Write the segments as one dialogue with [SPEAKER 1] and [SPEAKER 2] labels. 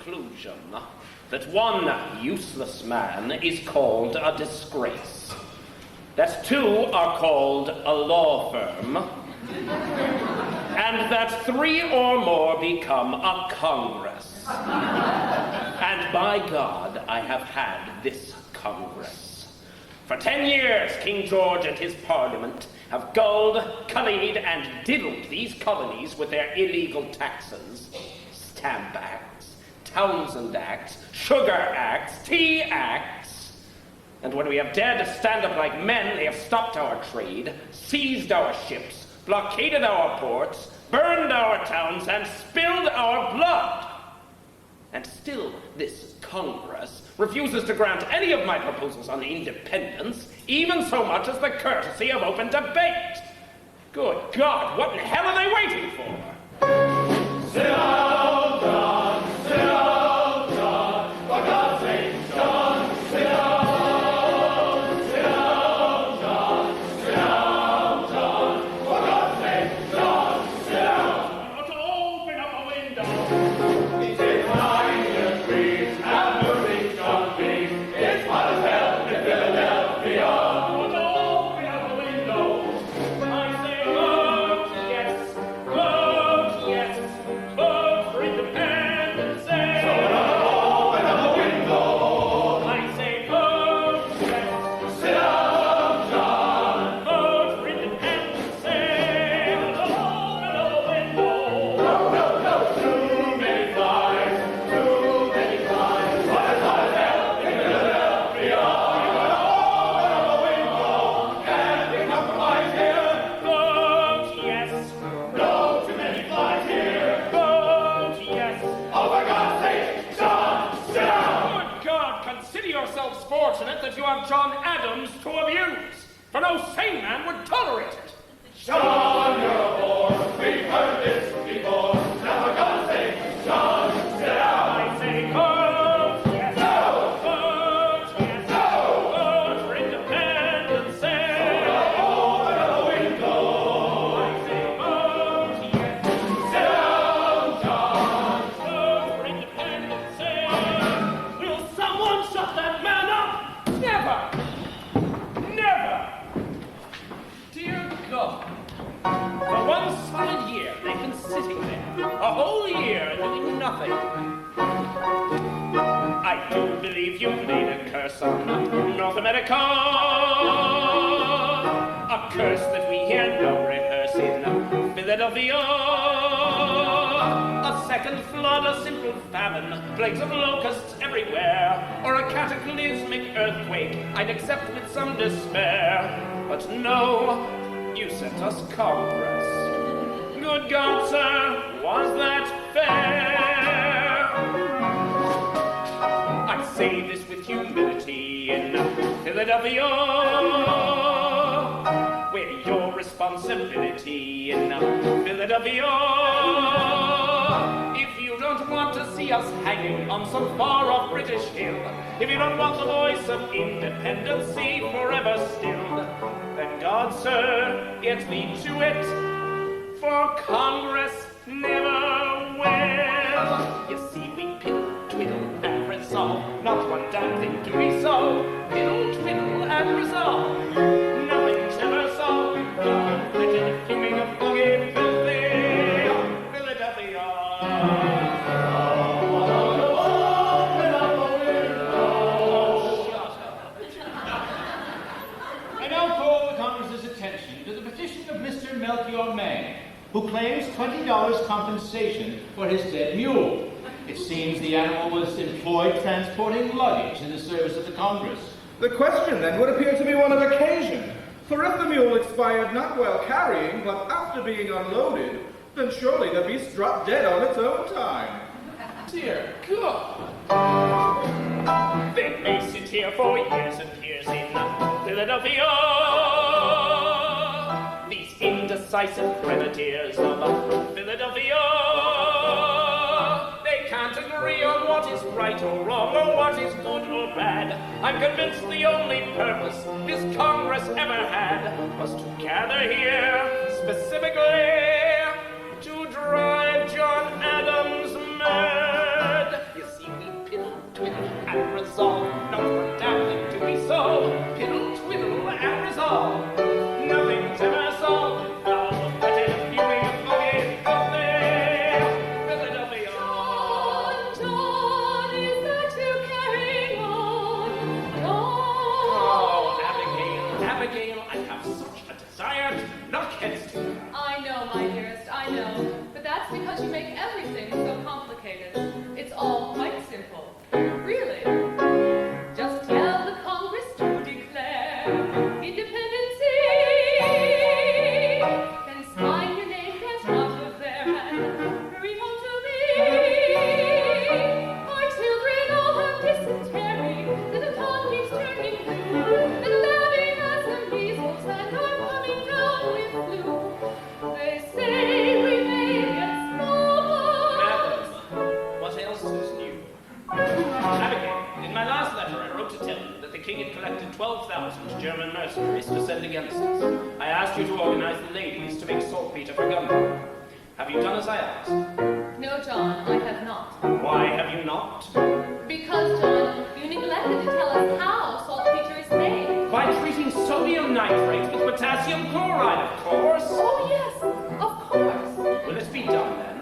[SPEAKER 1] conclusion that one useless man is called a disgrace, that two are called a law firm, and that three or more become a Congress. And by God, I have had this Congress. For 10 years, King George and his Parliament have gulled, cullied, and diddled these colonies with their illegal taxes, Stamp Acts, Townsend Acts, Sugar Acts, Tea Acts. And when we have dared to stand up like men, they have stopped our trade, seized our ships, blockaded our ports, burned our towns, and spilled our blood. And still this Congress refuses to grant any of my proposals on independence, even so much as the courtesy of open debate. Good God, what in hell are they waiting for?
[SPEAKER 2] Sit down, John, sit down, John, for God's sake, John, sit down, sit down, John, sit down, John, for God's sake, John, sit down.
[SPEAKER 1] To open up a window.
[SPEAKER 2] It's 9 years, please, and moving, John, please. It's hot as hell in Philadelphia.
[SPEAKER 1] To open up a window. I say vote yes, vote yes, vote for independence.
[SPEAKER 2] So open up a window.
[SPEAKER 1] I say vote yes,
[SPEAKER 2] Sit down, John.
[SPEAKER 1] vote for independence. Open up a window.
[SPEAKER 2] No, too many flies, but it's hot as hell in Philadelphia. Open up a window and pick up flies here.
[SPEAKER 1] Vote yes,
[SPEAKER 2] No, too many flies here.
[SPEAKER 1] vote yes.
[SPEAKER 2] Oh, for God's sake, John, sit down.
[SPEAKER 1] Good God, consider yourselves fortunate that you have John Adams to abuse, for no sane man would tolerate it.
[SPEAKER 2] John, you're a bore. We've heard this before. Now, for God's sake, John, sit down.
[SPEAKER 1] I say vote yes,
[SPEAKER 2] No.
[SPEAKER 1] vote yes,
[SPEAKER 2] No.
[SPEAKER 1] vote for independence.
[SPEAKER 2] Open up a window.
[SPEAKER 1] I say vote yes,
[SPEAKER 2] Sit down, John.
[SPEAKER 1] vote for independence. Will someone shut that man up? Never! Never! Dear God, for one solid year they've been sitting there, a whole year doing nothing. I do believe you laid a curse on North America, a curse that we hear no rehearse in Philadelphia. A second flood, a simple famine, plagues of locusts everywhere, or a cataclysmic earthquake, I'd accept with some despair. But no, you sent us Congress. Good God, sir, was that fair? I say this with humility in Philadelphia, where your responsibility in Philadelphia. If you don't want to see us hanging on some far-off British hill, if you don't want the voice of independency forever stilled, then God, sir, get thee to it, for Congress never will. You see, we piddle, twiddle, and resolve, not one damn thing to be solved. Piddle, twiddle, and resolve, nothing's ever solved. Conflicted, fuming, a foggy, filthy Philadelphia.
[SPEAKER 3] I now call the Congress's attention to the petition of Mr. Melchior May, who claims $20 compensation for his dead mule. It seems the animal was employed transporting luggage in the service of the Congress.
[SPEAKER 4] The question then would appear to be one of occasion. For if the mule expired not while carrying, but after being unloaded, then surely the beast dropped dead on its own time.
[SPEAKER 1] Dear God. They may sit here for years and years in Philadelphia. These indecisive grenadiers of Philadelphia. They can't agree on what is right or wrong, or what is good or bad. I'm convinced the only purpose this Congress ever had was to gather here specifically to drive John Adams mad. You see, and resolve not for damn thing to be so. Piddle, twiddle, and resolve. Nothing's ever solved. Foul, petty, fury, foggy, Philadelphia.
[SPEAKER 5] John, is that you carrying on?
[SPEAKER 1] Oh, Abigail, I have such a desire to knock heads together.
[SPEAKER 5] I know, my dearest, I know. But that's because you make everything so complicated. It's all quite simple. Really. Just tell the Congress to declare independency. Then sign your name, get out of there, and hurry home to me. Our children all have dysentery. Little Tom keeps turning blue. Little Abby has the measles and are coming down with flu. They say we may get smallpox.
[SPEAKER 1] Madam, what else is new? Abigail, in my last letter I wrote to tell you that the king had collected 12,000 German mercenaries to send against us. I asked you to organize the ladies to make saltpeter for gunpowder. Have you done as I asked?
[SPEAKER 5] No, John, I have not.
[SPEAKER 1] Why have you not?
[SPEAKER 5] Because, John, you neglected to tell us how saltpeter is made.
[SPEAKER 1] By treating sodium nitrate with potassium chloride, of course.
[SPEAKER 5] Oh, yes, of course.
[SPEAKER 1] Will it be done then?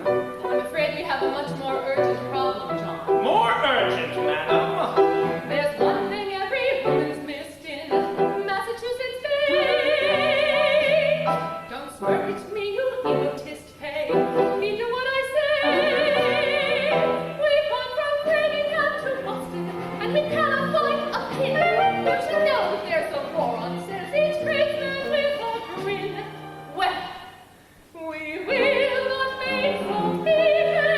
[SPEAKER 5] I'm afraid we have a much more urgent problem, John.
[SPEAKER 1] More urgent, madam.
[SPEAKER 5] There's one thing every woman's missed in Massachusetts Bay. Don't smirk at me, you egotist, hey. You know what I say. We've gone from Framingham to Boston, and we cannot find a pin. You should know that they're so foreign, says each tradesman with a grin. Well, we will not make saltpeter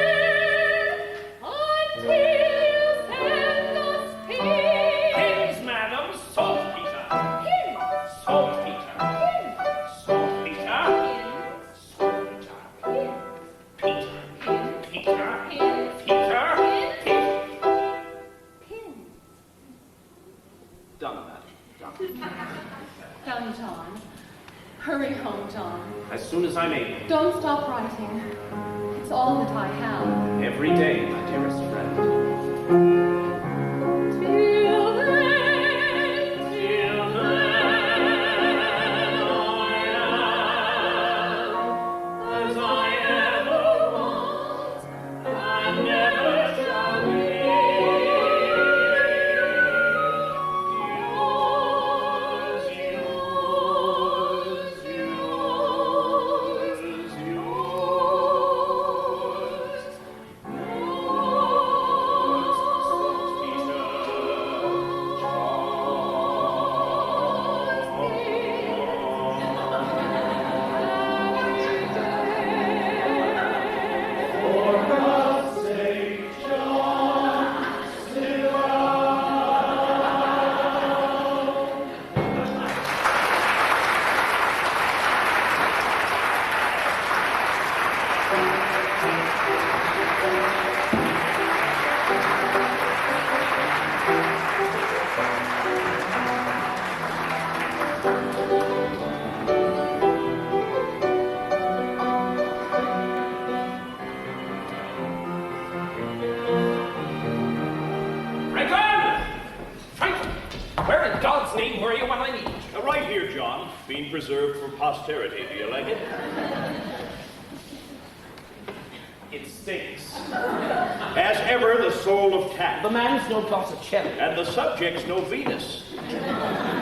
[SPEAKER 5] until you send us pins.
[SPEAKER 1] Pins, madam. Saltpeter.
[SPEAKER 5] Pins.
[SPEAKER 1] Saltpeter.
[SPEAKER 5] Pins.
[SPEAKER 1] Saltpeter.
[SPEAKER 5] Pins.
[SPEAKER 1] Saltpeter.
[SPEAKER 5] Pins.
[SPEAKER 1] Peter. Peter.
[SPEAKER 5] Pins.
[SPEAKER 1] Peter.
[SPEAKER 5] Pins.
[SPEAKER 1] Peter.
[SPEAKER 5] Pins.
[SPEAKER 1] Done, madam. Done.
[SPEAKER 5] Done, John. Hurry home, John.
[SPEAKER 1] As soon as I'm able.
[SPEAKER 5] Don't stop writing. It's all that I have.
[SPEAKER 1] Every day, my dearest friend.
[SPEAKER 5] Till then, as I ever was, and never shall be.
[SPEAKER 6] Right here, John. Being preserved for posterity. Do you like it?
[SPEAKER 1] It stinks.
[SPEAKER 6] As ever, the soul of tact.
[SPEAKER 1] The man's no Botticelli.
[SPEAKER 6] And the subject's no Venus.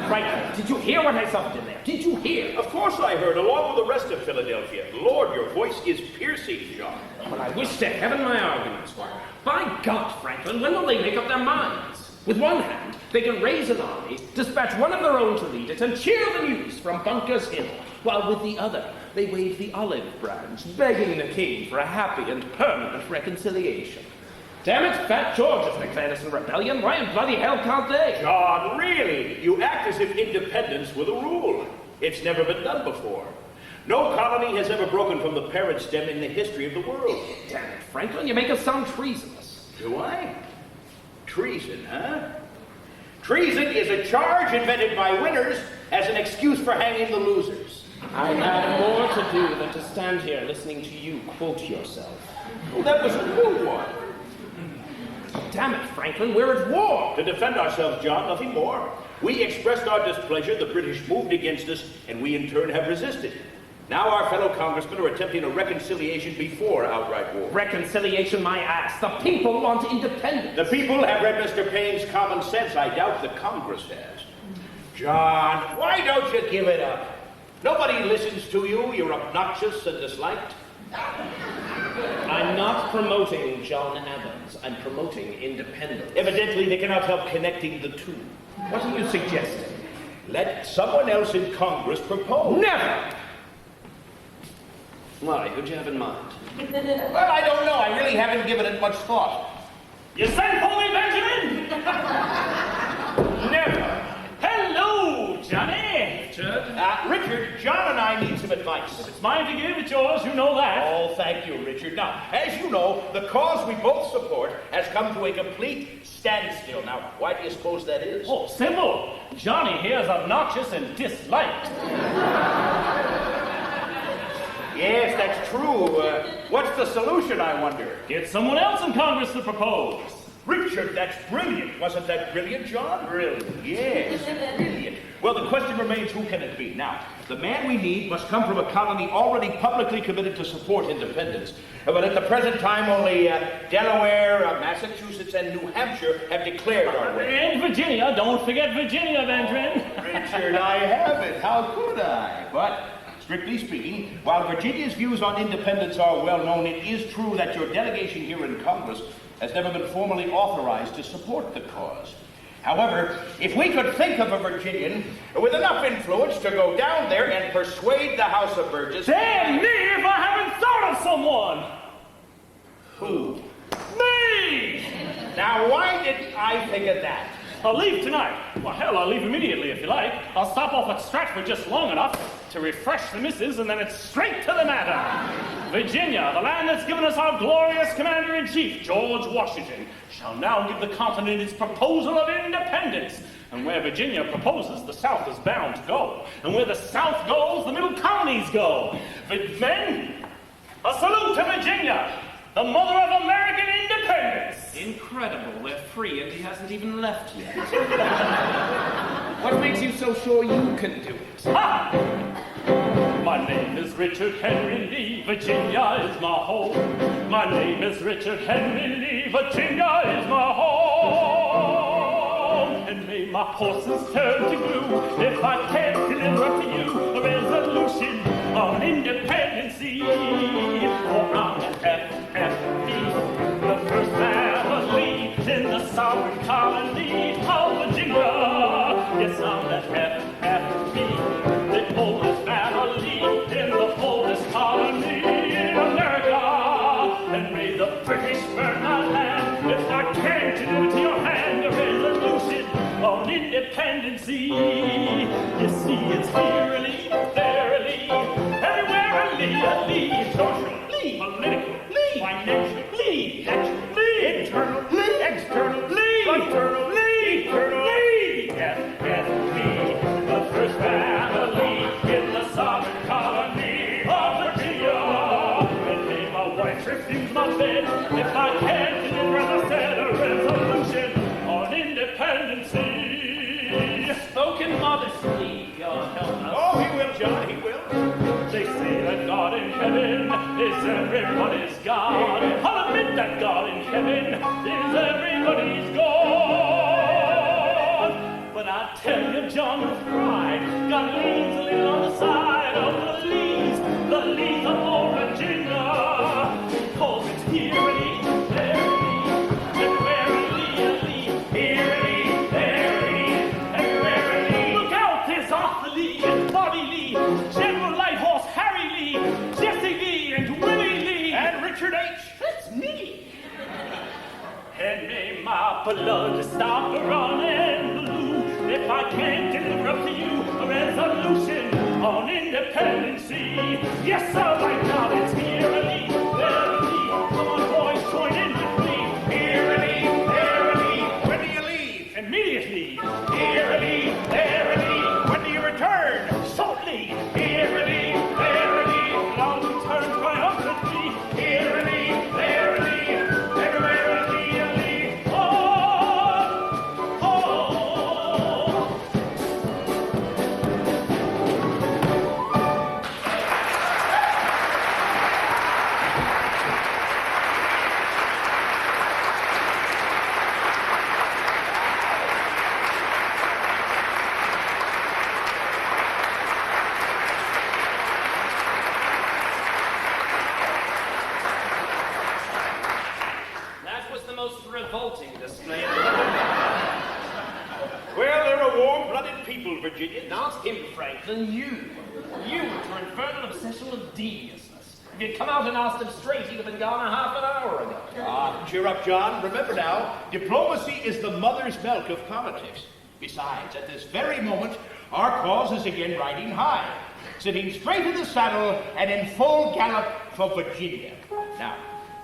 [SPEAKER 1] Frank, did you hear what I suffered in there? Did you hear?
[SPEAKER 6] Of course I heard, along with the rest of Philadelphia. Lord, your voice is piercing, John.
[SPEAKER 1] Well, I wish to heaven my arguments were. By God, Franklin, when will they make up their minds? With one hand, they can raise an army, dispatch one of their own to lead it, and cheer the news from Bunker's Hill, while with the other, they wave the olive branch, begging the king for a happy and permanent reconciliation. Damn it, Fat George has declared us in rebellion. Why in bloody hell can't they?
[SPEAKER 6] John, really? You act as if independence were the rule. It's never been done before. No colony has ever broken from the parent stem in the history of the world.
[SPEAKER 1] Damn it, Franklin, you make us sound treasonous.
[SPEAKER 6] Do I? Treason, huh? Treason is a charge invented by winners as an excuse for hanging the losers.
[SPEAKER 1] I had more to do than to stand here listening to you quote yourself.
[SPEAKER 6] Well, that was a new one.
[SPEAKER 1] Damn it, Franklin, we're at war.
[SPEAKER 6] To defend ourselves, John, nothing more. We expressed our displeasure, the British moved against us, and we in turn have resisted. Now our fellow congressmen are attempting a reconciliation before outright war.
[SPEAKER 1] Reconciliation, my ass. The people want independence.
[SPEAKER 6] The people have read Mr. Payne's Common Sense. I doubt the Congress has. John, why don't you give it up? Nobody listens to you. You're obnoxious and disliked.
[SPEAKER 1] I'm not promoting John Adams. I'm promoting independence.
[SPEAKER 6] Evidently, they cannot help connecting the two.
[SPEAKER 1] What are you suggesting?
[SPEAKER 6] Let someone else in Congress propose.
[SPEAKER 1] Never! Why? Who'd you have in mind?
[SPEAKER 6] Well, I don't know. I really haven't given it much thought.
[SPEAKER 2] You sent for me, Benjamin?
[SPEAKER 6] Never.
[SPEAKER 2] Hello, Johnny.
[SPEAKER 6] Richard, John and I need some advice.
[SPEAKER 2] It's mine to give, it's yours, you know that.
[SPEAKER 6] Oh, thank you, Richard. Now, as you know, the cause we both support has come to a complete standstill. Now, why do you suppose that is?
[SPEAKER 2] Oh, simple. Johnny here is obnoxious and disliked.
[SPEAKER 6] Yes, that's true. What's the solution, I wonder?
[SPEAKER 2] Get someone else in Congress to propose.
[SPEAKER 6] Richard, that's brilliant. Wasn't that brilliant, John? Brilliant. Yes, brilliant. Well, the question remains, who can it be? Now, the man we need must come from a colony already publicly committed to support independence. But at the present time, only Delaware, Massachusetts, and New Hampshire have declared our way.
[SPEAKER 2] And Virginia. Don't forget Virginia, Benjamin.
[SPEAKER 6] Richard, I haven't. How could I? But strictly speaking, while Virginia's views on independence are well known, it is true that your delegation here in Congress has never been formally authorized to support the cause. However, if we could think of a Virginian with enough influence to go down there and persuade the House of Burgess...
[SPEAKER 2] Damn me if I haven't thought of someone!
[SPEAKER 6] Who?
[SPEAKER 2] Me!
[SPEAKER 6] Now, why didn't I think of that?
[SPEAKER 2] I'll leave tonight. Well, hell, I'll leave immediately if you like. I'll stop off at Stratford just long enough to refresh the missus, and then it's straight to the matter. Virginia, the land that's given us our glorious Commander-in-Chief, George Washington, shall now give the continent its proposal of independence. And where Virginia proposes, the South is bound to go. And where the South goes, the middle colonies go. Men, a salute to Virginia, the mother of American independence.
[SPEAKER 1] Incredible. We're free and he hasn't even left yet. What makes you so sure you can do it?
[SPEAKER 2] Ha! My name is Richard Henry Lee, Virginia is my home. My name is Richard Henry Lee, Virginia is my home. And may my horses turn to glue if I can't deliver to you a resolution on independency. For I'm an FFP, the first family in the sovereign colony of Virginia. Yes, I'm an FFP, the oldest family in the oldest colony in America. And may the British burn my land if I can't deliver to your hand a resolution on independency. You see, it's eerily, verily, everywhere a socially, politically, financially, naturally, internally, externally, fraternally, eternally. FFP, the first family in the southern colony of Virginia. And may my wife refuse my bed if I can't deliver, as I said, a resolution on independency.
[SPEAKER 1] Spoken modestly, God help us.
[SPEAKER 6] Oh, he will, John, he will.
[SPEAKER 2] They say that God in heaven is everybody's God. I'll admit that God in heaven is everybody's God. But I tell you, John, with pride, God leans a little on the side of the Lees of old Virginia. Cause it's eerily, verily, everywhere eerily, verily, everywhere. Look out, there's Arthur Lee and Bobby Lee, General Light Horse Harry Lee, Jesse Lee and Willie Lee,
[SPEAKER 6] And Richard H.
[SPEAKER 2] that's me. And may my blood stop running blue if I can't deliver up to you a resolution on independency. Yes, sir, right now it's eerily, verily. Come on, boys, join in with me. Eerily, verily.
[SPEAKER 6] When do you leave?
[SPEAKER 2] Immediately. Eerily, verily.
[SPEAKER 6] When do you return?
[SPEAKER 2] Shortly. Eerily, verily. Long return triumphantly. Eerily, verily. Everywhere immediately. Oh,
[SPEAKER 6] people, Virginia.
[SPEAKER 1] Not him, Franklin, you. You with your infernal obsession with deviousness. If you'd come out and asked him straight, he'd have been gone a half an hour ago.
[SPEAKER 6] Cheer up, John. Remember now, diplomacy is the mother's milk of politics. Besides, at this very moment, our cause is again riding high, sitting straight in the saddle and in full gallop for Virginia. Now,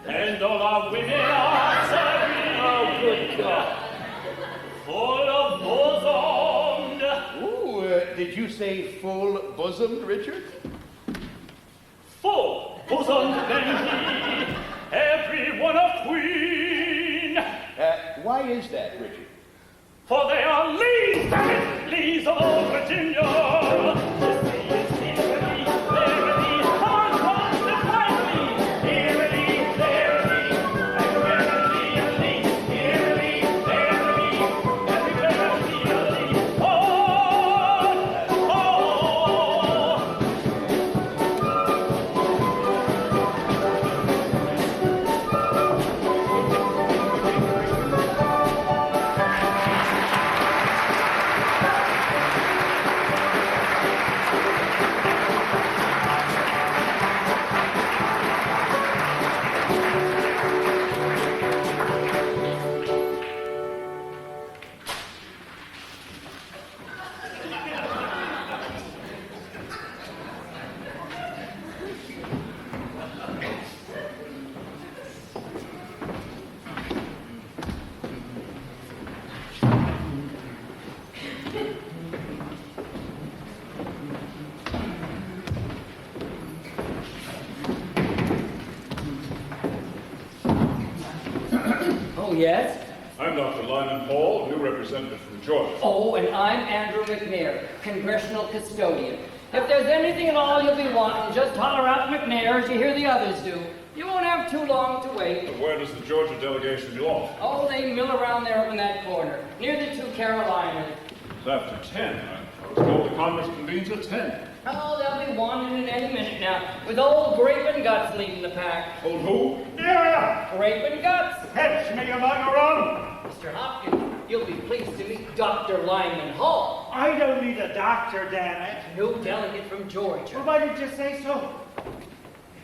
[SPEAKER 2] And all our women are serving.
[SPEAKER 1] Oh, good God.
[SPEAKER 2] Full of bosomed.
[SPEAKER 6] ooh, did you say full bosomed, Richard?
[SPEAKER 2] Full bosomed then he, every one a queen.
[SPEAKER 6] Why is that, Richard?
[SPEAKER 2] For they are lees, damn it, lees of old Virginia. This is eerily, verily, come on, let's fight lees. Eerily, verily, and verily, eerily, verily, and verily, oh, oh.
[SPEAKER 7] Oh, yes?
[SPEAKER 8] I'm Dr. Lyman Hall, new representative from Georgia.
[SPEAKER 7] Oh, and I'm Andrew McNair, Congressional Custodian. If there's anything at all you'll be wanting, just holler out McNair as you hear the others do. You won't have too long to wait.
[SPEAKER 8] But where does the Georgia delegation belong?
[SPEAKER 7] Oh, they mill around there up in that corner, near the two Carolinas.
[SPEAKER 8] It's after 10. I was told the Congress convenes at 10.
[SPEAKER 7] Oh, they'll be wanting it any minute now, with old Grape and Guts leading the pack.
[SPEAKER 8] Old who?
[SPEAKER 2] Yeah,
[SPEAKER 7] Grape and Guts!
[SPEAKER 2] catch me among a run.
[SPEAKER 7] Mr. Hopkins, you'll be pleased to meet Dr. Lyman Hall,
[SPEAKER 2] I don't need a doctor, damn it.
[SPEAKER 7] new delegate from Georgia.
[SPEAKER 2] Well, why did you say so?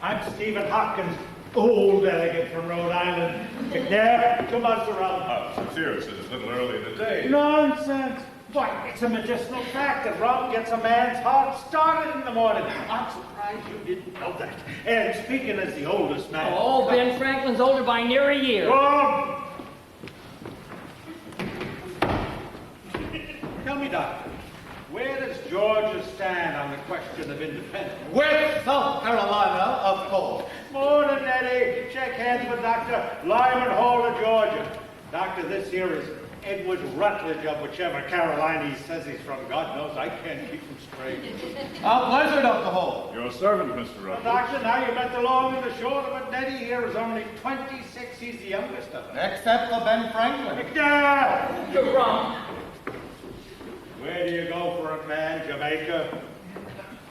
[SPEAKER 2] I'm Stephen Hopkins, old delegate from Rhode Island. McNair, come on, Sir Robin.
[SPEAKER 8] Sincere said it's a little early in the day.
[SPEAKER 2] Nonsense. Why, it's a medicinal fact that rum gets a man's heart started in the morning. I'm surprised you didn't know that. And speaking as the oldest man.
[SPEAKER 7] Oh, Ben Franklin's older by near a year.
[SPEAKER 2] Rum! Tell me, Doctor, where does Georgia stand on the question of independence?
[SPEAKER 3] With South Carolina, of course.
[SPEAKER 2] Morning, Eddie. Shake hands with Dr. Lyman Hall of Georgia. Doctor, this here is Edward Rutledge of whichever Carolina he says he's from. God knows I can't keep him straight.
[SPEAKER 3] Our pleasure, Dr. Hall.
[SPEAKER 8] Your servant, Mr.
[SPEAKER 2] Well,
[SPEAKER 8] Rutledge.
[SPEAKER 2] Doctor, now you met the long and the short of it. Eddie here is only 26. He's the youngest of us.
[SPEAKER 3] Except for Ben Franklin.
[SPEAKER 2] McNair!
[SPEAKER 7] The rum.
[SPEAKER 2] Where do you go for it, man? Jamaica?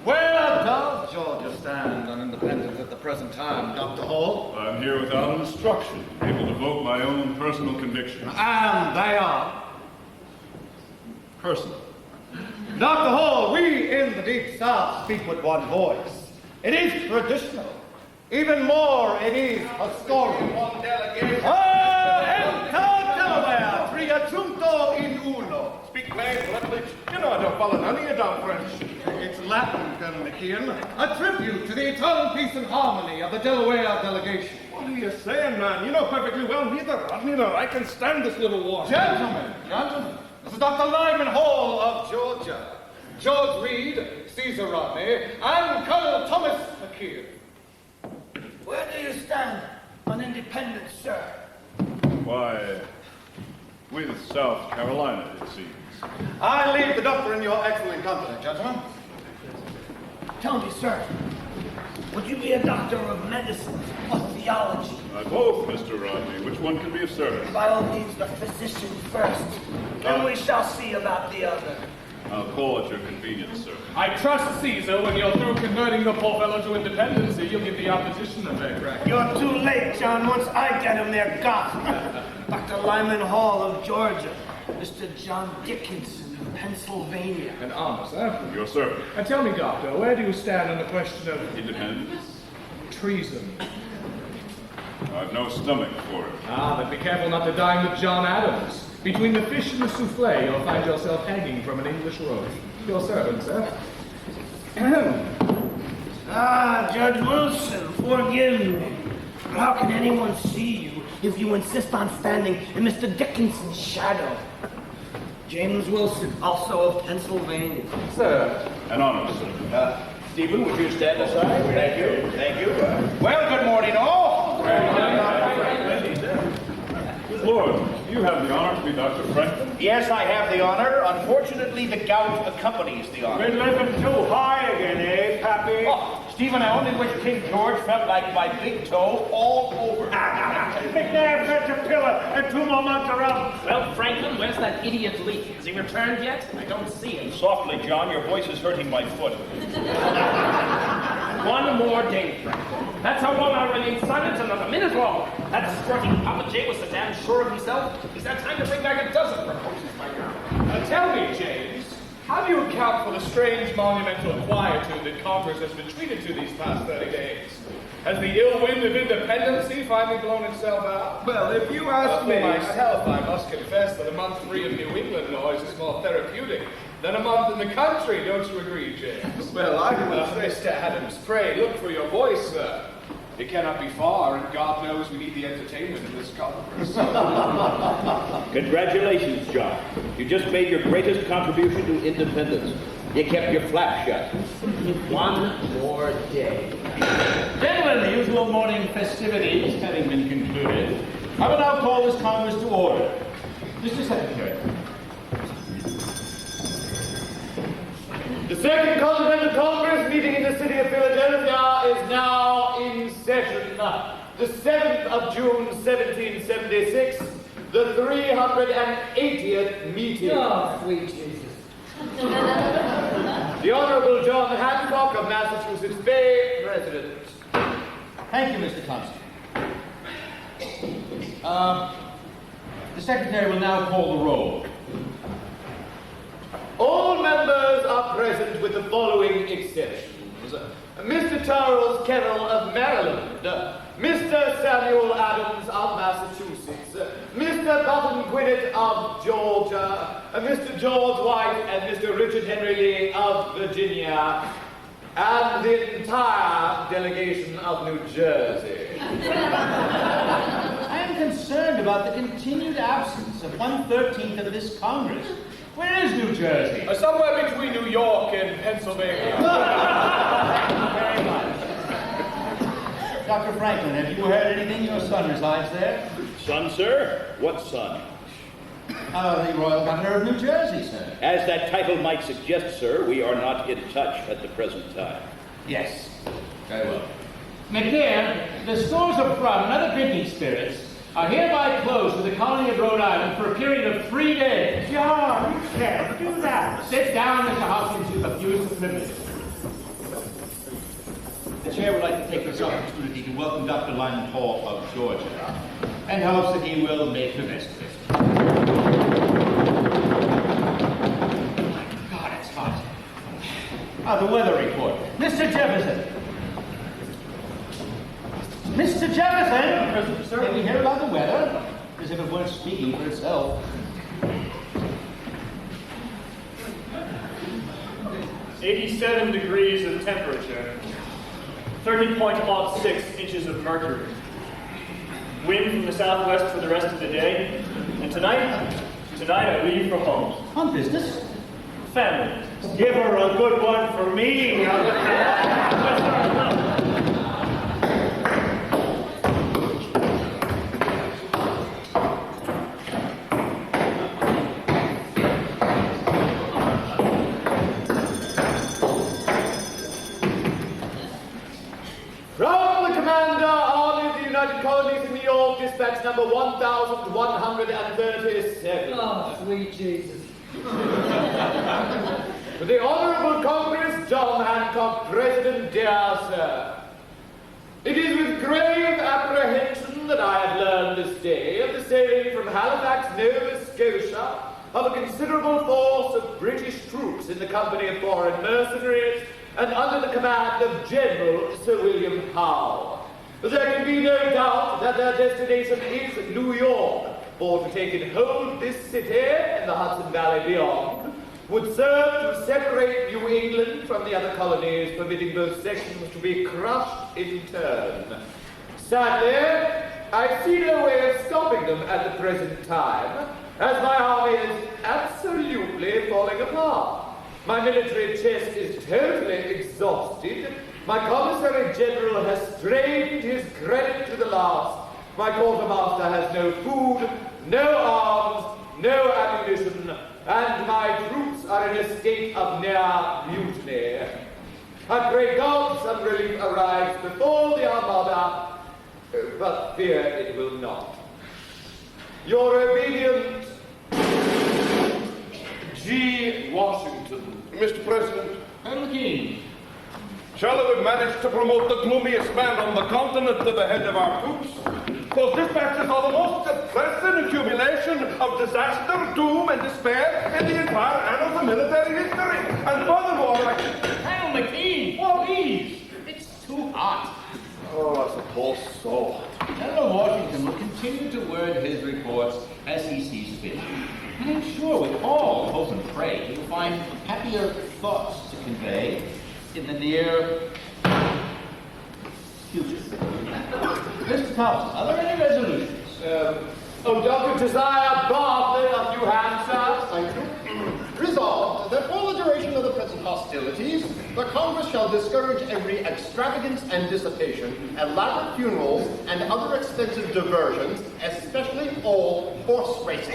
[SPEAKER 3] Where does Georgia stand on independence at the present time, Dr. Hall?
[SPEAKER 8] I'm here without instruction, able to vote my own personal convictions.
[SPEAKER 3] And they are.
[SPEAKER 8] Personal.
[SPEAKER 3] Dr. Hall, we in the Deep South speak with one voice. It is traditional. Even more, it is historical. One delegation. Delaware, triunto in uno.
[SPEAKER 4] Speak plain, Rutledge. You know I don't follow none of your dumb French.
[SPEAKER 3] It's Latin, Colonel McKeon, a tribute to the eternal peace and harmony of the Delaware delegation.
[SPEAKER 4] What are you saying, man? You know perfectly well neither Rodney nor I can stand this little war.
[SPEAKER 3] Gentlemen, this is Dr. Lyman Hall of Georgia, George Reed, Caesar Rodney, and Colonel Thomas McKeon.
[SPEAKER 9] Where do you stand on independence, sir?
[SPEAKER 8] Why, with South Carolina, it seems.
[SPEAKER 3] I leave the doctor in your excellent company, gentlemen.
[SPEAKER 9] Tell me, sir, would you be a doctor of medicine or theology?
[SPEAKER 8] Both, Mr. Rodney. Which one can be of service?
[SPEAKER 9] By all means, the physician first. Then we shall see about the other.
[SPEAKER 8] I'll call at your convenience, sir.
[SPEAKER 10] I trust, Caesar, when you're through converting the poor fellow to independency, you'll give the opposition a fair crack.
[SPEAKER 9] You're too late, John. Once I get him, they're gone. Dr. Lyman Hall of Georgia. Mr. John Dickinson of Pennsylvania.
[SPEAKER 4] An honor, sir.
[SPEAKER 8] Your servant.
[SPEAKER 4] And tell me, Doctor, where do you stand on the question of
[SPEAKER 8] Independence?
[SPEAKER 4] treason?
[SPEAKER 8] I've no stomach for it.
[SPEAKER 4] Ah, but be careful not to dine with John Adams. Between the fish and the souffle, you'll find yourself hanging from an English roast. Your servant, sir.
[SPEAKER 9] Judge Wilson, forgive me. How can anyone see you if you insist on standing in Mr. Dickinson's shadow? James Wilson, also of Pennsylvania.
[SPEAKER 4] Sir.
[SPEAKER 8] An honor, sir.
[SPEAKER 6] Stephen, would you stand aside? Thank you. Thank you. Well, good morning, all.
[SPEAKER 8] Lord, you have the honor to be Dr. Franklin.
[SPEAKER 6] Yes, I have the honor. Unfortunately, the gout accompanies the honor.
[SPEAKER 3] Been living too high again, eh, Pappy?
[SPEAKER 6] Oh, Stephen, I only wish King George felt like my big toe all over.
[SPEAKER 3] McNair fetch a pillar and 2 more months around.
[SPEAKER 1] Well, Franklin, where's that idiot Lee? Has he returned yet? I don't see him.
[SPEAKER 6] Softly, John, your voice is hurting my foot.
[SPEAKER 1] One more day, Franklin. That's how long I'll remain silent, another minute longer. That squirting Papa J was so damn sure of himself. He's had time to bring back a dozen proposals by now.
[SPEAKER 10] Tell me, James, how do you account for the strange monumental quietude that Congress has been treated to these past 30 days? Has the ill wind of independency finally blown itself out?
[SPEAKER 4] Well, if you ask
[SPEAKER 10] For
[SPEAKER 4] me...
[SPEAKER 10] myself, I must confess that a month free of New England noise is more therapeutic than a month in the country. Don't you agree, James?
[SPEAKER 4] Well, I would...
[SPEAKER 10] Mr. Adams, pray look for your voice, sir. It cannot be far, and God knows we need the entertainment in this Congress.
[SPEAKER 6] Congratulations, John. You just made your greatest contribution to independence. You kept your flap shut.
[SPEAKER 1] One more day.
[SPEAKER 3] Gentlemen, the usual morning festivities having been concluded, I will now call this Congress to order. Mr. Secretary.
[SPEAKER 11] The Second Continental Congress meeting in the city of Philadelphia is now in session. The 7th of June, 1776, the 380th meeting.
[SPEAKER 7] Oh, sweet Jesus.
[SPEAKER 11] The Honorable John Hancock of Massachusetts Bay, President.
[SPEAKER 3] Thank you, Mr. Constable. The Secretary will now call the roll.
[SPEAKER 11] All members are present with the following exceptions. Mr. Charles Kennel of Maryland, Mr. Samuel Adams of Massachusetts, Mr. Button Quinnett of Georgia, Mr. George White and Mr. Richard Henry Lee of Virginia, and the entire delegation of New Jersey.
[SPEAKER 3] I am concerned about the continued absence of 1/13 of this Congress. Where is New Jersey?
[SPEAKER 10] Somewhere between New York and Pennsylvania.
[SPEAKER 3] Very much. Dr. Franklin, have you heard anything? Your son resides there.
[SPEAKER 6] Son, sir? What son?
[SPEAKER 3] The Royal Governor of New Jersey, sir.
[SPEAKER 6] As that title might suggest, sir, we are not in touch at the present time.
[SPEAKER 3] Yes. Very well. McNair, the stores of rum and other drinking spirits are hereby closed to the colony of Rhode Island for a period of 3 days.
[SPEAKER 9] John, you can't do that.
[SPEAKER 3] Sit down, Mr. Hopkins, you abuse the privilege. The chair would like to take this opportunity to welcome Dr. Lyman Hall of Georgia, and hopes that he will make the best of it. God, it's hot. The weather report. Mr. Jefferson. Mr. Jefferson!
[SPEAKER 10] Present, sir.
[SPEAKER 3] Can we hear about the weather? As if it weren't speaking for itself.
[SPEAKER 10] 87 degrees of temperature. 30.06 inches of mercury. Wind from the southwest for the rest of the day. And tonight I leave for home.
[SPEAKER 3] On business?
[SPEAKER 10] Family.
[SPEAKER 9] Give her a good one for me.
[SPEAKER 11] From the Commander, Army of the United Colonies in New York, dispatch number 1137.
[SPEAKER 7] Oh, sweet Jesus.
[SPEAKER 11] To the Honorable Congress, John Hancock, President, dear sir. It is with grave apprehension that I have learned this day of the sailing from Halifax, Nova Scotia, of a considerable force of British troops in the company of foreign mercenaries and under the command of General Sir William Howe. There can be no doubt that their destination is New York, for to take and hold this city and the Hudson Valley beyond would serve to separate New England from the other colonies, permitting both sections to be crushed in turn. Sadly, I see no way of stopping them at the present time, as my army is absolutely falling apart. My military chest is totally exhausted. My commissary general has strained his credit to the last. My quartermaster has no food, no arms, no ammunition, and my troops are in a state of near mutiny. I pray God some relief arrives before the Armada, but fear it will not. Your obedient G. Washington.
[SPEAKER 8] Mr. President,
[SPEAKER 3] Colonel King.
[SPEAKER 8] shall we manage to promote the gloomiest man on the continent to the head of our troops? Those dispatches are the most depressing accumulation of disaster, doom, and despair in the entire annals of military history. And furthermore,
[SPEAKER 3] Colonel McKean, please. It's too hot.
[SPEAKER 8] Oh, I suppose so.
[SPEAKER 3] General Washington will continue to word his reports as he sees fit. And I'm sure with all hope and pray he will find happier thoughts to convey in the near future. Mr. Thompson, are there any resolutions?
[SPEAKER 11] Dr. Josiah Bartlett of New Hampshire.
[SPEAKER 12] Thank you. Resolved that for the duration of the present hostilities, the Congress shall discourage every extravagance and dissipation, elaborate funerals, and other expensive diversions, especially all horse racing.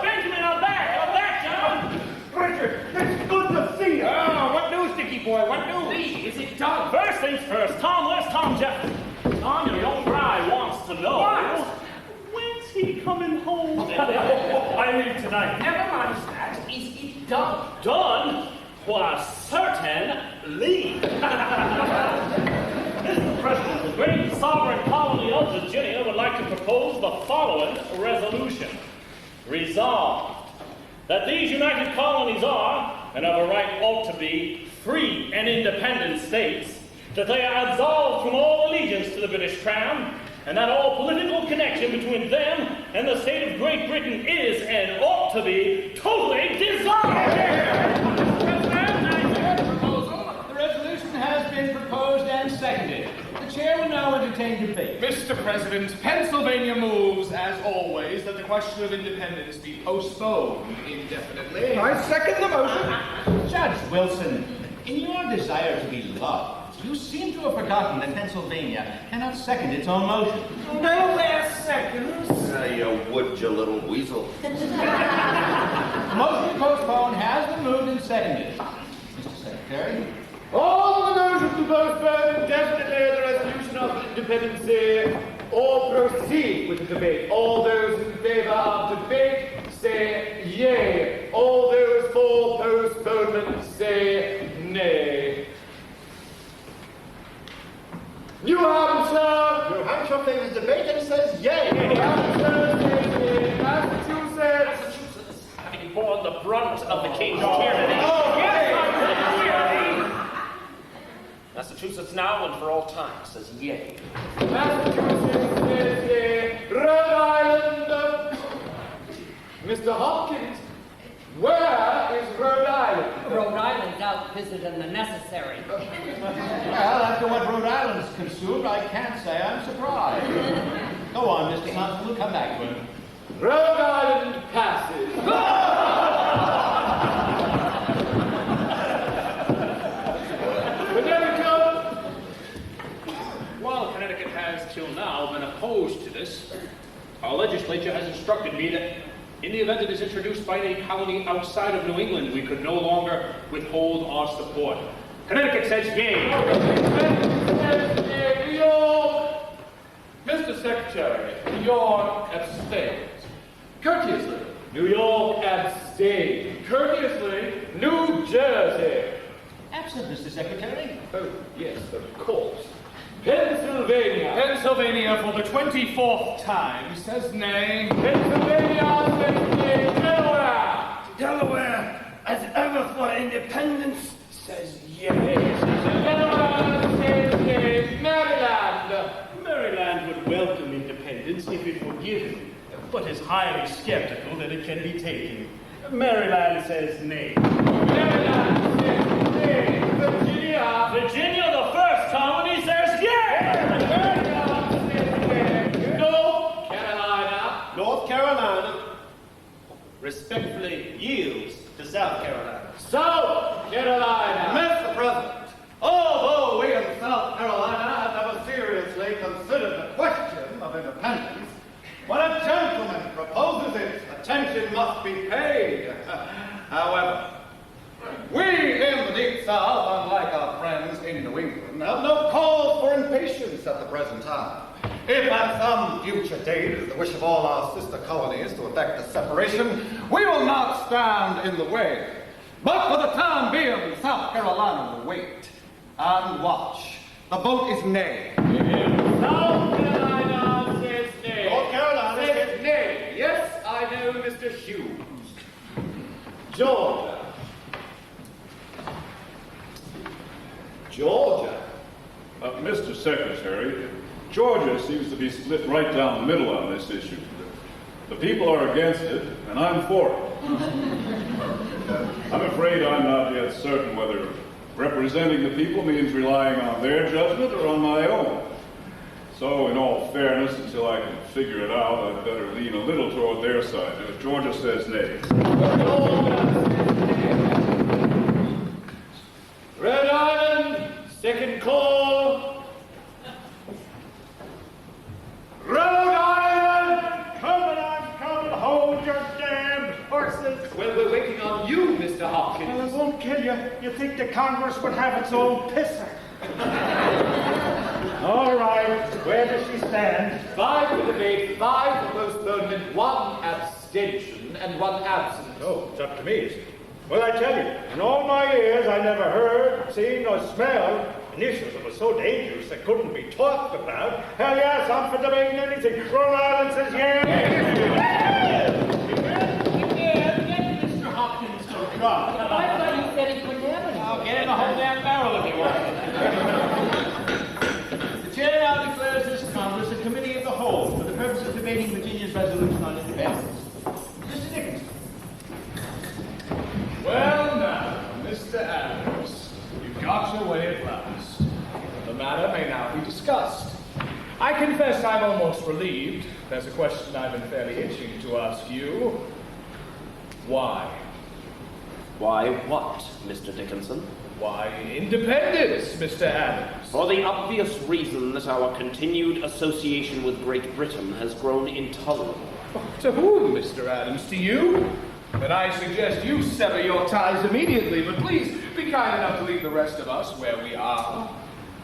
[SPEAKER 1] Benjamin, I'm back, John.
[SPEAKER 8] Richard, it's good to see you.
[SPEAKER 1] Oh, what news, Dickie boy? What news?
[SPEAKER 2] Lee, is it done?
[SPEAKER 1] First things first, Tom, where's Tom Jefferson? Tom, your young bride wants to know.
[SPEAKER 2] What?
[SPEAKER 1] When's he coming home? I leave tonight.
[SPEAKER 2] Never mind that. Is it done?
[SPEAKER 1] Done? Why, certainly. Mr. President, the great sovereign colony of Virginia would like to propose the following resolution. Resolved that these united colonies are, and of a right ought to be, free and independent states, that they are absolved from all allegiance to the British Crown, and that all political connection between them and the state of Great Britain is and ought to be totally dissolved.
[SPEAKER 3] The resolution has been proposed and seconded. The chair will now entertain debate.
[SPEAKER 10] Mr. President, Pennsylvania moves, as always, that the question of independence be postponed indefinitely.
[SPEAKER 4] I second the motion.
[SPEAKER 3] Judge Wilson, in your desire to be loved, you seem to have forgotten that Pennsylvania cannot second its own motion.
[SPEAKER 9] No last seconds.
[SPEAKER 12] You would, you little weasel.
[SPEAKER 3] The motion to postpone has been moved and seconded. Mr. Secretary?
[SPEAKER 11] All the motions to postpone indefinitely the resolution of independency or proceed with the debate. All those in favor of debate say yea. All those for postponement say nay. New Hampshire!
[SPEAKER 12] New Hampshire favors debate and says yay.
[SPEAKER 11] New Hampshire says yea. Massachusetts!
[SPEAKER 1] Having borne the brunt of the king's tyranny. Massachusetts now and for all time says yay.
[SPEAKER 11] Massachusetts says yea. Rhode Island! Mr. Hopkins, where is Rhode Island?
[SPEAKER 7] Rhode Island's out visiting the necessary.
[SPEAKER 3] Well, after what Rhode Island's consumed, I can't say I'm surprised. Go on, Mr. Thompson. We'll come back to him.
[SPEAKER 11] Rhode Island passes. Connecticut!
[SPEAKER 13] While Connecticut has till now been opposed to this, our legislature has instructed me that in the event it is introduced by a colony outside of New England, we could no longer withhold our support. Connecticut says yay.
[SPEAKER 11] New York!
[SPEAKER 10] Mr. Secretary, New York abstains. Courteously.
[SPEAKER 11] New York abstained.
[SPEAKER 10] Courteously.
[SPEAKER 11] New Jersey!
[SPEAKER 3] Absent, Mr. Secretary.
[SPEAKER 11] Oh, yes, of course.
[SPEAKER 10] Pennsylvania. Pennsylvania for the 24th time says nay.
[SPEAKER 11] Pennsylvania says nay. Delaware.
[SPEAKER 9] Delaware, as ever for independence, says yea.
[SPEAKER 11] Delaware says yea. Maryland.
[SPEAKER 14] Maryland would welcome independence if it were given, but is highly skeptical that it can be taken. Maryland says nay.
[SPEAKER 11] Maryland says nay. Virginia.
[SPEAKER 14] Virginia, the first colony, says yea.
[SPEAKER 11] Maryland says yea. North Carolina.
[SPEAKER 14] North Carolina respectfully yields to South Carolina.
[SPEAKER 11] South Carolina.
[SPEAKER 12] Mr. President, although we in South Carolina have never seriously considered the question of independence, when a gentleman proposes it, attention must be paid. However, we in the Deep South, unlike our friends in New England, have no cause for impatience at the present time. If at some future date it is the wish of all our sister colonies to effect a separation, we will not stand in the way. But for the time being, South Carolina will wait and watch. The vote is nay.
[SPEAKER 11] South Carolina says nay.
[SPEAKER 12] North Carolina
[SPEAKER 11] says nay. Yes, I know, Mr. Hughes. Georgia.
[SPEAKER 15] Georgia? Mr. Secretary, Georgia seems to be split right down the middle on this issue. The people are against it, and I'm for it. I'm afraid I'm not yet certain whether representing the people means relying on their judgment or on my own. So, in all fairness, until I can figure it out, I'd better lean a little toward their side. If Georgia says nay.
[SPEAKER 11] Rhode Island, second call.
[SPEAKER 14] Rhode Island! Come and hold your damned horses!
[SPEAKER 11] Well, we're waiting on you, Mr. Hopkins.
[SPEAKER 14] Well, it won't kill you. You think the Congress would have its own pisser. All right, where does she stand?
[SPEAKER 11] 5 for debate, 5 for postponement, 1 abstention, and 1 absent.
[SPEAKER 14] Oh, it's up to me, is it? Well, I tell you, in all my years, I never heard, seen, or smelled initials that were so dangerous they couldn't be talked about. Hell yes, I'm for debating anything. Rhode Island says yeah.
[SPEAKER 3] Get Mr. Hopkins to a drop.
[SPEAKER 7] I thought you said he couldn't have any.
[SPEAKER 3] I'll get in the whole damn barrel if you want. The chair now declares this Congress a committee of the whole for the purpose of debating Virginia's resolution on independence. Mr. Dickinson.
[SPEAKER 10] Well now, Mr. Adams, you've got your way at last. The matter may now be discussed. I confess I'm almost relieved. There's a question I've been fairly itching to ask you. Why?
[SPEAKER 1] Why what, Mr. Dickinson?
[SPEAKER 10] Why independence, Mr. Adams?
[SPEAKER 1] For the obvious reason that our continued association with Great Britain has grown intolerable.
[SPEAKER 10] To whom, Mr. Adams? To you? Then I suggest you sever your ties immediately, but please be kind enough to leave the rest of us where we are.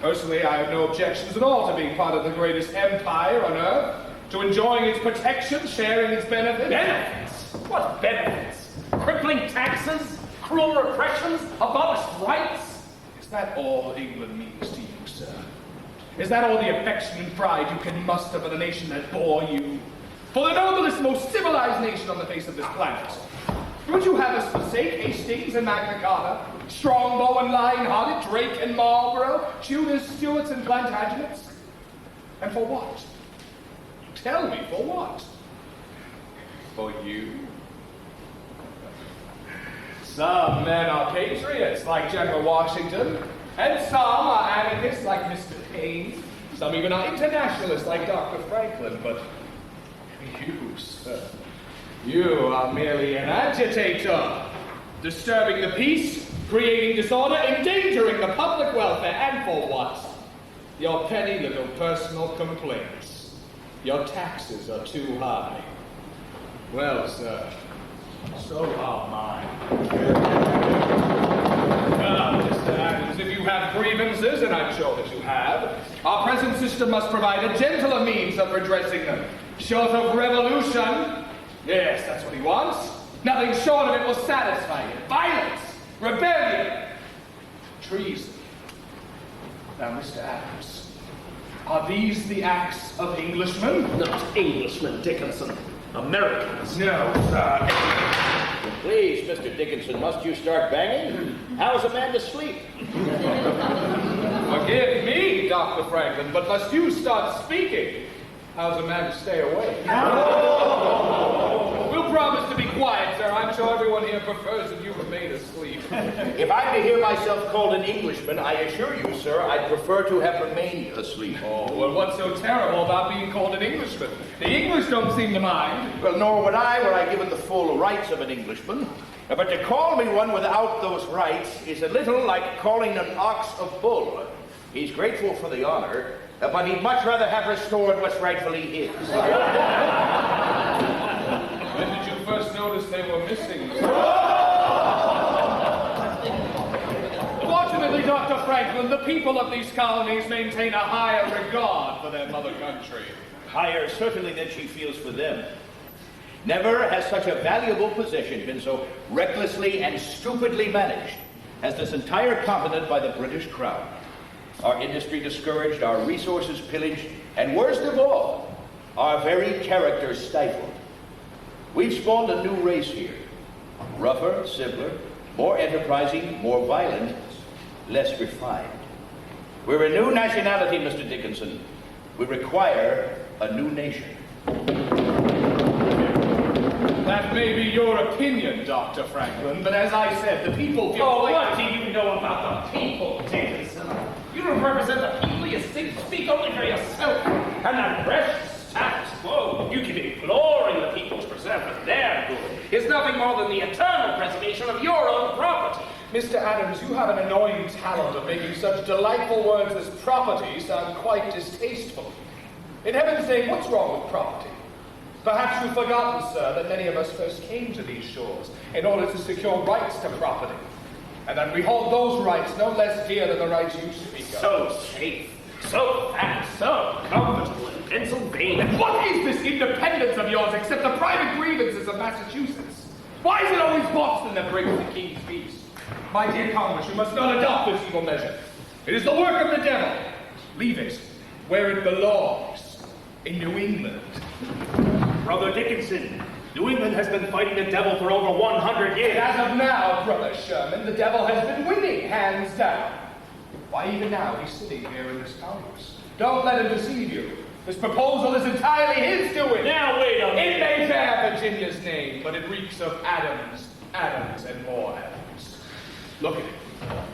[SPEAKER 10] Personally, I have no objections at all to being part of the greatest empire on earth, to enjoying its protection, sharing its benefits.
[SPEAKER 1] Benefits? What benefits? Crippling taxes? Cruel repressions? Abolished rights?
[SPEAKER 10] Is that all England means to you, sir? Is that all the affection and pride you can muster for the nation that bore you? For the noblest, most civilized nation on the face of this planet? Would you have us forsake Hastings and Magna Carta, Strongbow and Lion-Hearted, Drake and Marlborough, Tudors, Stuarts and Plantagenets? And for what? Tell me, for what? For you? Some men are patriots, like General Washington, and some are anarchists, like Mr. Paine. Some even are internationalists, like Dr. Franklin, but you, sir, you are merely an agitator, disturbing the peace, creating disorder, endangering the public welfare, and for what? Your petty little personal complaints. Your taxes are too high. Well, sir, so are mine. Well, Mr. Adams, if you have grievances, and I'm sure that you have, our present system must provide a gentler means of redressing them. Short of revolution, yes, that's what he wants. Nothing short of it will satisfy him. Violence, rebellion, treason. Now, Mr. Adams, Are these the acts of Englishmen?
[SPEAKER 1] Not Englishmen, Dickinson. Americans.
[SPEAKER 10] No, sir.
[SPEAKER 6] Please, Mr. Dickinson, must you start banging? How's a man to sleep?
[SPEAKER 10] Forgive me, Dr. Franklin, but must you start speaking? How's a man to stay awake? We'll promise to be quiet, sir. I'm sure everyone here prefers that you remain asleep.
[SPEAKER 6] If I'm to hear myself called an Englishman, I assure you, sir, I'd prefer to have remained asleep.
[SPEAKER 10] Oh, well, what's so terrible about being called an Englishman? The English don't seem to mind.
[SPEAKER 6] Well, nor would I, were I given the full rights of an Englishman. But to call me one without those rights is a little like calling an ox a bull. He's grateful for the honor, but he'd much rather have restored what's rightfully his.
[SPEAKER 10] When did you first notice they were missing? Fortunately, Dr. Franklin, the people of these colonies maintain a higher regard for their mother country.
[SPEAKER 6] Higher, certainly, than she feels for them. Never has such a valuable possession been so recklessly and stupidly managed as this entire continent by the British Crown. Our industry discouraged, our resources pillaged, and worst of all, our very character stifled. We've spawned a new race here. Rougher, simpler, more enterprising, more violent, less refined. We're a new nationality, Mr. Dickinson. We require a new nation.
[SPEAKER 10] That may be your opinion, Dr. Franklin, but as I said, the people feel
[SPEAKER 1] what do you know about the people, Dickinson? You don't represent the people. You speak only for yourself. And that precious status quo you keep imploring the people to preserve for their good is nothing more than the eternal preservation of your own property.
[SPEAKER 10] Mr. Adams, you have an annoying talent of making such delightful words as property sound quite distasteful. In heaven's name, what's wrong with property? Perhaps you've forgotten, sir, that many of us first came to these shores in order to secure rights to property, and that we hold those rights no less dear than the rights you speak of.
[SPEAKER 1] So safe, so fast, so comfortable in Pennsylvania.
[SPEAKER 10] What is this independence of yours except the private grievances of Massachusetts? Why is it always Boston that brings the king's peace? My dear Congress, you must not adopt this evil measure. It is the work of the devil. Leave it where it belongs, in New England.
[SPEAKER 1] Brother Dickinson, New England has been fighting the devil for over 100 years.
[SPEAKER 10] And as of now, Brother Sherman, the devil has been winning, hands down. Why, even now, he's sitting here in this Congress. Don't let him deceive you. This proposal is entirely his doing.
[SPEAKER 1] Now, wait a minute.
[SPEAKER 10] It may bear Virginia's name, but it reeks of Adams, Adams, and more Adams. Look at it.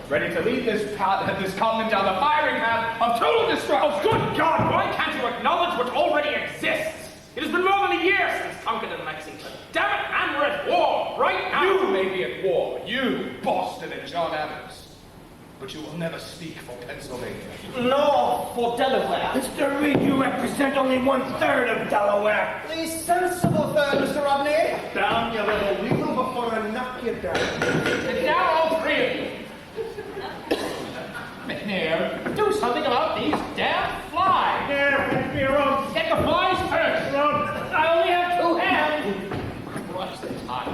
[SPEAKER 10] Ready to lead this continent down the firing path of total destruction.
[SPEAKER 1] Oh, good God, why can't you acknowledge what already exists? It has been more than a year since Concord and Lexington. Damn it, and we're at war right now.
[SPEAKER 10] You may be at war. You, Boston, and John Adams. But you will never speak for Pennsylvania.
[SPEAKER 9] No, for Delaware. Mr. Reed, you represent only 1/3 of Delaware.
[SPEAKER 12] The sensible third, Mr. Rodney.
[SPEAKER 9] Down, you little weasel, before I knock you down.
[SPEAKER 10] And now all three of you. McNair, do something about these damn flies.
[SPEAKER 14] Yeah, fetch me a rope.
[SPEAKER 10] Get the flies first.
[SPEAKER 14] Rope.
[SPEAKER 10] I only have 2 hands. What's the time?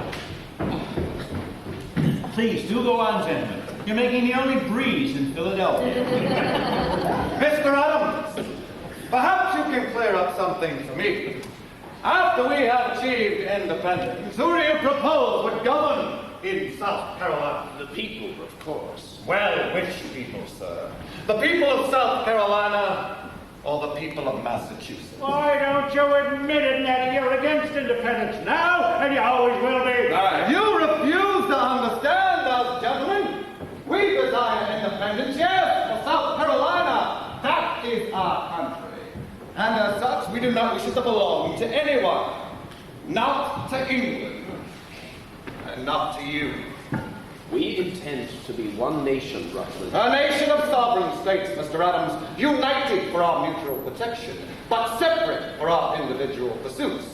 [SPEAKER 3] Please, do go on, gentlemen. You're making the only breeze in Philadelphia.
[SPEAKER 11] Mr. Adams, perhaps you can clear up something for me. After we have achieved independence, who do you propose would govern in South Carolina?
[SPEAKER 1] The people, of course.
[SPEAKER 11] Well, which people, sir? The people of South Carolina or the people of Massachusetts?
[SPEAKER 14] Why don't you admit it, Natty? You're against independence now, and you always will be.
[SPEAKER 11] You refuse to understand us, gentlemen. We desire independence, yes, for South Carolina. That is our country. And as such, we do not wish it to belong to anyone. Not to England. And not to you.
[SPEAKER 1] We intend to be one nation, Rutland.
[SPEAKER 11] A nation of sovereign states, Mr. Adams, united for our mutual protection, but separate for our individual pursuits.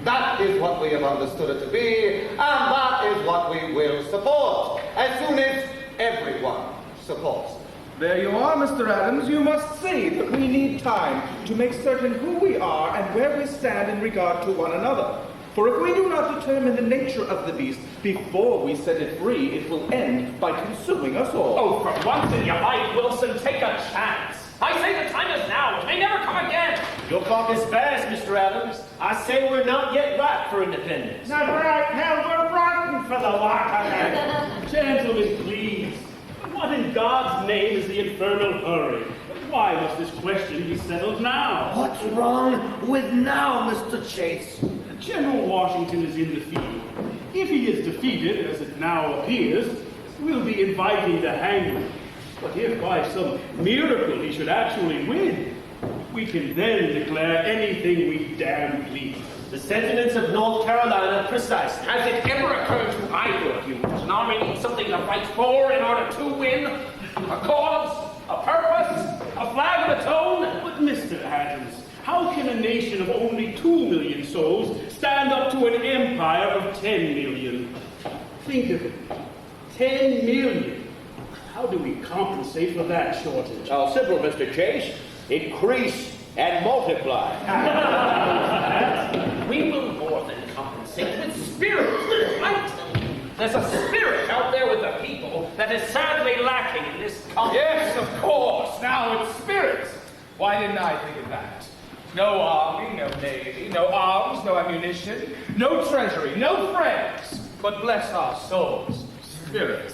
[SPEAKER 11] That is what we have understood it to be, and that is what we will support, as soon as everyone supports it.
[SPEAKER 4] There you are, Mr. Adams. You must see that we need time to make certain who we are and where we stand in regard to one another. For if we do not determine the nature of the beast before we set it free, it will end by consuming us all.
[SPEAKER 1] Oh, for once in your life, Wilson, take a chance. I say the time is now. It may never come again.
[SPEAKER 11] Your clock is fast, Mr. Adams. I say we're not yet ripe for independence.
[SPEAKER 14] Not right now, we're rotten for the water.
[SPEAKER 16] Gentlemen, please. What in God's name is the infernal hurry? Why must this question be settled now?
[SPEAKER 9] What's wrong with now, Mr. Chase?
[SPEAKER 16] General Washington is in the field. If he is defeated, as it now appears, we'll be inviting the hangman. But if by some miracle he should actually win, we can then declare anything we damn please.
[SPEAKER 11] The sentiments of North Carolina precisely.
[SPEAKER 1] Has it ever occurred to either of you that an army needs something to fight for in order to win? A cause? A purpose? A flag of its own?
[SPEAKER 16] But Mr. Adams, how can a nation of only 2 million souls stand up to an empire of 10 million? Think of it. 10 million. How do we compensate for that shortage?
[SPEAKER 6] Oh, simple, Mr. Chase. Increase and multiply.
[SPEAKER 1] We will more than compensate with spirit. I tell you, there's a spirit out there with the people that is sadly lacking in this country.
[SPEAKER 10] Yes, of course. Now it's spirit. Why didn't I think of that? No army, no navy, no arms, no ammunition, no treasury, no friends. But bless our souls, spirit.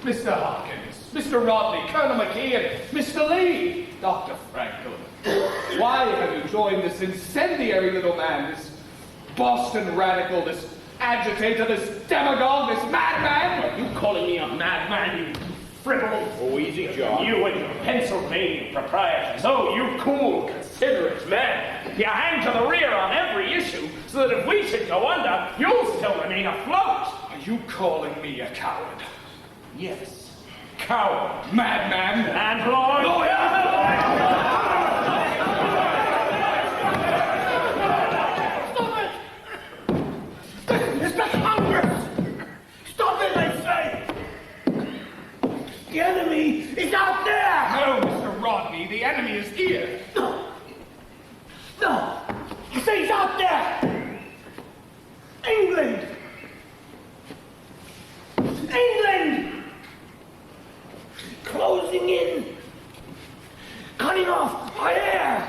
[SPEAKER 10] Mr. Hopkins, Mr. Rodney, Colonel McKee, and Mr. Lee, Dr. Franklin. Why have you joined this incendiary little man, this Boston radical, this agitator, this demagogue, this madman?
[SPEAKER 1] Are you calling me a madman, you fribble?
[SPEAKER 6] Oh, easy, John.
[SPEAKER 1] You and your Pennsylvania proprietors. Oh, you cool, considerate men. You hang to the rear on every issue so that if we should go under, you'll still remain afloat.
[SPEAKER 10] Are you calling me a coward?
[SPEAKER 1] Yes.
[SPEAKER 10] Coward, madman,
[SPEAKER 1] landlord.
[SPEAKER 9] Stop it! It's the Congress! Stop it, I say! The enemy is out there!
[SPEAKER 10] No, Mr. Rodney, the enemy is here.
[SPEAKER 9] No! I say he's out there! England! England! Closing in! Cutting off our air!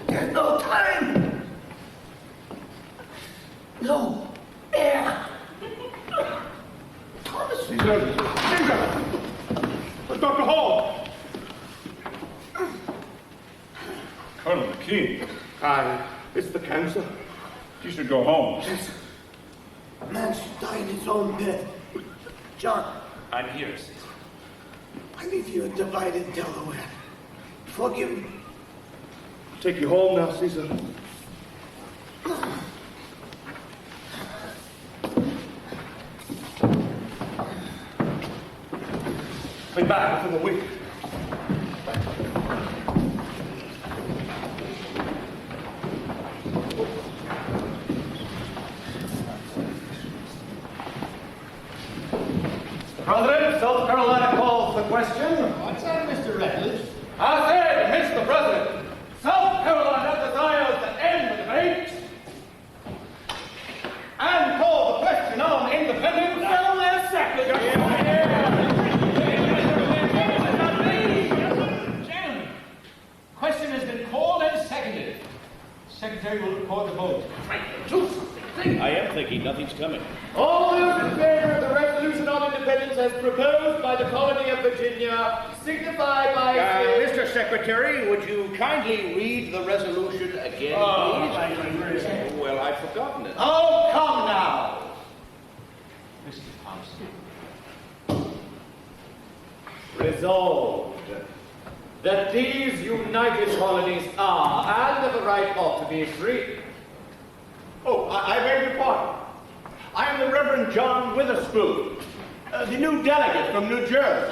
[SPEAKER 9] There's no time! No air! Thomas!
[SPEAKER 8] Caesar! Dr. Hall!
[SPEAKER 15] Colonel McKee.
[SPEAKER 8] It's the cancer.
[SPEAKER 15] You should go home.
[SPEAKER 9] A man should die in his own bed. John.
[SPEAKER 1] I'm here, Caesar.
[SPEAKER 9] I leave you a divided Delaware. Forgive me.
[SPEAKER 8] Take you home now, Caesar. Be back within a week.
[SPEAKER 11] President, South Carolina calls the question.
[SPEAKER 3] What's that, Mr. Rutledge?
[SPEAKER 11] I said, Mr. President, South Carolina desires to end the debate and call the question on independence down their second.
[SPEAKER 3] Gentlemen, question has been called and seconded. Secretary will record the vote.
[SPEAKER 6] I am thinking nothing's coming.
[SPEAKER 11] All those in favor of the resolution on independence as proposed by the colony of Virginia signify by...
[SPEAKER 6] Mr. Secretary, would you kindly read the resolution again, please? Well, I've forgotten it.
[SPEAKER 11] Oh, come now.
[SPEAKER 3] Mr. Thompson.
[SPEAKER 11] Resolved that these united colonies are and of a right ought to be free.
[SPEAKER 14] Oh, I beg your pardon. I am the Reverend John Witherspoon, the new delegate from New Jersey.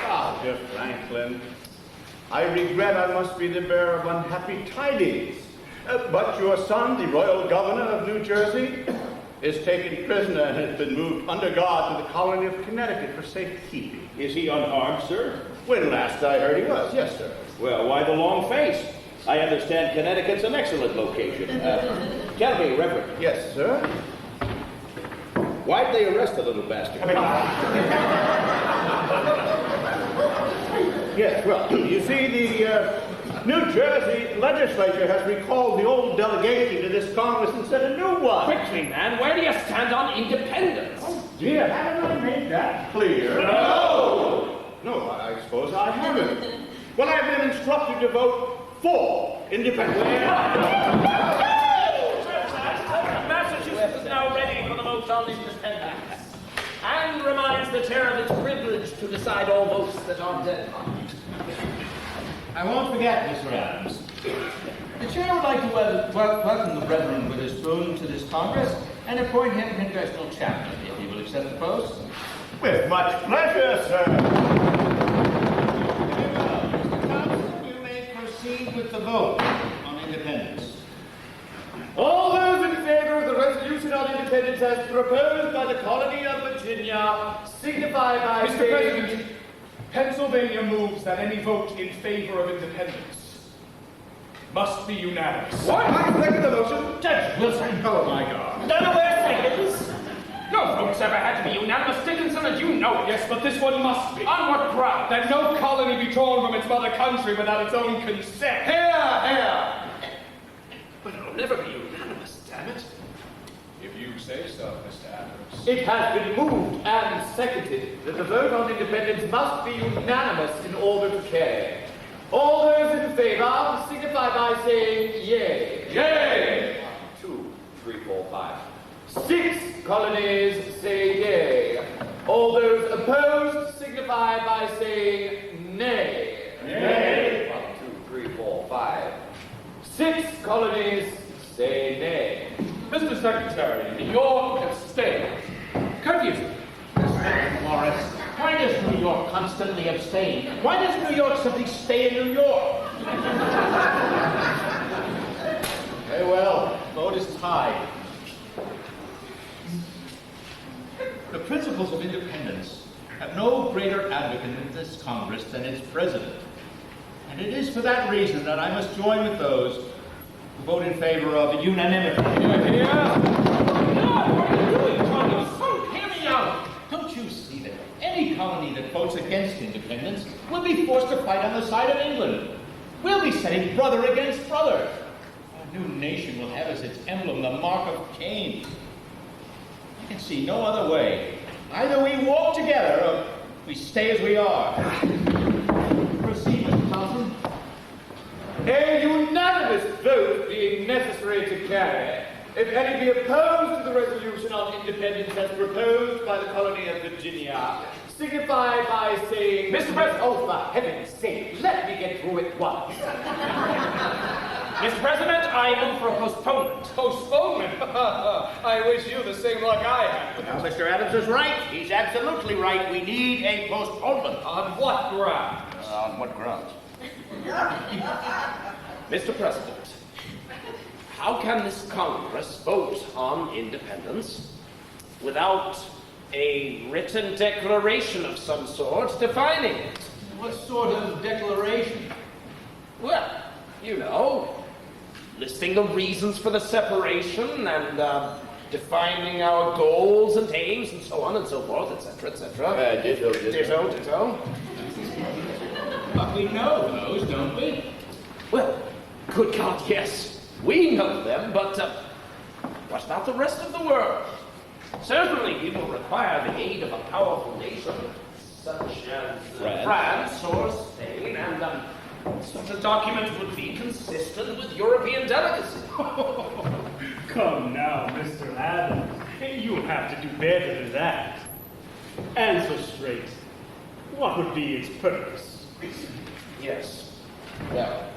[SPEAKER 14] Dr. Franklin, I regret I must be the bearer of unhappy tidings. But your son, the royal governor of New Jersey, is taken prisoner and has been moved under guard to the colony of Connecticut for safekeeping.
[SPEAKER 6] Is he unharmed, sir?
[SPEAKER 14] When last I heard he was, yes, sir.
[SPEAKER 6] Well, why the long face? I understand Connecticut's an excellent location. Tell me, Reverend.
[SPEAKER 12] Yes, sir?
[SPEAKER 6] Why'd they arrest the little bastard?
[SPEAKER 14] Yes, well, you see, the New Jersey legislature has recalled the old delegation to this Congress and set a new one.
[SPEAKER 1] Quickly, man, where do you stand on independence?
[SPEAKER 14] Oh, dear, haven't I made that clear?
[SPEAKER 1] No!
[SPEAKER 14] No, I suppose I haven't. Well, I've been instructed to vote for independence.
[SPEAKER 1] Massachusetts is now ready for the vote on independence, and reminds the chair of its privilege to decide all votes that are deadlocked.
[SPEAKER 3] I won't forget, Mr. Adams. The chair would like to welcome the Reverend Witherspoon to this Congress and appoint him congressional chaplain, if he will accept the post.
[SPEAKER 14] With much pleasure, sir.
[SPEAKER 3] Mr. Thompson, you may proceed with the vote on independence.
[SPEAKER 11] All those in favor of the resolution on independence as proposed by the colony of Virginia signify by
[SPEAKER 10] Mr.
[SPEAKER 11] saying...
[SPEAKER 10] President, Pennsylvania moves that any vote in favor of independence must be unanimous.
[SPEAKER 4] What? I second the motion.
[SPEAKER 3] Judge Wilson.
[SPEAKER 4] Oh, my God.
[SPEAKER 1] Delaware seconds. No votes ever had to be unanimous, Dickinson, and you know it.
[SPEAKER 10] Yes, but this one must be.
[SPEAKER 1] On what ground?
[SPEAKER 10] That no colony be torn from its mother country without its own consent.
[SPEAKER 11] Here!
[SPEAKER 1] But it'll never be unanimous, damn it.
[SPEAKER 10] If you say so, Mr. Adams.
[SPEAKER 11] It has been moved and seconded that the vote on independence must be unanimous in order to carry. All those in favor signify by saying yea.
[SPEAKER 10] Yea!
[SPEAKER 11] 1, 2, 3, 4, 5. 6 colonies say yea. All those opposed signify by saying nay.
[SPEAKER 10] Nay.
[SPEAKER 11] 1, 2, 3, 4, 5. 6 colonies say nay.
[SPEAKER 10] Mr. Secretary, York abstained. Courteously.
[SPEAKER 3] Morris, why does New York constantly abstain? Why does New York simply stay in New York? Very well, vote is tied. The principles of independence have no greater advocate in this Congress than its president. And it is for that reason that I must join with those who vote in favor of unanimity.
[SPEAKER 1] Here. God, what are you doing, Johnny? Hear me out.
[SPEAKER 3] Don't you see that any colony that votes against independence will be forced to fight on the side of England? We'll be setting brother against brother. Our new nation will have as its emblem the mark of Cain. I can see no other way. Either we walk together or we stay as we are. Proceed, Mr. Thompson.
[SPEAKER 11] A unanimous vote being necessary to carry. If any be opposed to the resolution on independence as proposed by the colony of Virginia, signify by saying...
[SPEAKER 1] Mr. President!
[SPEAKER 11] Oh, for heaven's sake, let me get through it once.
[SPEAKER 1] Mr. President, I move for a postponement.
[SPEAKER 10] Postponement? I wish you the same luck I had.
[SPEAKER 6] Now, Mr. Adams is right. He's absolutely right. We need a postponement.
[SPEAKER 10] On what grounds?
[SPEAKER 6] On what grounds?
[SPEAKER 1] Mr. President, how can this Congress vote on independence without a written declaration of some sort defining it?
[SPEAKER 3] What sort of declaration?
[SPEAKER 1] Well, you know, listing the reasons for the separation and defining our goals and aims and so on and so forth, etc., etc. Ditto.
[SPEAKER 3] But we know those, don't we?
[SPEAKER 1] Well, good God, yes, we know them, but what about the rest of the world? Certainly we will require the aid of a powerful nation, such as France or Spain, and such a document would be consistent with European delicacy.
[SPEAKER 16] Come now, Mr. Adams. You have to do better than that. Answer straight. What would be its purpose?
[SPEAKER 1] Yes. Well,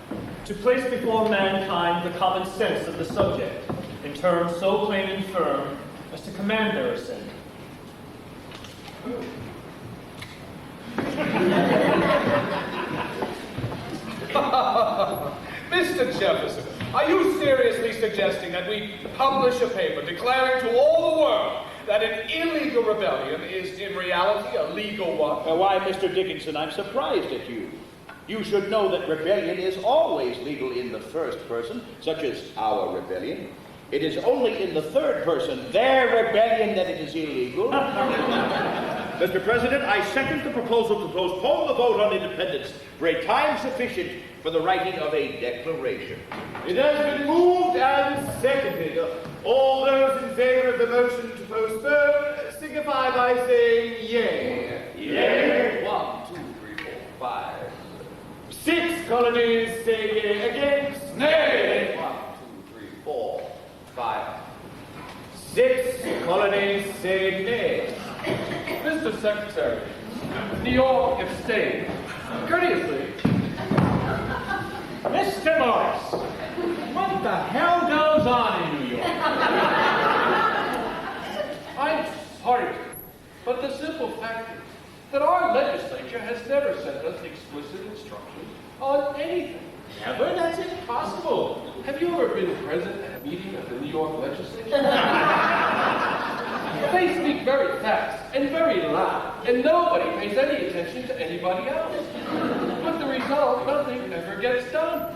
[SPEAKER 17] to place before mankind the common sense of the subject, in terms so plain and firm as to command their assent.
[SPEAKER 10] Mr. Jefferson, are you seriously suggesting that we publish a paper declaring to all the world that an illegal rebellion is in reality a legal one?
[SPEAKER 6] Why, Mr. Dickinson, I'm surprised at you. You should know that rebellion is always legal in the first person, such as our rebellion. It is only in the third person, their rebellion, that it is illegal. Mr. President, I second the proposal to postpone the vote on independence for a time sufficient for the writing of a declaration.
[SPEAKER 11] It has been moved and seconded. All those in favor of the motion to postpone signify by saying yea.
[SPEAKER 1] Yea.
[SPEAKER 11] 1, 2, 3, 4, 5. 6 colonies say yea. Against? Nay. 1, 2, 3, 4, 5. 6 colonies say nay.
[SPEAKER 10] Mr. Secretary, New York abstained. Courteously.
[SPEAKER 3] Mr. Morris, what the hell goes on in New York?
[SPEAKER 10] I'm sorry, but the simple fact is that our legislature has never sent us explicit instructions on anything.
[SPEAKER 3] Never? That's impossible.
[SPEAKER 10] Have you ever been present at a meeting of the New York legislature? They speak very fast and very loud, and nobody pays any attention to anybody else. With the result, nothing ever gets done.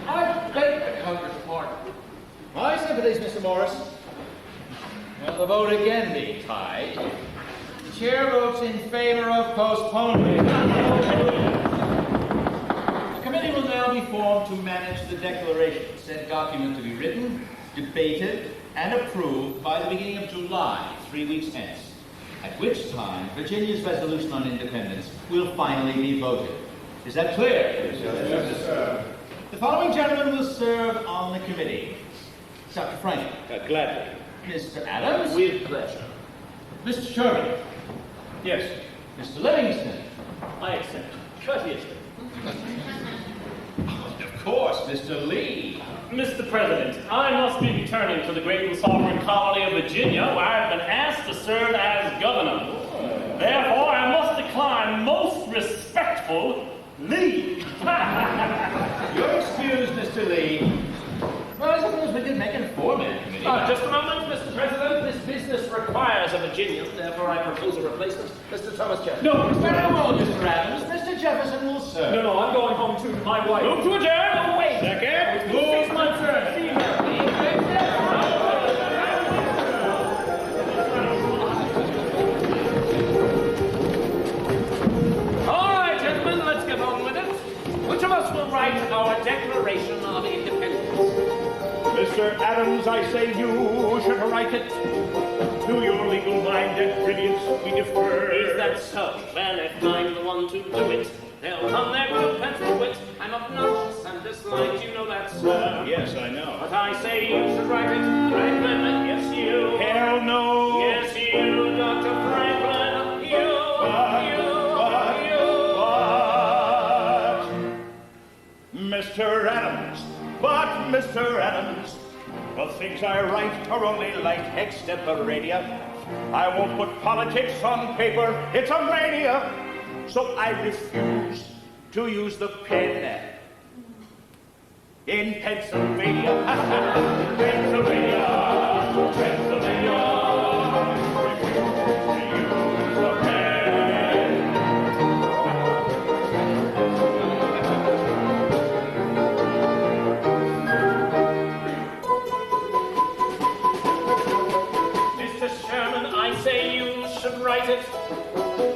[SPEAKER 10] I beg the Congress pardon.
[SPEAKER 3] My sympathies, Mr. Morris. Well, the vote again being tied. The chair votes in favor of postponement. The committee will now be formed to manage the declaration. Said document to be written, debated, and approved by the beginning of July, 3 weeks hence, at which time Virginia's resolution on independence will finally be voted. Is that clear?
[SPEAKER 8] Yes, sir.
[SPEAKER 3] The following gentlemen will serve on the committee. Dr. Franklin.
[SPEAKER 6] Gladly.
[SPEAKER 3] Mr. Adams.
[SPEAKER 1] With pleasure.
[SPEAKER 3] Mr. Sherman.
[SPEAKER 17] Yes,
[SPEAKER 3] Mr. Livingston.
[SPEAKER 17] I accept. Courteously.
[SPEAKER 3] Of course, Mr. Lee.
[SPEAKER 17] Mr. President, I must be returning to the great and sovereign colony of Virginia, where I have been asked to serve as governor. Therefore, I must decline most respectful leave.
[SPEAKER 3] You're excused, Mr. Lee. Well, I suppose we could make a four-man committee.
[SPEAKER 1] Just a moment, Mr. President. This business requires a Virginian. Therefore, I propose a replacement. Mr. Thomas Jefferson.
[SPEAKER 3] No, very well, Mr. Adams. Mr. Jefferson will serve.
[SPEAKER 17] No, I'm going home too, to my wife.
[SPEAKER 1] Move to adjourn.
[SPEAKER 17] No, wait.
[SPEAKER 1] Second.
[SPEAKER 17] Move. 6 months, sir. See you.
[SPEAKER 1] All right, gentlemen, let's get on with it. Which of us will write our Declaration of Independence?
[SPEAKER 6] Mr. Adams, I say you should write it. To your legal mind and brilliance we defer.
[SPEAKER 1] Is that so? Well, if I'm the one to do it, they'll come there with a pencil wit. I'm obnoxious and disliked, you know that, sir.
[SPEAKER 6] Yes, I know.
[SPEAKER 1] But I say you should write it, Franklin. Yes, you.
[SPEAKER 6] Hell no.
[SPEAKER 1] Yes, you, Dr. Franklin. You.
[SPEAKER 6] Mr. Adams, but Mr. Adams, the things I write are only like extemporanea. I won't put politics on paper, it's a mania. So I refuse to use the pen in Pennsylvania. Pennsylvania, Pennsylvania. Refuse to use the pen.
[SPEAKER 1] Write it.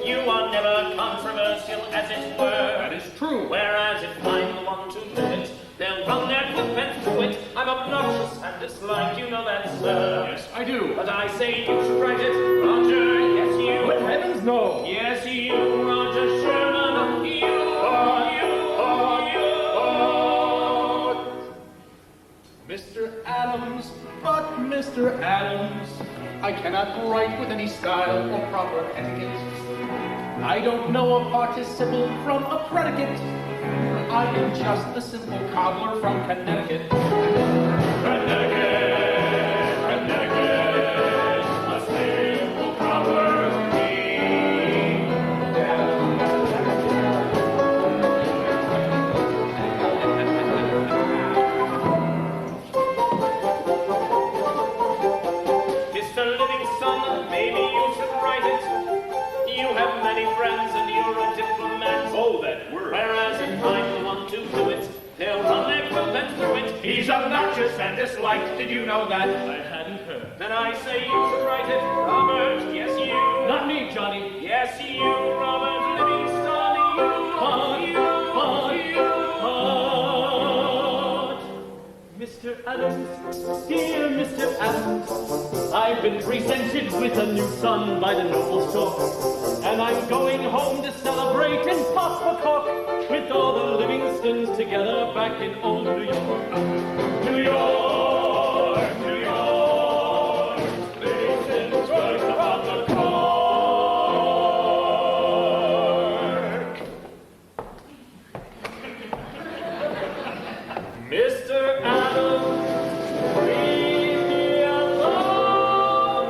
[SPEAKER 1] You are never controversial, as it were.
[SPEAKER 10] That is true.
[SPEAKER 1] Whereas if I'm the one to do it, they'll run their quick to it. I'm obnoxious and disliked, you know that, sir.
[SPEAKER 10] Yes, I do.
[SPEAKER 1] But I say you should write it, Roger. Yes, you.
[SPEAKER 10] Good heavens, no.
[SPEAKER 1] Yes, you, Roger Sherman.
[SPEAKER 10] Mr. Adams, but Mr. Adams, I cannot write with any style or proper etiquette. I don't know a participle from a predicate. I am just a simple cobbler from Connecticut.
[SPEAKER 6] Connecticut, a simple cobbler from me.
[SPEAKER 1] Many friends and you're a diplomat.
[SPEAKER 6] Oh, that word.
[SPEAKER 1] Whereas
[SPEAKER 13] He's obnoxious and disliked. Did you know that?
[SPEAKER 17] I hadn't heard.
[SPEAKER 13] Then I say you should write it. Robert, yes you.
[SPEAKER 17] Not me, Johnny.
[SPEAKER 13] Yes you, Robert Livingston,
[SPEAKER 17] Mr. Adams, dear Mr. Adams, I've been presented with a new son by the noble sort, and I'm going home to celebrate in pop a cork with all the Livingstons together back in old New York. New York, New York, Livingston's right about the cork. Mr. Adams, leave me alone.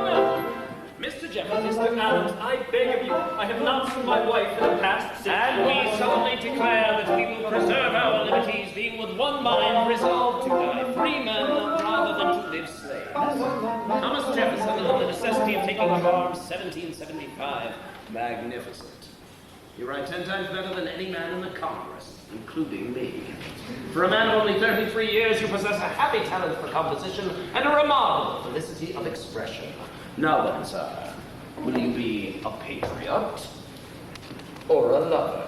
[SPEAKER 17] Mr. Jefferson, Mr. Adams, I beg of you, I have not seen my wife in the past 6
[SPEAKER 1] And we solemnly declare that we will preserve our liberties, being with one mind resolved to die free men rather than to live slaves. Thomas Jefferson on the necessity of taking up arms, 1775. Magnificent. You write 10 times better than any man in the Congress, including me. For a man of only 33 years, you possess a happy talent for composition and a remarkable felicity of expression. Now then, sir, will you be a patriot or a lover?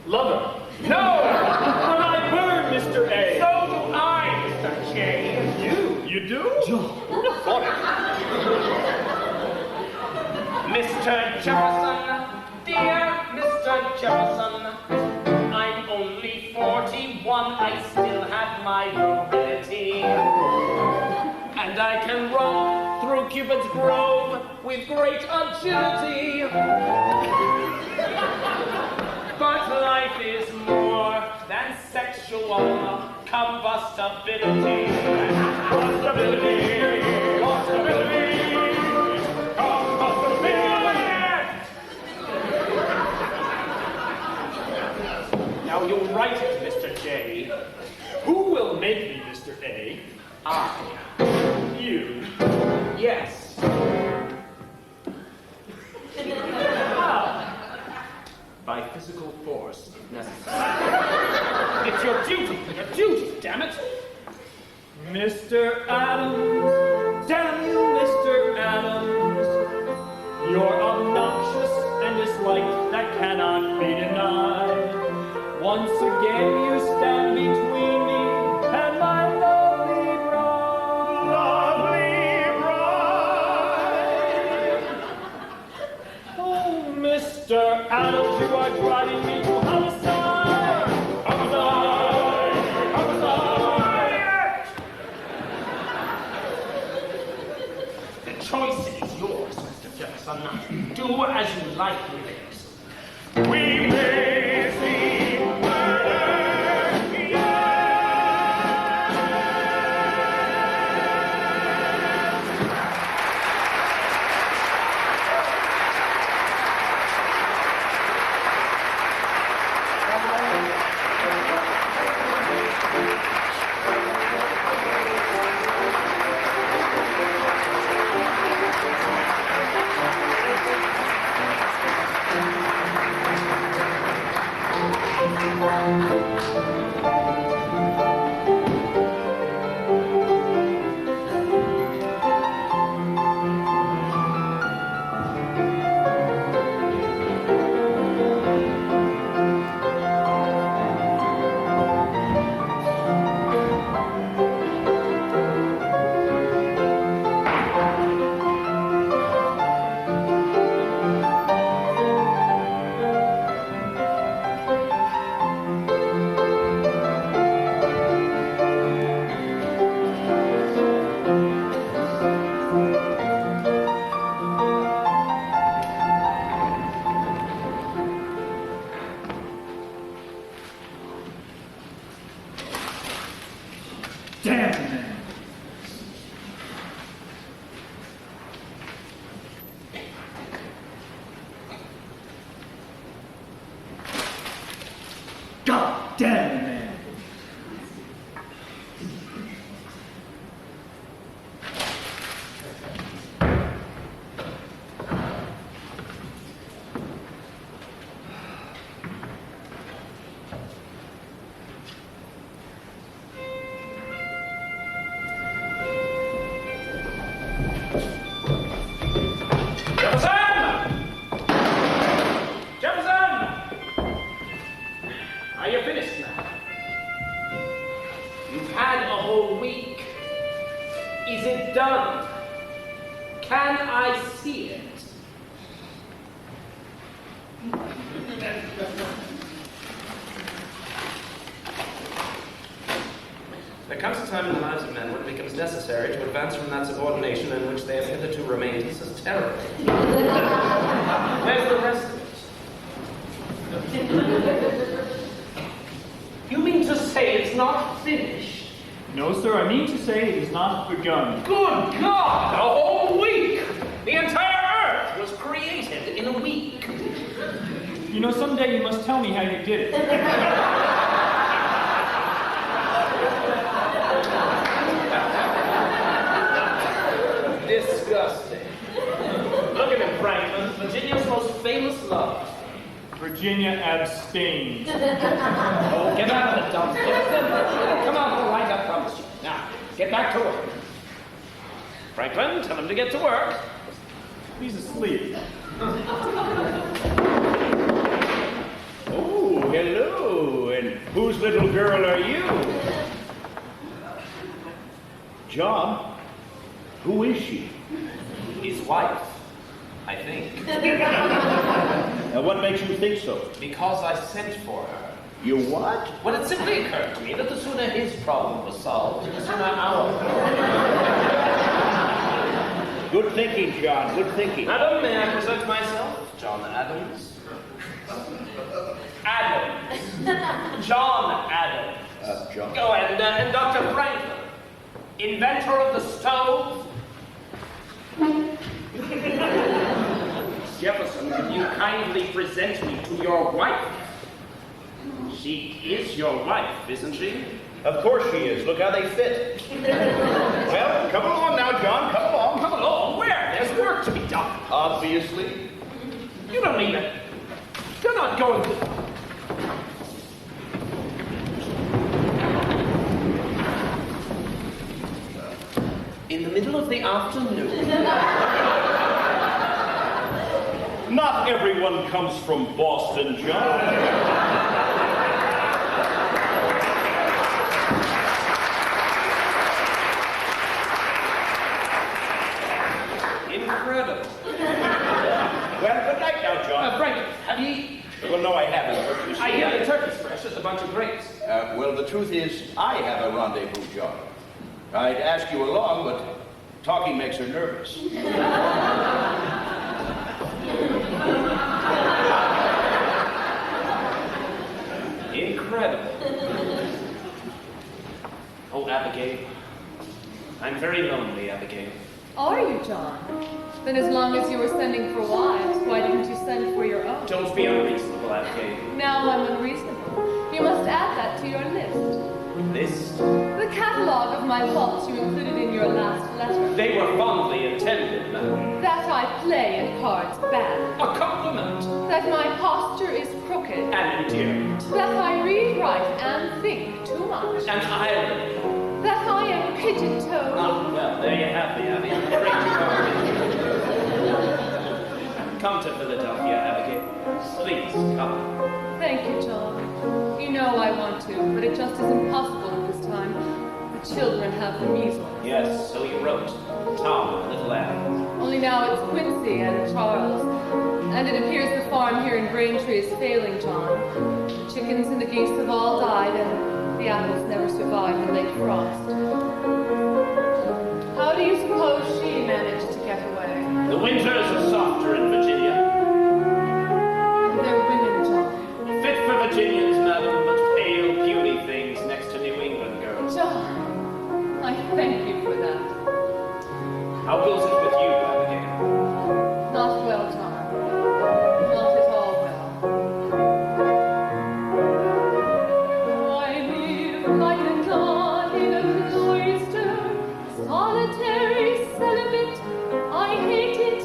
[SPEAKER 17] Lover. No! But I burn, Mr. A.
[SPEAKER 1] So do I, Mr. J.
[SPEAKER 17] You do?
[SPEAKER 1] Mr. Jefferson, dear Mr. Jefferson, I'm only 41, I still have my mobility. And I can roam through Cupid's grove with great agility. But life is more than sexual combustibility.
[SPEAKER 17] Now you'll write it, Mr. J. Who will make me Mr. A?
[SPEAKER 1] I.
[SPEAKER 17] You.
[SPEAKER 1] Yes.
[SPEAKER 17] How?
[SPEAKER 1] By physical force, if necessary.
[SPEAKER 17] It's your duty, damn it. Mr. Adams, damn you, Mr. Adams. You're obnoxious and disliked, that cannot be denied. Once again you stand between me and my lovely bride. Lovely bride. Oh, Mr. Adams, you are driving me to homicide. Homicide! Homicide!
[SPEAKER 1] The choice is yours, Mr. Jefferson. Do as you like with it.
[SPEAKER 17] We may see murder,
[SPEAKER 16] God damn it, man.
[SPEAKER 1] comes a time in the lives of men when it becomes necessary to advance from that subordination in which they have hitherto remained. This is terrible. Where's the rest of it? You mean to say it's not finished?
[SPEAKER 18] No, sir, I mean to say it is not begun.
[SPEAKER 1] Good God! A whole week! The entire Earth was created in a week.
[SPEAKER 18] You know, someday you must tell me how you did it.
[SPEAKER 1] Disgusting. Look at him, Franklin. Virginia's most famous love.
[SPEAKER 18] Virginia abstained.
[SPEAKER 1] Oh, get out of the dump. Come on, we'll light up, promise you. Now, get back to work. Franklin, tell him to get to work.
[SPEAKER 18] He's asleep.
[SPEAKER 6] Oh, hello. And whose little girl are you? John, who is she?
[SPEAKER 1] His wife, I think.
[SPEAKER 6] Now, what makes you think so?
[SPEAKER 1] Because I sent for her.
[SPEAKER 6] You what?
[SPEAKER 1] Well, it simply occurred to me that the sooner his problem was solved, the sooner ours.
[SPEAKER 6] Good thinking, John, good thinking.
[SPEAKER 1] Madam, may I present myself? John Adams. Adams. John Adams.
[SPEAKER 6] John.
[SPEAKER 1] Go and Dr. Franklin, inventor of the stove. Jefferson, will you kindly present me to your wife? She is your wife, isn't she?
[SPEAKER 6] Of course she is. Look how they fit. Well, come along now, John. Come along.
[SPEAKER 1] Come along? Where? There's work to be done.
[SPEAKER 6] Obviously.
[SPEAKER 1] You don't mean it. You're not going to... In the middle of the afternoon.
[SPEAKER 6] Not everyone comes from Boston, John.
[SPEAKER 1] Incredible.
[SPEAKER 6] Well, good night now, John.
[SPEAKER 1] Frank, have you eaten?
[SPEAKER 6] Well, no, I haven't. But
[SPEAKER 1] I hear the turkey's fresh as a bunch of grapes.
[SPEAKER 6] Well, the truth is, I have a rendezvous, John. I'd ask you along, but talking makes her nervous.
[SPEAKER 1] Incredible. Oh, Abigail. I'm very lonely, Abigail.
[SPEAKER 5] Are you, John? Then as long as you were sending for wives, why didn't you send for your own?
[SPEAKER 1] Don't be unreasonable, Abigail.
[SPEAKER 5] Now I'm unreasonable. You must add that to your list.
[SPEAKER 1] List?
[SPEAKER 5] The catalogue of my faults you included in your last letter.
[SPEAKER 1] They were fondly intended, madam.
[SPEAKER 5] That I play at cards bad.
[SPEAKER 1] A compliment.
[SPEAKER 5] That my posture is crooked.
[SPEAKER 1] An endearment.
[SPEAKER 5] That I read, write, and think too much.
[SPEAKER 1] An irony.
[SPEAKER 5] That I am pigeon-toed.
[SPEAKER 1] Ah, well, there you have the Abby. I'm afraid you are. Come to Philadelphia, Abigail. Please, come.
[SPEAKER 5] Thank you, John. You know I want to, but it just isn't possible at this time. The children have the measles.
[SPEAKER 1] Yes, so you wrote. Tom, little Abby.
[SPEAKER 5] Only now it's Quincy and Charles. And it appears the farm here in Braintree is failing, John. The chickens and the geese have all died, and the apples never survived the late frost. How do you suppose she managed to get away?
[SPEAKER 1] The winters are softer in Virginia.
[SPEAKER 5] They're women, John.
[SPEAKER 1] Fit for Virginians, madam, but pale, puny things next to New England girls.
[SPEAKER 5] John, I thank you for that.
[SPEAKER 1] How goes it with you, Abigail?
[SPEAKER 5] Not well, John. Not at all well. I live like a nun in a cloister, solitary, celibate. I hate it.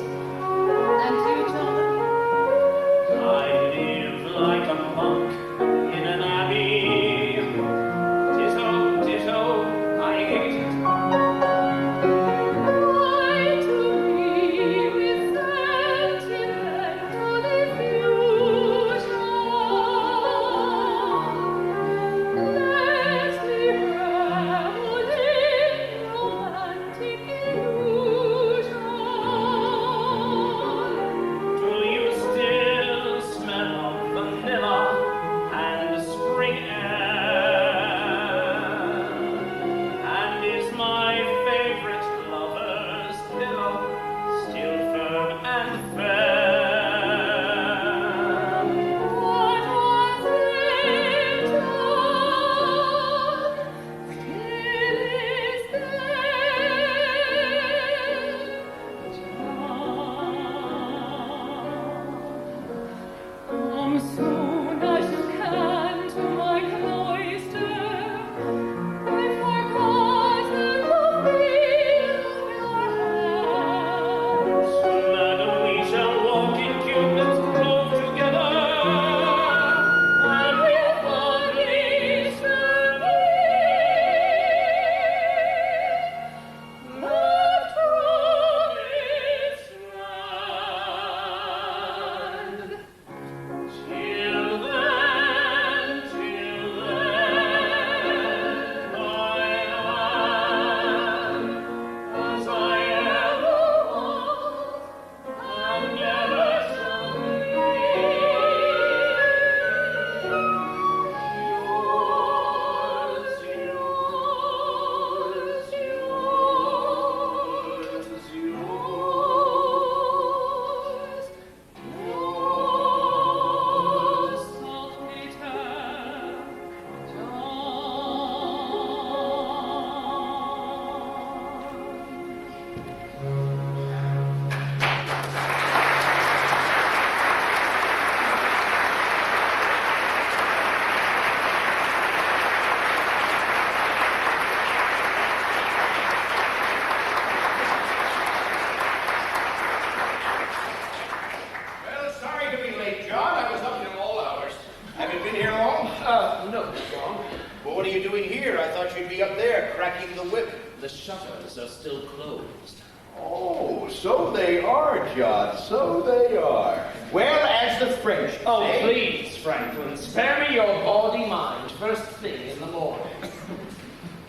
[SPEAKER 6] doing here? I thought you'd be up there, cracking the whip.
[SPEAKER 1] The shutters are still closed.
[SPEAKER 6] Oh, so they are, John, so they are. Well, as the French
[SPEAKER 1] Oh,
[SPEAKER 6] say...
[SPEAKER 1] please, Franklin, spare me your bawdy mind first thing in the morning.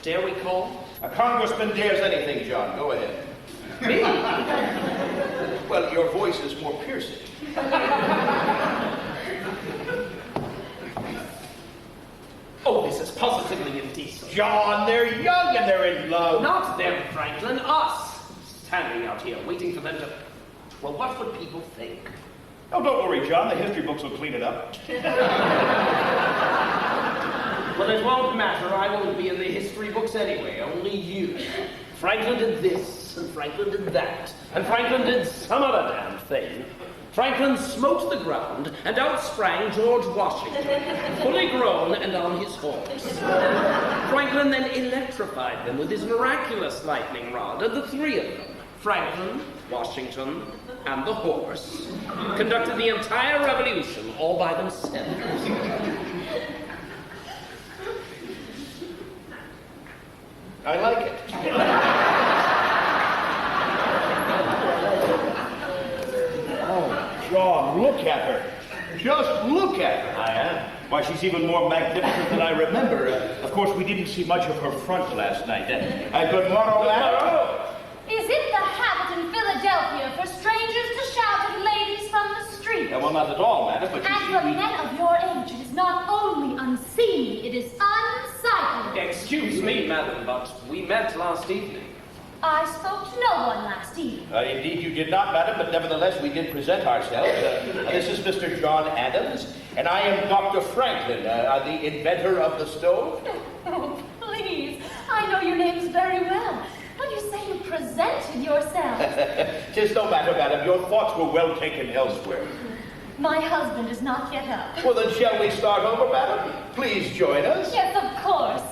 [SPEAKER 1] Dare we call?
[SPEAKER 6] A congressman dares anything, John. Go ahead.
[SPEAKER 1] Me?
[SPEAKER 6] Well, your voice is more piercing.
[SPEAKER 1] Oh, this is positively indecent.
[SPEAKER 6] John, they're young and they're in love.
[SPEAKER 1] Not them, Franklin, us. Standing out here, waiting for them to... Well, what would people think?
[SPEAKER 6] Oh, don't worry, John. The history books will clean it up.
[SPEAKER 1] Well, it won't matter. I won't be in the history books anyway. Only you. Franklin did this, and Franklin did that, and Franklin did some other damn thing. Franklin smote the ground, and out sprang George Washington, fully grown and on his horse. Franklin then electrified them with his miraculous lightning rod, and the three of them, Franklin, Washington, and the horse, conducted the entire revolution all by themselves.
[SPEAKER 6] I like it. Oh, John, look at her. Just look at her.
[SPEAKER 1] I am.
[SPEAKER 6] Why, she's even more magnificent than I remember. Of course, we didn't see much of her front last night. Good morrow, madam.
[SPEAKER 19] Is it the habit in Philadelphia for strangers to shout at ladies from the street?
[SPEAKER 6] Well, not at all, madam, but
[SPEAKER 19] And for men of your age, it is not only unseemly, it is unsightly.
[SPEAKER 1] Excuse me, madam, but we met last evening.
[SPEAKER 19] I spoke to no one last evening.
[SPEAKER 6] Indeed, you did not, madam, but nevertheless, we did present ourselves. This is Mr. John Adams, and I am Dr. Franklin, the inventor of the stove.
[SPEAKER 19] Oh, please. I know your names very well. But you say you presented yourself.
[SPEAKER 6] 'Tis no matter, madam. Your thoughts were well taken elsewhere.
[SPEAKER 19] My husband is not yet up.
[SPEAKER 6] Well, then shall we start over, madam? Please join us.
[SPEAKER 19] Yes, of course.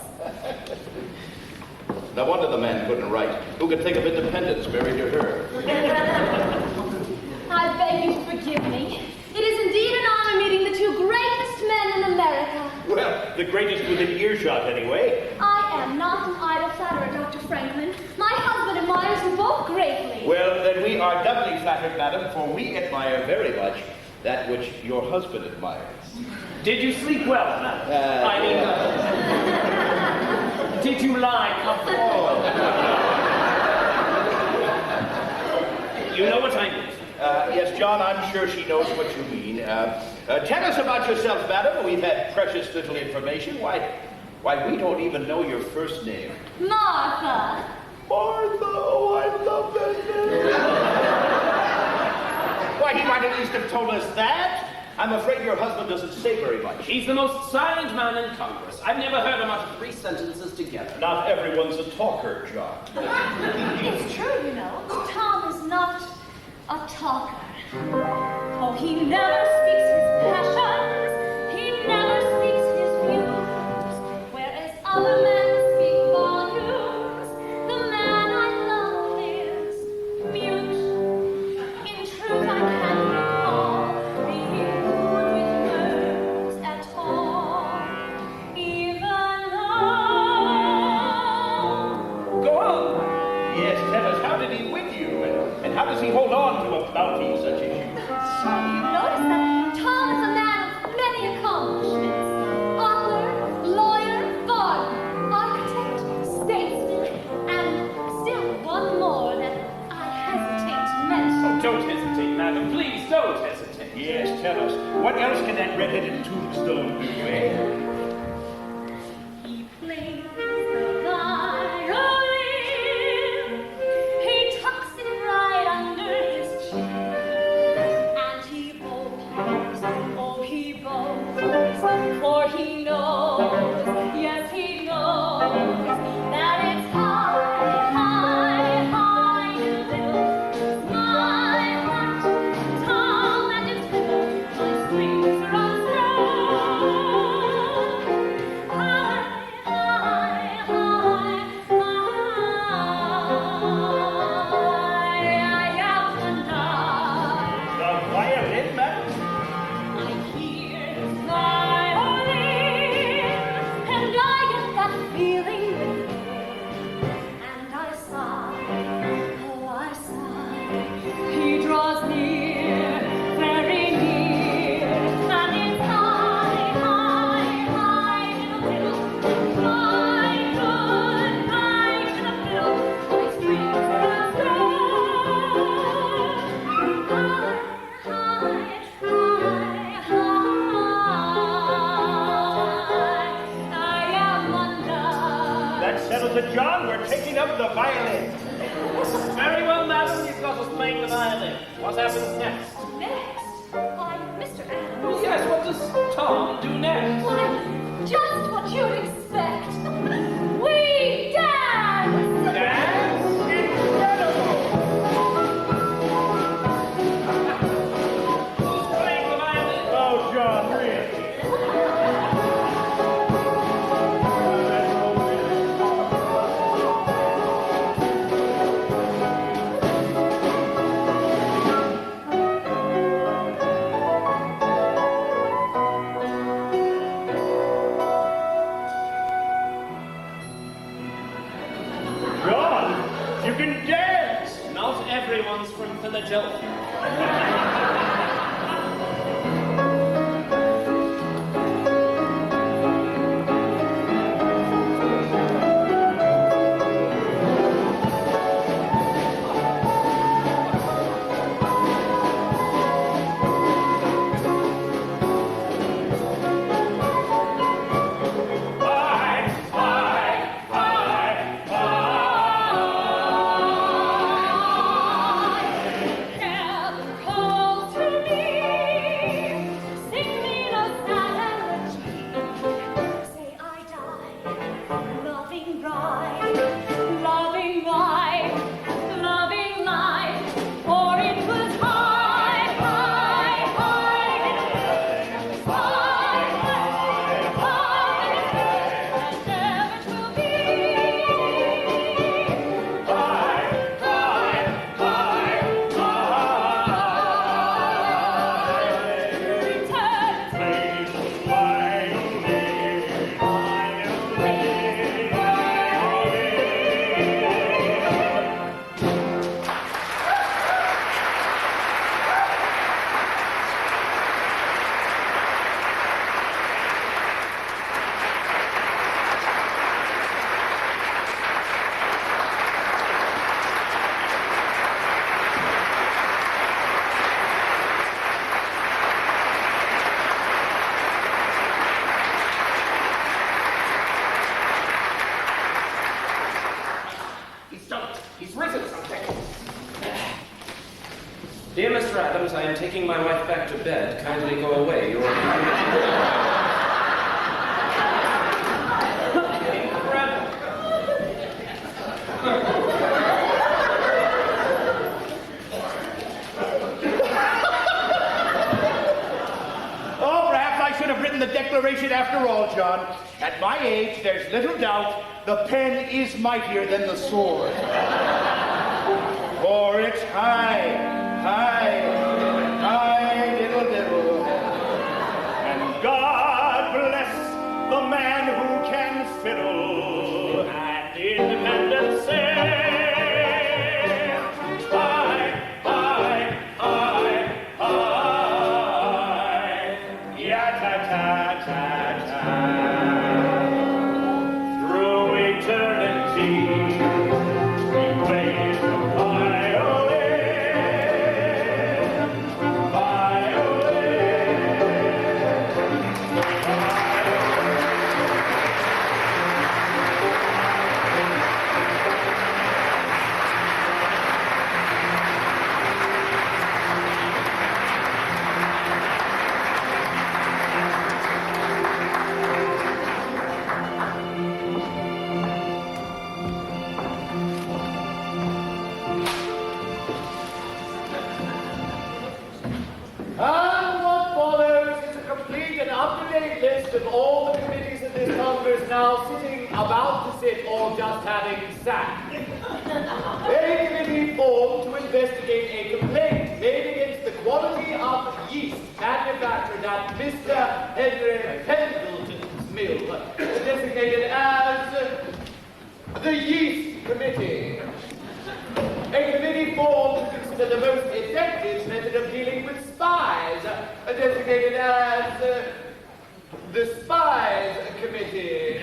[SPEAKER 6] No wonder the man couldn't write. Who could think of independence married to her?
[SPEAKER 19] I beg you to forgive me. It is indeed an honor meeting the two greatest men in America.
[SPEAKER 6] Well, the greatest within earshot, anyway.
[SPEAKER 19] I am not an idle flatterer, Dr. Franklin. My husband admires you both greatly.
[SPEAKER 6] Well, then we are doubly flattered, madam, for we admire very much that which your husband admires.
[SPEAKER 1] Did you sleep well, madam? Did you lie comfortably? You know what I mean.
[SPEAKER 6] Yes, John, I'm sure she knows what you mean. Tell us about yourself, madam. We've had precious little information. Why, we don't even know your first name.
[SPEAKER 19] Martha.
[SPEAKER 6] Martha, oh, I love that name. Why, he might at least have told us that. I'm afraid your husband doesn't say very much.
[SPEAKER 1] He's the most silent man in Congress. I've never heard him utter 3 sentences together.
[SPEAKER 6] Not everyone's a talker, John.
[SPEAKER 19] It's true, you know. Tom is not a talker. Oh, he never speaks his passions. He never speaks his views. Whereas other men speak volumes, the man I love is mute. In truth, I can't recall being good with words at all. Even though...
[SPEAKER 6] Go on. Yes, tell us, how did he win you? And how does he hold on to a bounty such as you?
[SPEAKER 19] So you notice that Tom is a man of many accomplishments. Author, lawyer, gardener, architect, statesman, and still one more that I hesitate to mention.
[SPEAKER 1] Oh, don't hesitate, madam. Please, don't hesitate.
[SPEAKER 6] Yes, tell us. What else can that red-headed tombstone do, eh?
[SPEAKER 19] He plays the violin. He tucks it right under his chin. And he bows, oh he bows, for he knows, yes he knows, that it's high, high, high in little my heart, Tom and its rhythm, my strings are unstrung.
[SPEAKER 6] Sir John, we're taking up the violin.
[SPEAKER 17] Very well, madam. You've got us playing the violin. What happens next?
[SPEAKER 19] Next? Why, Mr. Adams.
[SPEAKER 17] Yes, what does Tom do next?
[SPEAKER 19] Why, just what you'd expect. We dance!
[SPEAKER 6] Dance? Incredible!
[SPEAKER 17] Who's playing the violin?
[SPEAKER 14] Oh, John, really?
[SPEAKER 6] John, you can dance!
[SPEAKER 17] Not everyone's from Philadelphia.
[SPEAKER 1] Dear Mr. Adams, I am taking my wife back to bed. Kindly go away. You're
[SPEAKER 6] Oh, perhaps I should have written the Declaration after all, John. At my age, there's little doubt the pen is mightier than the sword. For it's high, high, high, diddle, diddle. And God bless the man who can fiddle at Independence Day. High, high, high, high. Ya-ta-ta-ta-ta. Through eternity, we wave the violin,
[SPEAKER 11] And what follows is a complete and up-to-date list of all the committees of this Congress now sitting, about to sit, or just having sat. A committee formed to investigate a complaint made against the quality of yeast manufactured at Mr. Henry Pendleton's mill, designated as the Yeast Committee. A committee formed to consider the most effective method of dealing with spies, designated as the Spies Committee.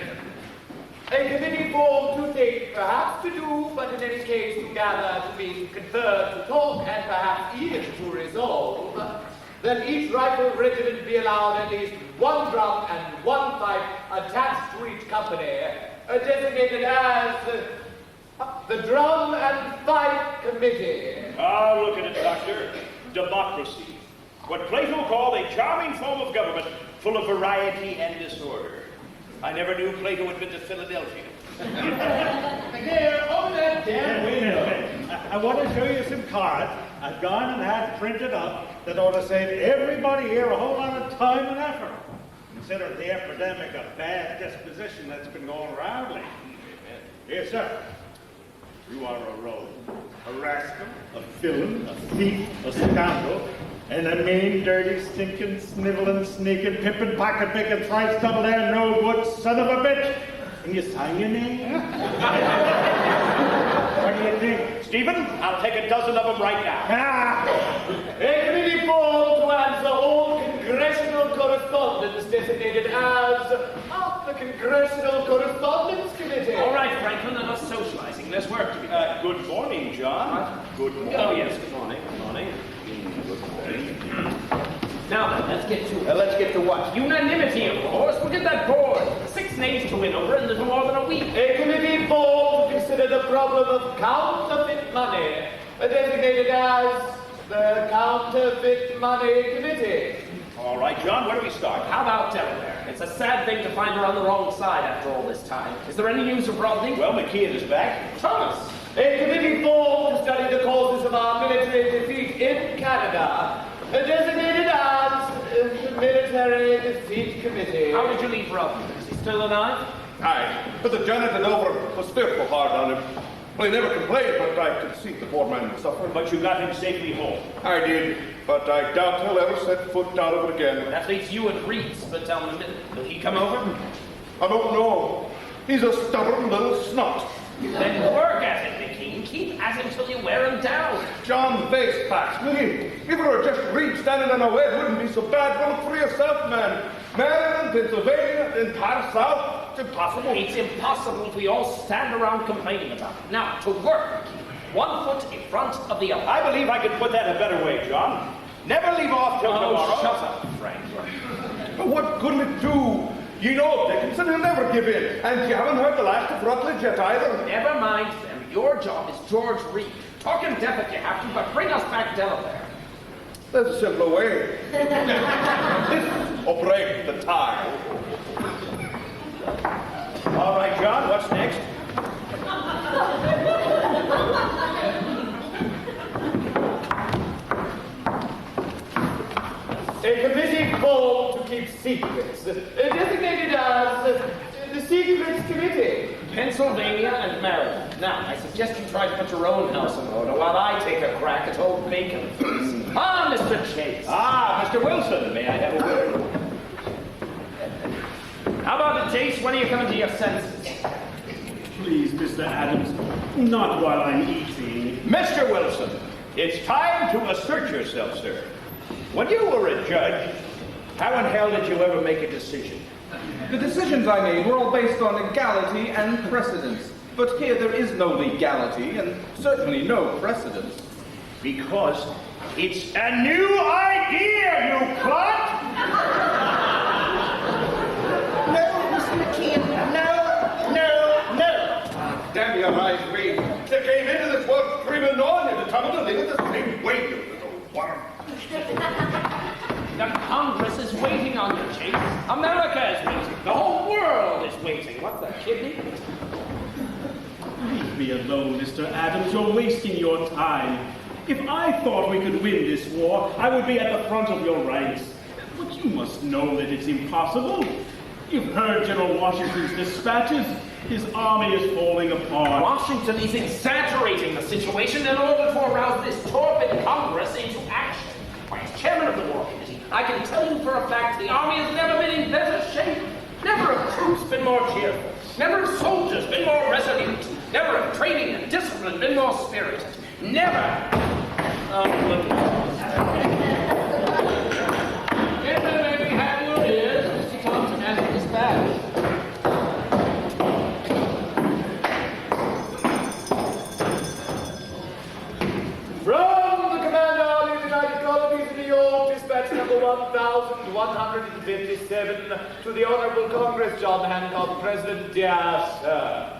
[SPEAKER 11] A committee formed to think, perhaps to do, but in any case to gather, to meet, to confer, to talk, and perhaps even to resolve that each rifle regiment be allowed at least one drum and one pipe attached to each company, designated as the Drum and Fife Committee.
[SPEAKER 6] Ah, look at it, Doctor. Democracy. What Plato called a charming form of government full of variety and disorder. I never knew Plato had been to Philadelphia.
[SPEAKER 14] Here, open that damn window. I want to show you some cards I've gone and had printed up that ought to save everybody here a whole lot of time and effort. Consider the epidemic of bad disposition that's been going around lately. Here, sir. You are a rogue, a rascal, a villain, a thief, a scoundrel, and a mean, dirty, stinking, sniveling, sneaking, pimping, pocket-picking, thrice-double-air, no-good son of a bitch. Can you sign your name? What do you think?
[SPEAKER 6] Stephen, I'll take a dozen of them right now.
[SPEAKER 11] A committee formed to answer all congressional correspondence designated as the Congressional Correspondence Committee.
[SPEAKER 1] All right, Franklin, enough socializing. There's work to be done.
[SPEAKER 6] Good morning, John. Good morning.
[SPEAKER 1] Oh, yes, good morning. Good morning. Good morning. Now then, let's get to it.
[SPEAKER 6] Let's get to what?
[SPEAKER 1] Unanimity, of course. Look at that board. 6 names to win over in little more than a week.
[SPEAKER 11] A committee formed to consider the problem of counterfeit money, designated as the Counterfeit Money Committee.
[SPEAKER 6] All right, John, where do we start?
[SPEAKER 1] How about Delaware? It's a sad thing to find her on the wrong side after all this time. Is there any news of Rodney?
[SPEAKER 6] Well, McKeon is back.
[SPEAKER 1] Thomas!
[SPEAKER 11] A committee formed to study the causes of our military defeat in Canada, designated as the Military Defeat Committee.
[SPEAKER 1] How did you leave Rodney? Is he still alive?
[SPEAKER 8] Aye, but the Janet and over was fearful hard on him. Well, he never complained, but I could see the poor man was suffering.
[SPEAKER 6] But you got him safely home.
[SPEAKER 8] I did, but I doubt he'll ever set foot down of it again.
[SPEAKER 1] That leaves you and Reed, but tell him a minute. Will he come over?
[SPEAKER 8] I don't know. He's a stubborn little snot.
[SPEAKER 1] Then work at it, McKean. Keep at him till you wear him down.
[SPEAKER 8] John face packs, will you? If it were just Reed standing in our way, it wouldn't be so bad. Run for yourself, man. Maryland, Pennsylvania, then Paris South. It's impossible.
[SPEAKER 1] It's impossible if we all stand around complaining about it. Now, to work, McKean. 1 foot in front of the other.
[SPEAKER 6] I believe I could put that a better way, John. Never leave off till tomorrow.
[SPEAKER 1] Shut up, Frank.
[SPEAKER 8] But what good'll it do? You know Dickinson will never give in. And you haven't heard the last of Rutledge yet either.
[SPEAKER 1] Never mind them. Your job is George Reed. Talk him deaf if you have to, but bring us back Delaware.
[SPEAKER 8] There's a simpler way. Operate the tile.
[SPEAKER 6] All right, John, what's next?
[SPEAKER 11] A committee formed to keep secrets, designated as the Secrets Committee.
[SPEAKER 1] Pennsylvania and Maryland. Now, I suggest you try to put your own house in order while I take a crack at old Bacon. Mr. Chase.
[SPEAKER 6] Mr. Wilson, may I have a word?
[SPEAKER 1] How about it, Chase? When are you coming to your senses?
[SPEAKER 16] Please, Mr. Adams, not while I'm eating.
[SPEAKER 6] Mr. Wilson, it's time to assert yourself, sir. When you were a judge, how in hell did you ever make a decision?
[SPEAKER 4] The decisions I made were all based on legality and precedence. But here there is no legality and certainly no precedence.
[SPEAKER 6] Because it's a new idea, you clot!
[SPEAKER 12] No, Mr. McKeon, no.
[SPEAKER 8] Damn your eyes, Reed. They came into this world screaming on you, determined to live it the same way, you little worm.
[SPEAKER 1] The Congress is waiting on you, Chase. America is waiting. The whole world is waiting. What's that, kidney?
[SPEAKER 16] Leave me alone, Mr. Adams. You're wasting your time. If I thought we could win this war, I would be at the front of your ranks. But you must know that it's impossible. You've heard General Washington's dispatches. His army is falling apart.
[SPEAKER 1] Washington is exaggerating the situation in order to arouse this torpid Congress into action. Why, as chairman of the War Committee, I can tell you for a fact the army has never been in better shape. Never have troops been more cheerful. Never have soldiers been more resolute. Never have training and discipline been more spirited. Never.
[SPEAKER 13] Gentlemen, may we have your ears? Mr. Thompson has a dispatch.
[SPEAKER 11] From the Command Army of the United Colonies in New York, dispatch number 1100. 157 to the Honorable Congress, John Hancock, President, dear sir.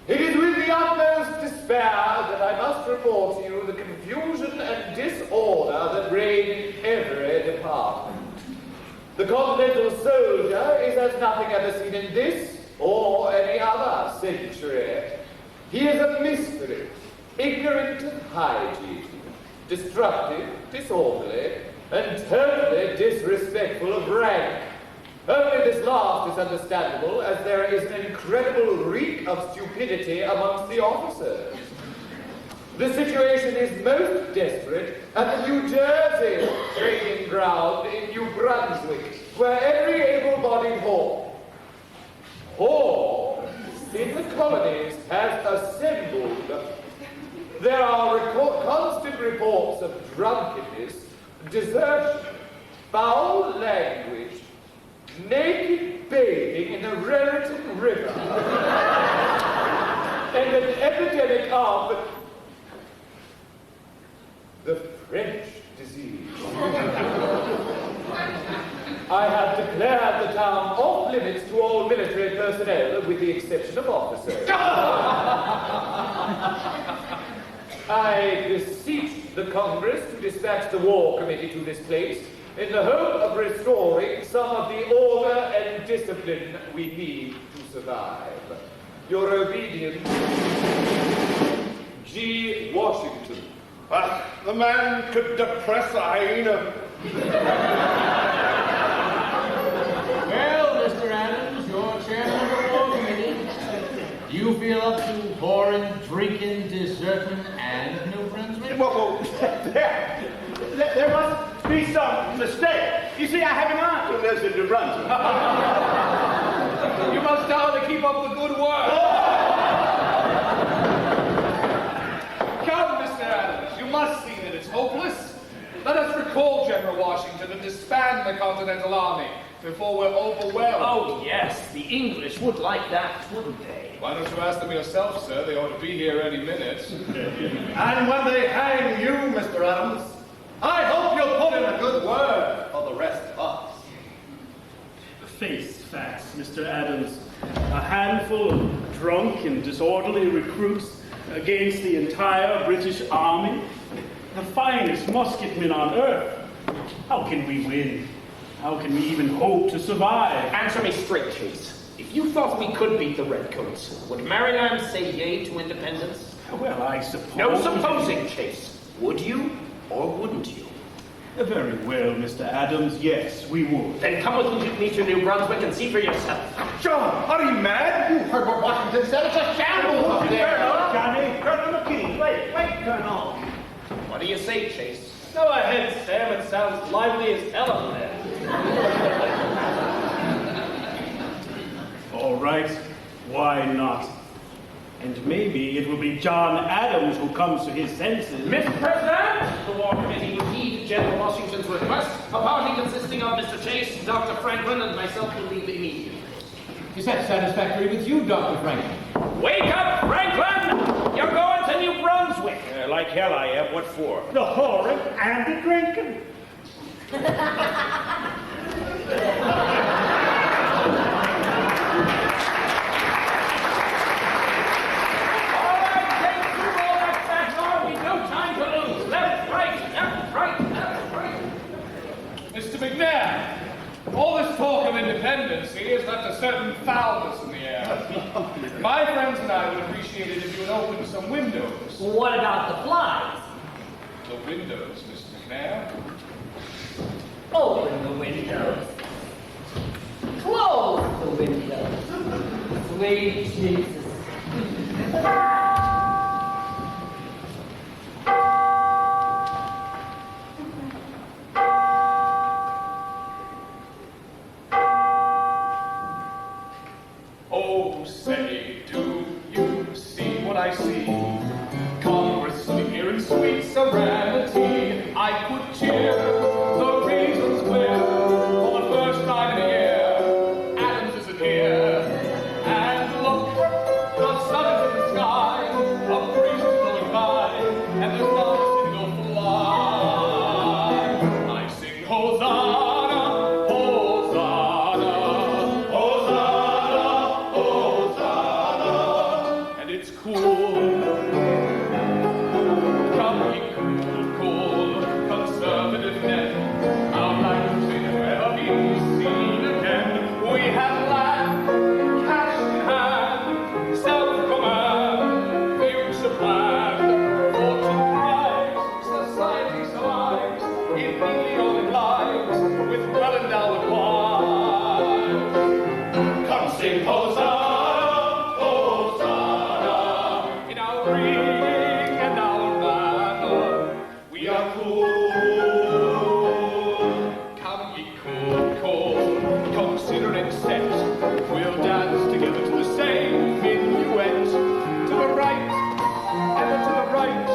[SPEAKER 11] It is with the utmost despair that I must report to you the confusion and disorder that reign in every department. The Continental soldier is as nothing ever seen in this or any other century. He is a miscreant, ignorant of hygiene, destructive, disorderly, and totally disrespectful of rank. Only this last is understandable, as there is an incredible reek of stupidity amongst the officers. The situation is most desperate at the New Jersey training ground in New Brunswick, where every able-bodied whore in the colonies has assembled. There are constant reports of drunkenness, desertion, foul language, naked bathing in the Raritan River, and an epidemic of the French disease. I have declared the town off limits to all military personnel, with the exception of officers. I beseech the Congress to dispatch the War Committee to this place in the hope of restoring some of the order and discipline we need to survive. Your obedient, G. Washington.
[SPEAKER 8] The man could depress a hyena.
[SPEAKER 3] Well, Mr. Adams, you're chairman of the War Committee. Do you feel up to whoring, drinking, deserting, and New Brunswick?
[SPEAKER 14] Whoa. There must be some mistake. You see, I have an aunt who lives in New Brunswick.
[SPEAKER 10] You must tell her to keep up the good work. Come, Mr. Adams, you must see that it's hopeless. Let us recall General Washington and disband the Continental Army before we're overwhelmed.
[SPEAKER 1] Oh, yes, the English would like that, wouldn't they?
[SPEAKER 10] Why don't you ask them yourself, sir? They ought to be here any minute.
[SPEAKER 12] And when they hang you, Mr. Adams, I hope you'll put in a good word for the rest of us.
[SPEAKER 16] Face facts, Mr. Adams. A handful of drunk and disorderly recruits against the entire British Army. The finest musketmen on earth. How can we win? How can we even hope to survive?
[SPEAKER 1] Answer me straight, Chase. If you thought we could beat the Redcoats, would Maryland say yea to independence?
[SPEAKER 16] Well, I suppose...
[SPEAKER 1] No supposing, Chase. Would you or wouldn't you?
[SPEAKER 16] Very well, Mr. Adams. Yes, we would.
[SPEAKER 1] Then come with me to New Brunswick and see for yourself.
[SPEAKER 8] John, are you mad?
[SPEAKER 12] You heard what Washington said. It's a shambles up there.
[SPEAKER 14] Johnny, Colonel McKee, wait, Colonel.
[SPEAKER 1] What do you say, Chase?
[SPEAKER 13] Go ahead, Sam. It sounds lively as hell up there.
[SPEAKER 16] All right, why not? And maybe it will be John Adams who comes to his senses.
[SPEAKER 1] Mr. President, the War Committee will heed General Washington's request. A party consisting of Mr. Chase, Dr. Franklin, and myself will leave immediately.
[SPEAKER 3] Is that satisfactory with you, Dr. Franklin?
[SPEAKER 1] Wake up, Franklin! You're going to New Brunswick.
[SPEAKER 6] Like hell I am. What for?
[SPEAKER 14] The whoring and the drinking.
[SPEAKER 10] Mr. McNair, all this talk of independence has left a certain foulness in the air. My friends and I would appreciate it if you would open some windows.
[SPEAKER 7] What about the flies?
[SPEAKER 10] The windows, Mr. McNair.
[SPEAKER 7] Open the windows. Close the windows. Sweet Jesus.
[SPEAKER 10] Oh, say, do you see what I see? Congress sitting here in sweet serenity. I could cheer the reasons clear. For the first time in a year, Adams isn't here. And look, Cool, cool, considerate set. We'll dance together to the same minuet. To the right, ever to the right,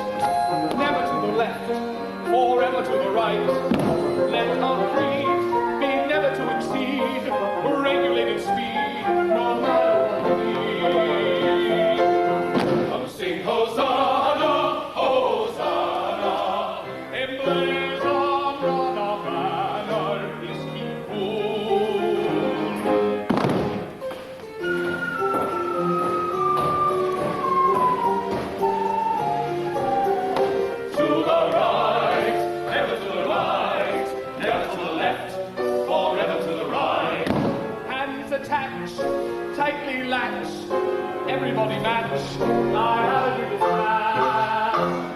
[SPEAKER 10] never to the left, forever to the right. Let our creed be never to exceed regulated speed, no matter what we need. Come sing Hosanna, Hosanna, emblazoned on our banner is He born. To the right, ever to the right, never to the left, forever to the right. Hands attached, tightly latched, everybody match. I have a good plan.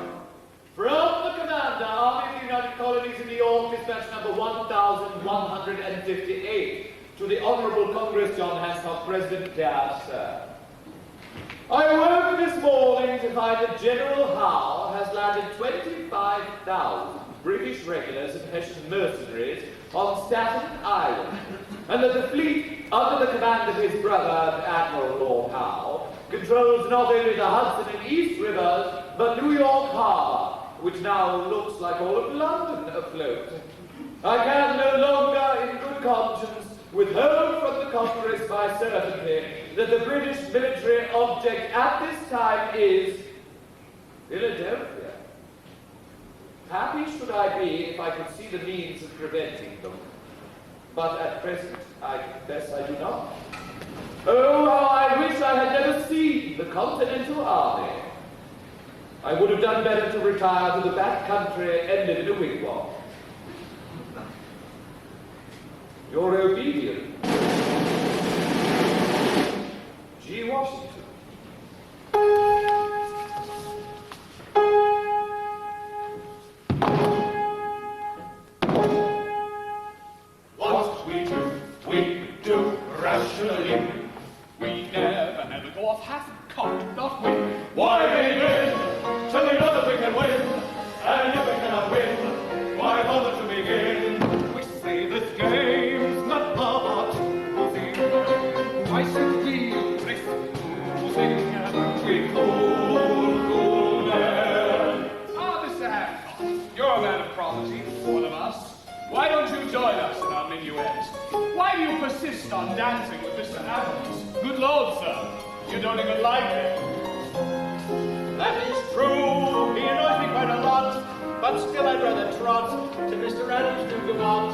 [SPEAKER 11] From the Commander, Army of the United Colonies in New York, dispatch number 1158. To the Honorable Congress, John Hancock, President, dear sir. I awoke this morning to find that General Howe has landed 25,000 British regulars and Hessian mercenaries on Staten Island, and that the fleet, under the command of his brother, Admiral Lord Howe, controls not only the Hudson and East Rivers, but New York Harbor, which now looks like all of London afloat. I can no longer, in good conscience, withhold from the Congress my certainty that the British military object at this time is Philadelphia. Happy should I be if I could see the means of preventing them. But at present, I confess I do not. Oh, how I wish I had never seen the Continental Army. I would have done better to retire to the back country and live in a wigwam. Your obedient, G. Washington.
[SPEAKER 10] What we do rationally. We never go off half-cocked, not we. Why begin till we know that we can win? And if we cannot win, why bother to begin? We say this game's not about losing. Why should we risk losing? We cool men. Ah, Mr. Hancock, you're a man of property, one of us. Why don't you join us in our minuet? Why do you persist on dancing with Mr. Adams? Good Lord, sir, you don't even like him.
[SPEAKER 6] That is true. He annoys me quite a lot, but still I'd rather trot to Mr. Adams do go on.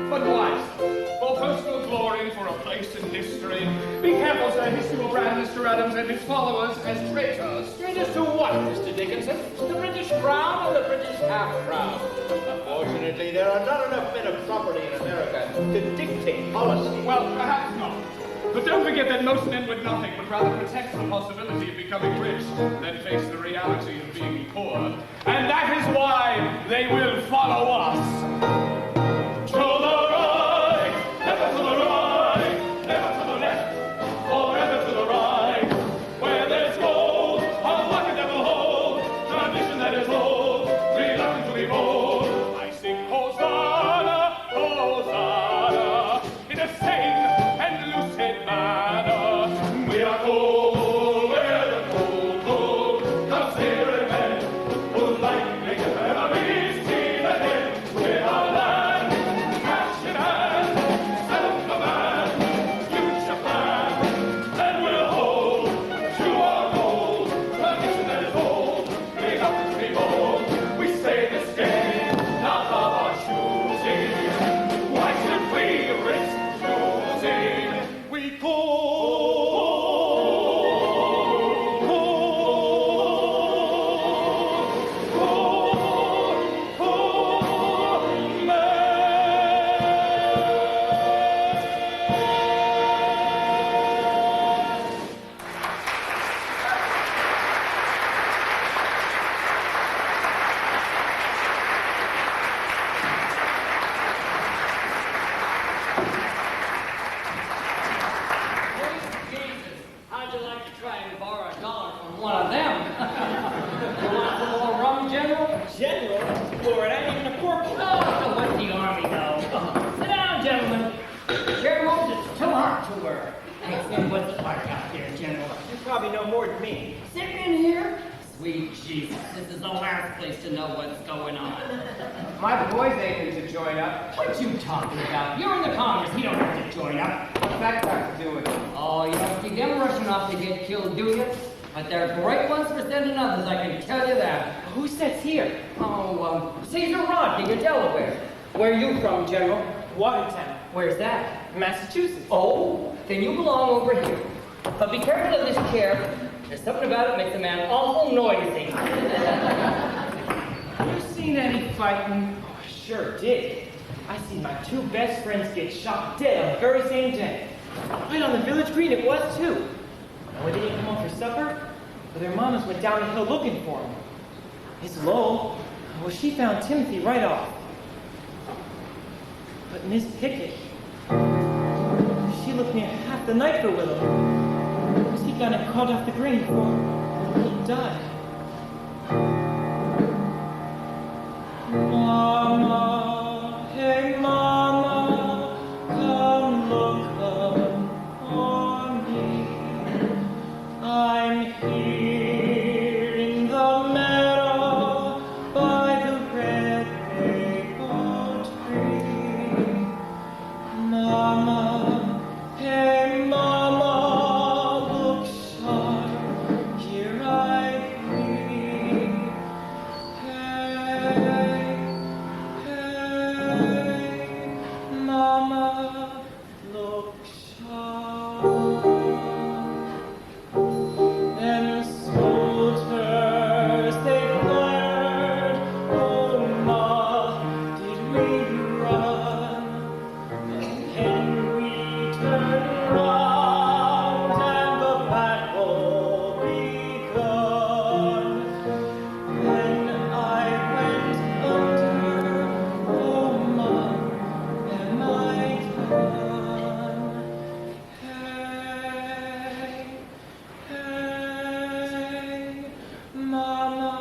[SPEAKER 10] But why, sir? For personal glory, for a place in history. Be careful, sir. History will brand Mr. Adams and his followers as traitors.
[SPEAKER 6] Traitors to what, Mr. Dickinson? The British Crown or the British half-crown? Unfortunately, there are not enough men of property in America to dictate policy.
[SPEAKER 10] Well, perhaps not. But don't forget that most men with nothing would rather protect the possibility of becoming rich than face the reality of being poor. And that is why they will follow us. To the right, never to the right, never to the left, forever to the right. Where there's gold, a bucket that will hold, tradition that is old, reluctant to be bold. I sing Hosanna, Hosanna, in a sane and lucid manner. We are cold, we're the cold, cold, considerate men, who like make enemies see the head with our land.
[SPEAKER 7] And what's it like out there, General?
[SPEAKER 9] You probably know more than me.
[SPEAKER 7] Sitting in here? Sweet Jesus, this is the last place to know what's going on.
[SPEAKER 11] My boy's aiming to join up.
[SPEAKER 7] What you talking about? You're in the Congress, he don't have to join up.
[SPEAKER 11] What's that got to do with it?
[SPEAKER 7] Oh, you don't see them rushing off to get killed, do you? But they're great ones for sending others, I can tell you that.
[SPEAKER 11] Who sits here?
[SPEAKER 7] Oh, Caesar Rodney in Delaware. Where are you from, General?
[SPEAKER 11] Watertown.
[SPEAKER 7] Where's that?
[SPEAKER 11] Massachusetts.
[SPEAKER 7] Oh, then you belong over here. But be careful of this chair. There's something about it makes a man awful noisy.
[SPEAKER 11] You seen any fighting? Oh, I sure did. I seen my two best friends get shot dead on the very same day. Right on the village green it was, too. And when they didn't come home for supper, well, their mamas went down the hill looking for them. Miss Lowell, well, she found Timothy right off. But Miss Pickett, she looked near half the night for Willow. Was he gonna caught off the green before he died?
[SPEAKER 2] Mama, hey mama, come look upon me. I'm here in the meadow by the red maple tree. Mama, hey mama, look sharp, here I be. Hey, mama, look sharp. Them soldiers, they fired. Oh, ma, did we run? Then we turned round and the battle begun. Then I went under. Oh, ma, am I done? Hey, mama,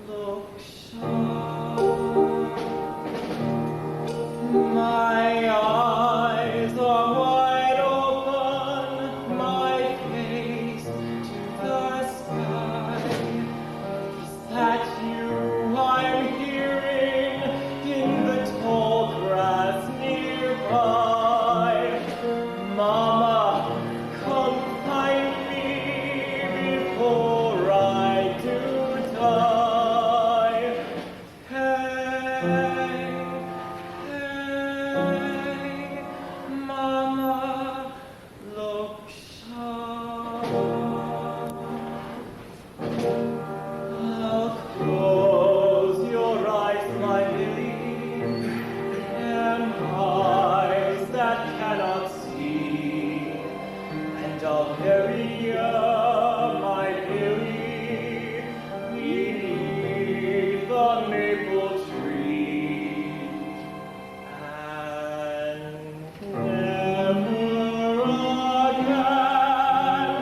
[SPEAKER 2] look sharp. My eyes are wide open, my face to the sky. Is that you I'm hearing in the tall grass nearby? Mama, come find me before I do die. Hey, mama, look sharp. I'll close your eyes, my lily, and eyes that cannot see, and I'll bury my lily beneath the maple tree, and never again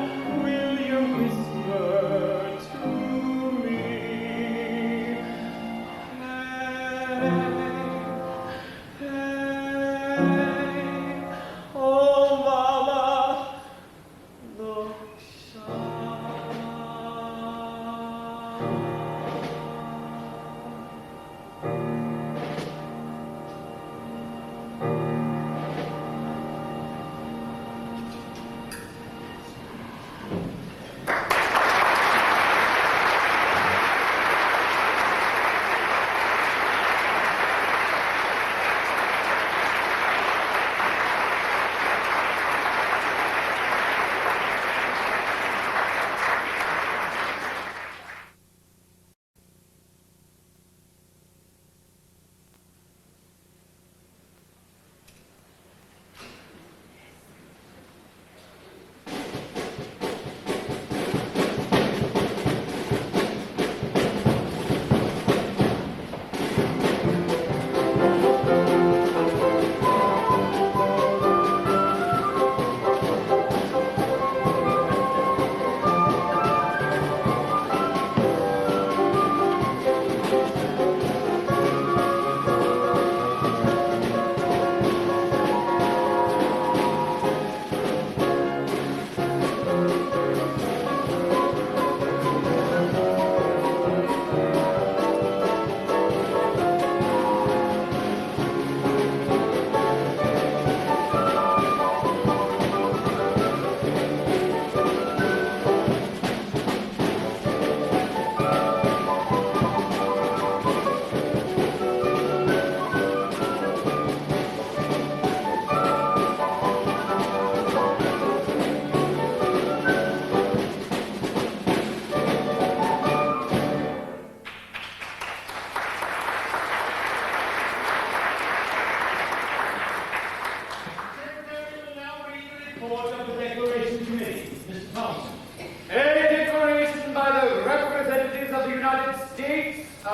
[SPEAKER 2] will you whisper to me. Hey, oh mama, look sharp.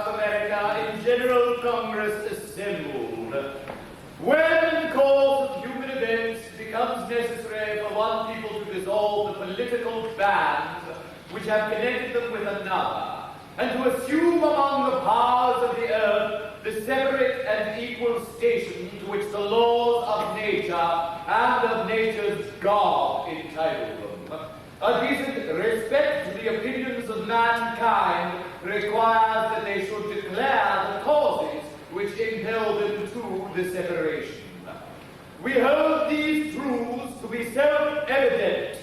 [SPEAKER 11] North America in General Congress assembled. When the course of human events becomes necessary for one people to dissolve the political bands which have connected them with another, and to assume among the powers of the earth the separate and equal station to which the laws of nature and of nature's God entitle them, a decent respect to the opinions of mankind requires that they should declare the causes which impel them to the separation. We hold these truths to be self-evident,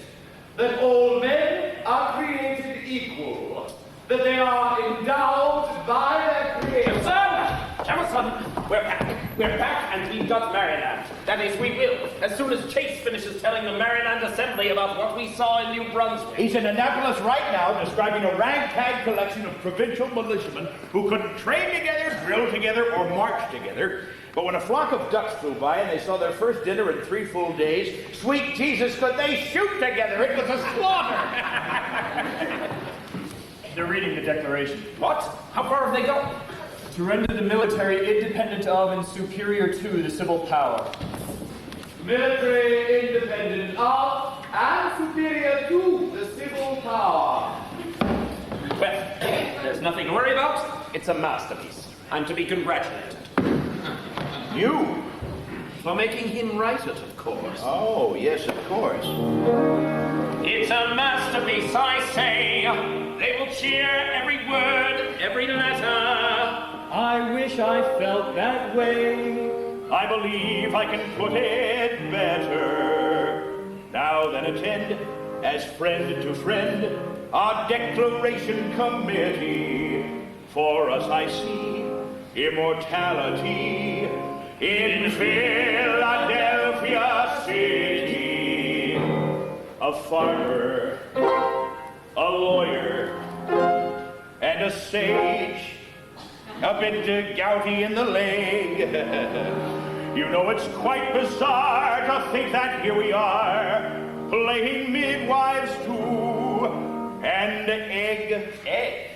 [SPEAKER 11] that all men are created equal, that they are endowed by their Creator.
[SPEAKER 1] Jefferson, we're back. We're back, and we've got Maryland. That is, we will, as soon as Chase finishes telling the Maryland Assembly about what we saw in New Brunswick.
[SPEAKER 6] He's in Annapolis right now describing a ragtag collection of provincial militiamen who couldn't train together, drill together, or march together. But when a flock of ducks flew by and they saw their first dinner in 3 full days, sweet Jesus, could they shoot together? It was a slaughter.
[SPEAKER 18] They're reading the Declaration.
[SPEAKER 1] What? How far have they gone?
[SPEAKER 18] To render the military independent of and superior to the civil power.
[SPEAKER 11] Military independent of and superior to the civil power.
[SPEAKER 1] Well, there's nothing to worry about. It's a masterpiece. I'm to be congratulated.
[SPEAKER 6] You?
[SPEAKER 1] For making him write it, of course.
[SPEAKER 6] Oh, yes, of course.
[SPEAKER 1] It's a masterpiece, I say. They will cheer every word, every letter.
[SPEAKER 18] I wish I felt that way.
[SPEAKER 6] I believe I can put it better. Now then attend, as friend to friend, our Declaration Committee. For us I see immortality in Philadelphia City. A farmer, a lawyer, and a sage, a bit gouty in the leg. You know it's quite bizarre to think that here we are, playing midwives too, and egg.
[SPEAKER 1] Egg?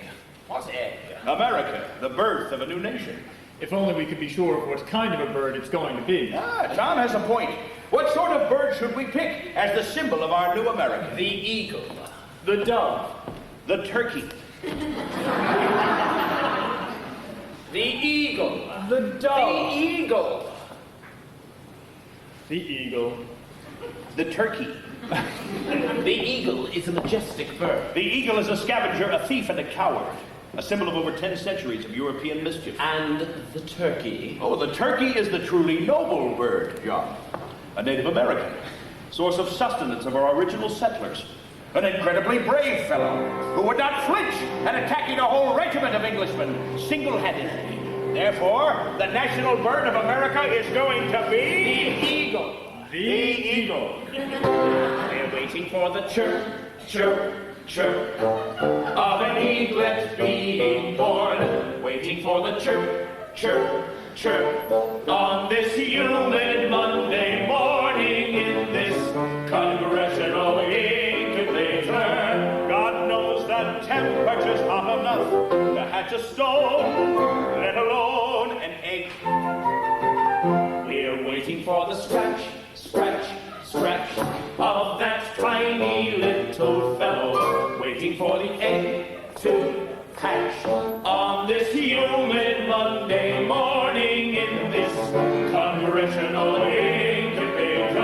[SPEAKER 1] What's egg?
[SPEAKER 6] America, the birth of a new nation.
[SPEAKER 18] If only we could be sure of what kind of a bird it's going to be.
[SPEAKER 6] Tom has a point. What sort of bird should we pick as the symbol of our new America?
[SPEAKER 1] The eagle.
[SPEAKER 18] The dove.
[SPEAKER 6] The turkey.
[SPEAKER 1] The eagle.
[SPEAKER 18] The dove.
[SPEAKER 1] The eagle.
[SPEAKER 18] The eagle.
[SPEAKER 6] The turkey.
[SPEAKER 1] The eagle is a majestic bird.
[SPEAKER 6] The eagle is a scavenger, a thief, and a coward. A symbol of over 10 centuries of European mischief.
[SPEAKER 1] And the turkey.
[SPEAKER 6] Oh, the turkey is the truly noble bird, John. A Native American. Source of sustenance of our original settlers. An incredibly brave fellow who would not flinch at attacking a whole regiment of Englishmen single-handedly. Therefore, the national bird of America is going to be...
[SPEAKER 1] The eagle.
[SPEAKER 6] The eagle.
[SPEAKER 1] They're waiting for the chirp, chirp, chirp of an eaglet being born. Waiting for the chirp, chirp, chirp on this humid Monday morning in this congressional incubator.
[SPEAKER 6] God knows that temperature's hot enough to hatch a stone, let alone an egg.
[SPEAKER 1] We're waiting for the scratch, scratch, scratch of that tiny little fellow. Waiting for the egg to hatch on this humid Monday morning in this congressional incubator.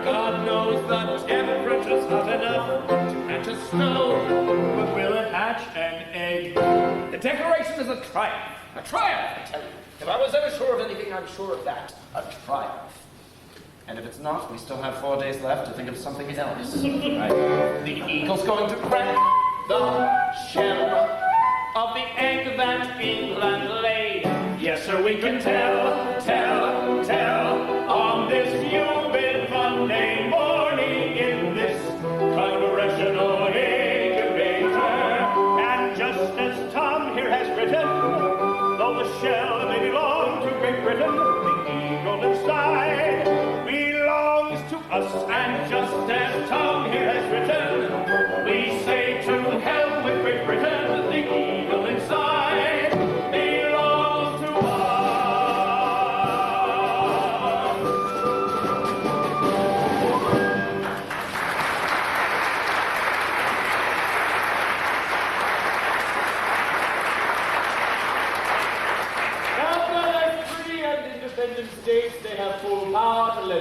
[SPEAKER 1] God knows the temperature's hot enough to hatch a stone, but will it hatch an egg? The Declaration is a triumph. A triumph, I tell you. If I was ever sure of anything, I'm sure of that. A triumph. And if it's not, we still have 4 days left to think of something else. Right. The eagle's going to crack the shell of the egg that England laid. Yes, sir, we can tell on this humid Monday morning in this congressional incubator.
[SPEAKER 6] And just as Tom here has written, though the shell may belong to Great Britain, the eagle inside belongs to us.
[SPEAKER 1] And just as Tom here has written, we say to hell with Great Britain, the eagle inside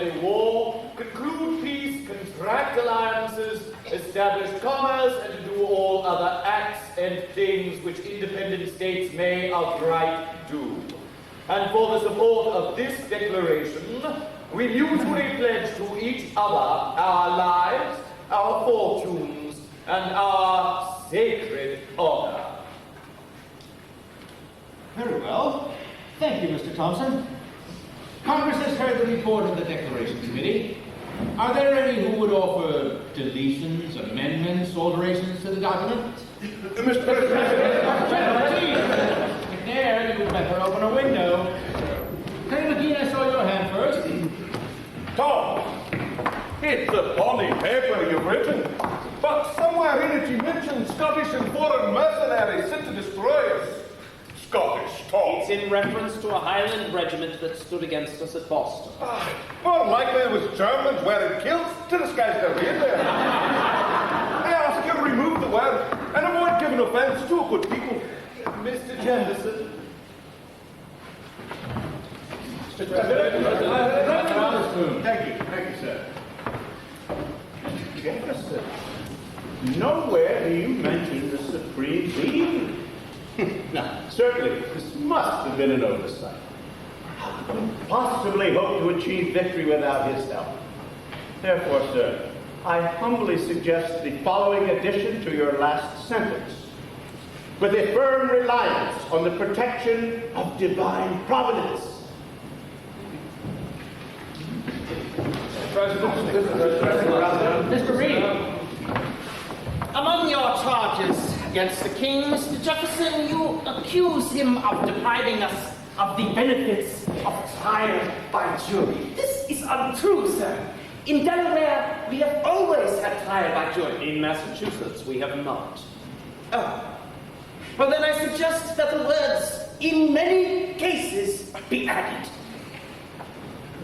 [SPEAKER 11] any war, conclude peace, contract alliances, establish commerce, and to do all other acts and things which independent states may outright do. And for the support of this declaration, we mutually pledge to each other our lives, our fortunes, and our sacred honor.
[SPEAKER 3] Very well. Thank you, Mr. Thompson. Congress has heard the report of the Declaration Committee. Are there any who would offer deletions, amendments, alterations to the document?
[SPEAKER 8] Mr. President.
[SPEAKER 3] McNair, you would better open a window. Colonel McGee, I saw your hand first.
[SPEAKER 8] Tom, it's a bonny paper you've written, but somewhere in it you mentioned Scottish and foreign mercenaries sent to destroy us. Scottish, Tom.
[SPEAKER 1] It's in reference to a Highland regiment that stood against us at Boston.
[SPEAKER 8] More likely it was Germans wearing kilts to disguise their reindeer. I ask you to remove the word and avoid giving offense to a good people.
[SPEAKER 11] Mr. Jefferson.
[SPEAKER 3] Mr. President.
[SPEAKER 14] Thank you, sir. Jefferson, nowhere do you mention the Supreme Being. Now, certainly, this must have been an oversight. How could we possibly hope to achieve victory without his help? Therefore, sir, I humbly suggest the following addition to your last sentence. With a firm reliance on the protection of divine providence.
[SPEAKER 7] Mr. Reed. Among your charges against the king, Mr. Jefferson, you accuse him of depriving us of the benefits of trial by jury. This is untrue, sir. In Delaware, we have always had trial by jury.
[SPEAKER 1] In Massachusetts, we have not.
[SPEAKER 7] Oh. Well, then I suggest that the words, in many cases, be added.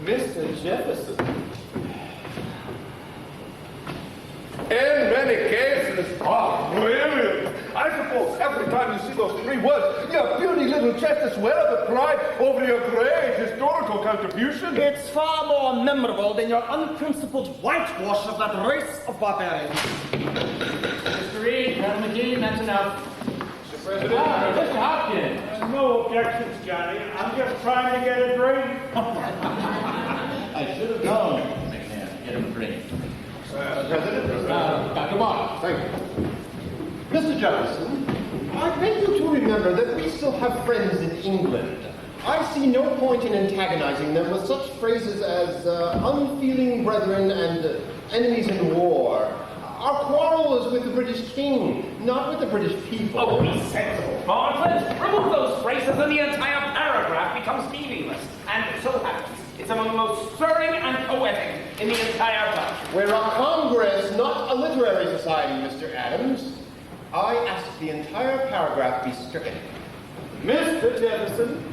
[SPEAKER 11] Mr. Jefferson.
[SPEAKER 8] In many cases, brilliant! I suppose every time you see those three words, your puny little chest is swell with pride over your great historical contribution.
[SPEAKER 7] It's far more memorable than your unprincipled whitewash of that race of barbarians.
[SPEAKER 3] Mr. Reed, Colonel McGee, that's enough.
[SPEAKER 14] Mr. President. Mr. Hopkins. No objections, Johnny. I'm just trying to get a drink.
[SPEAKER 3] I should have known. McNair, get him a drink.
[SPEAKER 12] President.
[SPEAKER 3] Dr. Mark.
[SPEAKER 12] Thank you. Mr. Jefferson, I beg you to remember that we still have friends in England. I see no point in antagonizing them with such phrases as unfeeling brethren and enemies in war. Our quarrel is with the British king, not with the British people.
[SPEAKER 1] Oh, be sensible, Bartlett. Remove those phrases and the entire paragraph becomes meaningless. And it so happens it's among the most stirring and poetic in the entire bunch.
[SPEAKER 12] We're a Congress, not a literary society, Mr. Adams. I ask the entire paragraph be stricken.
[SPEAKER 11] Mr. Jefferson.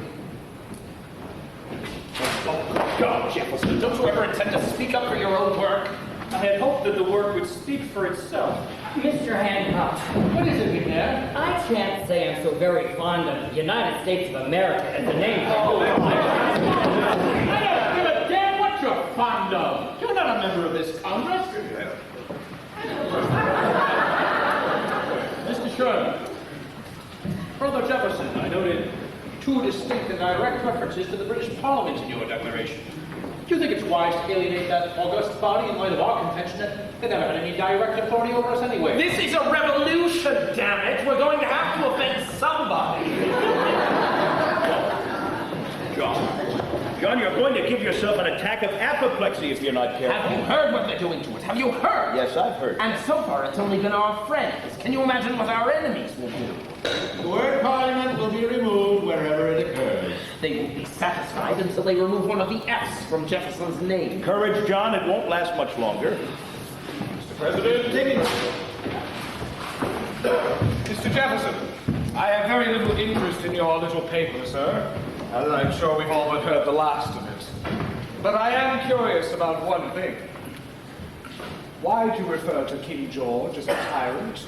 [SPEAKER 1] Oh, God, Jefferson, don't you ever intend to speak up for your own work? I had hoped that the work would speak for itself.
[SPEAKER 7] Mr. Hancock.
[SPEAKER 3] What is it, McNair?
[SPEAKER 7] I can't say I'm so very fond of the United States of America as the name for
[SPEAKER 3] I don't give a damn what you're fond of. You're not a member of this Congress. Mr. Sherman. Brother Jefferson, I noted two distinct and direct references to the British Parliament in your declaration. Do you think it's wise to alienate that august body in light of our contention that they never had any direct authority over us anyway?
[SPEAKER 1] This is a revolution, damn it! We're going to have to offend somebody.
[SPEAKER 6] John, you're going to give yourself an attack of apoplexy if you're not careful.
[SPEAKER 1] Have you heard what they're doing to us? Have you heard?
[SPEAKER 6] Yes, I've heard.
[SPEAKER 1] And so far, it's only been our friends. Can you imagine what our enemies will do?
[SPEAKER 3] The word Parliament will be removed wherever it occurs.
[SPEAKER 1] They won't be satisfied until they remove one of the F's from Jefferson's name.
[SPEAKER 6] Courage, John. It won't last much longer.
[SPEAKER 8] Mr. President.
[SPEAKER 10] Mr. Jefferson, I have very little interest in your little paper, sir. And I'm sure we've all but heard the last of it. But I am curious about one thing. Why do you refer to King George as a tyrant?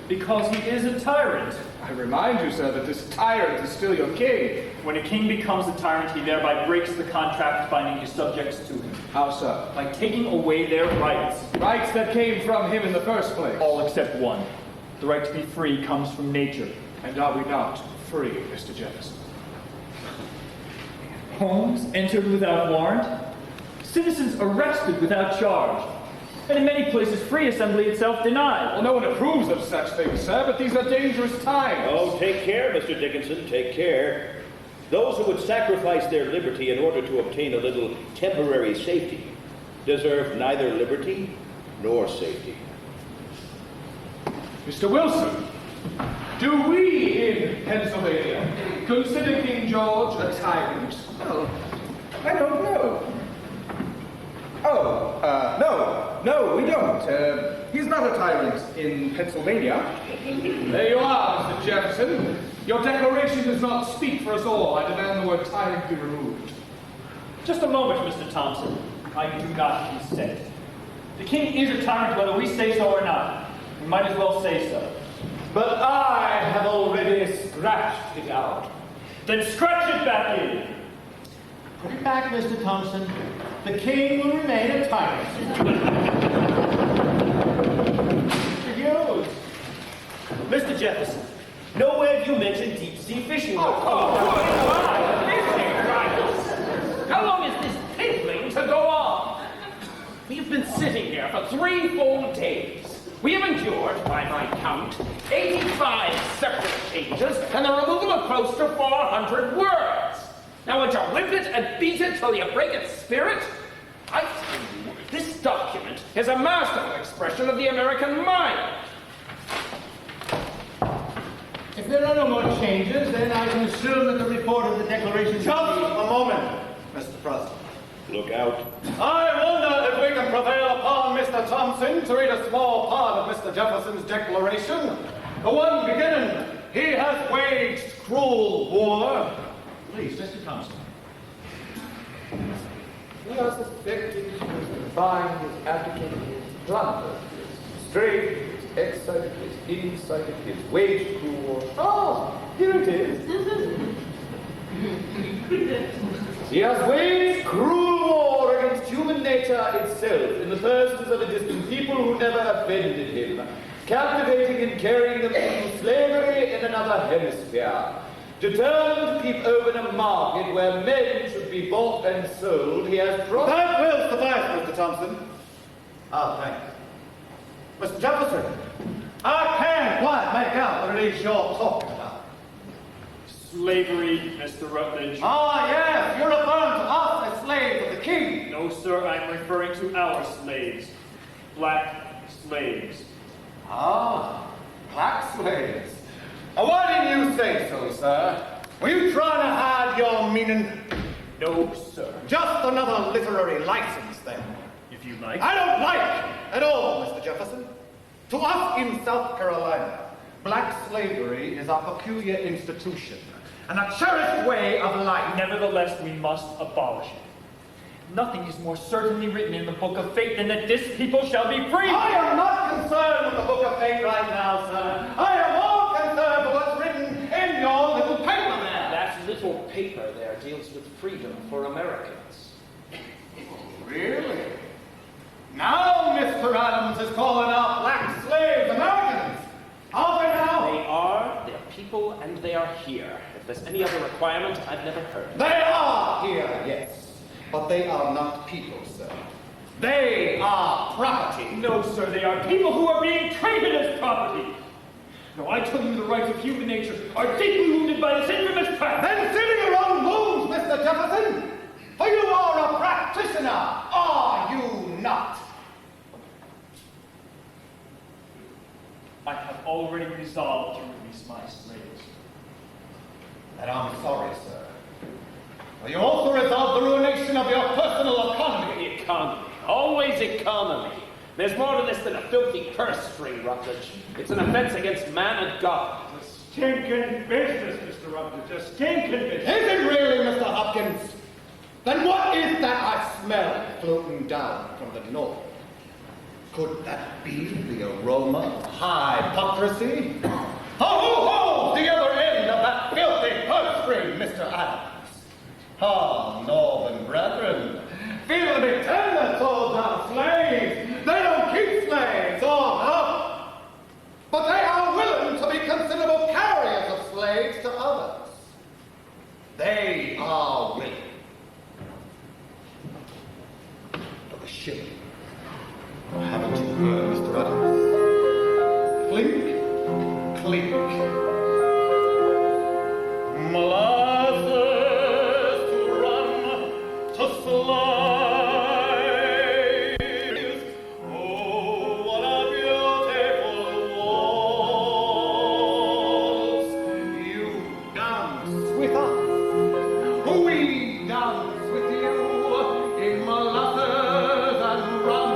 [SPEAKER 18] Because he is a tyrant.
[SPEAKER 10] I remind you, sir, that this tyrant is still your king.
[SPEAKER 18] When a king becomes a tyrant, he thereby breaks the contract binding his subjects to him.
[SPEAKER 10] How so?
[SPEAKER 18] By taking away their rights.
[SPEAKER 10] Rights that came from him in the first place.
[SPEAKER 18] All except one. The right to be free comes from nature.
[SPEAKER 10] And are we not free, Mr. Jefferson?
[SPEAKER 18] Homes entered without warrant. Citizens arrested without charge. And in many places, free assembly itself denied.
[SPEAKER 10] Well, no one approves of such things, sir, but these are dangerous times.
[SPEAKER 6] Oh, take care, Mr. Dickinson, take care. Those who would sacrifice their liberty in order to obtain a little temporary safety deserve neither liberty nor safety.
[SPEAKER 10] Mr. Wilson, do we in Pennsylvania consider King George a tyrant?
[SPEAKER 4] Well, I don't know. No, we don't. He's not a tyrant in Pennsylvania.
[SPEAKER 10] There you are, Mr. Jefferson. Your declaration does not speak for us all. I demand the word tyrant be removed.
[SPEAKER 18] Just a moment, Mr. Thompson. I do not consent. The king is a tyrant whether we say so or not. We might as well say so.
[SPEAKER 11] But I have already scratched it out.
[SPEAKER 18] Then scratch it back in.
[SPEAKER 3] Put it back, Mr. Thompson. The king will remain a tyrant. Mr. Hughes.
[SPEAKER 1] Mr. Jefferson, nowhere have you mentioned deep-sea fishing.
[SPEAKER 2] How long is this piddling to go on? We've been sitting here for 3 full days. We have endured, by my count, 85 separate changes and the removal of close to 400 words. Now, would you whip it and beat it till you break its spirit? I tell you, this document is a masterful expression of the American mind.
[SPEAKER 3] If there are no more changes, then I can assume that the report of the declaration...
[SPEAKER 12] Just a moment, Mr. President.
[SPEAKER 6] Look out.
[SPEAKER 11] I wonder if we can prevail upon Mr. Thompson to read a small part of Mr. Jefferson's declaration. The one beginning, he has waged cruel war.
[SPEAKER 3] Please, Mr. Thompson.
[SPEAKER 11] He has affected his combined, his abdicate, his plunder, his strayed, his excited, his incited, his waged cruel war. Oh, here it is. He has waged cruel war against human nature itself in the persons of a distant people who never offended him, captivating and carrying them into slavery in another hemisphere. Determined to keep open a market where men should be bought and sold, he has brought...
[SPEAKER 12] That will suffice, Mr. Thompson. Thanks. Mr. Jefferson, I can't quite make out what it is you're talking about.
[SPEAKER 18] Slavery, Mr. Rutledge.
[SPEAKER 12] Yes, you're referring to us as slaves of the king.
[SPEAKER 18] No, sir, I'm referring to our slaves. Black slaves.
[SPEAKER 11] Black slaves. Why didn't you say so, sir? Were you trying to hide your meaning?
[SPEAKER 18] No, sir.
[SPEAKER 12] Just another literary license, then.
[SPEAKER 18] If you like.
[SPEAKER 12] I don't like at all, Mr. Jefferson. To us in South Carolina, black slavery is a peculiar institution and a cherished way of life.
[SPEAKER 18] Nevertheless, we must abolish it. Nothing is more certainly written in the Book of Fate than that this people shall be free.
[SPEAKER 12] I am not concerned with the Book of Fate right now, sir. I am more concerned with what's written in your little paper there.
[SPEAKER 1] That little paper there deals with freedom for Americans.
[SPEAKER 12] Really? Now Mr. Adams is calling out black slaves Americans. Are they now?
[SPEAKER 1] They are, they're people, and they are here. If there's any other requirement, I've never heard.
[SPEAKER 12] They are here, yes. But they are not people, sir. They are property.
[SPEAKER 18] No, sir, they are people who are being treated as property. No, I tell you the rights of human nature are deeply wounded by this infamous fact.
[SPEAKER 12] Then sit in your own wounds, Mr. Jefferson. For you are a practitioner, are you not?
[SPEAKER 18] I have already resolved to release my slaves.
[SPEAKER 12] And I'm sorry, sir. Will you also resolve the ruination of your personal economy?
[SPEAKER 1] Economy. Always economy. There's more to this than a filthy purse string, Rutledge. It's an offense against man and God.
[SPEAKER 14] A stinking business, Mr. Rutledge. A stinking business.
[SPEAKER 12] Is it really, Mr. Hopkins? Then what is that I smell floating down from the north? Could that be the aroma of hypocrisy? Ho! The other end of that filthy purse string, Mr. Adams. Ah, Northern brethren, feel the big tenants all down slaves. They don't keep slaves, all up. But they are willing to be considerable carriers of slaves to others. They are willing. For the shilling. Haven't you heard, Mr. Adams? Clink, clink. Molasses to run, to slide. Oh, what a beautiful waltz. You dance with us. We dance with you in molasses and rum.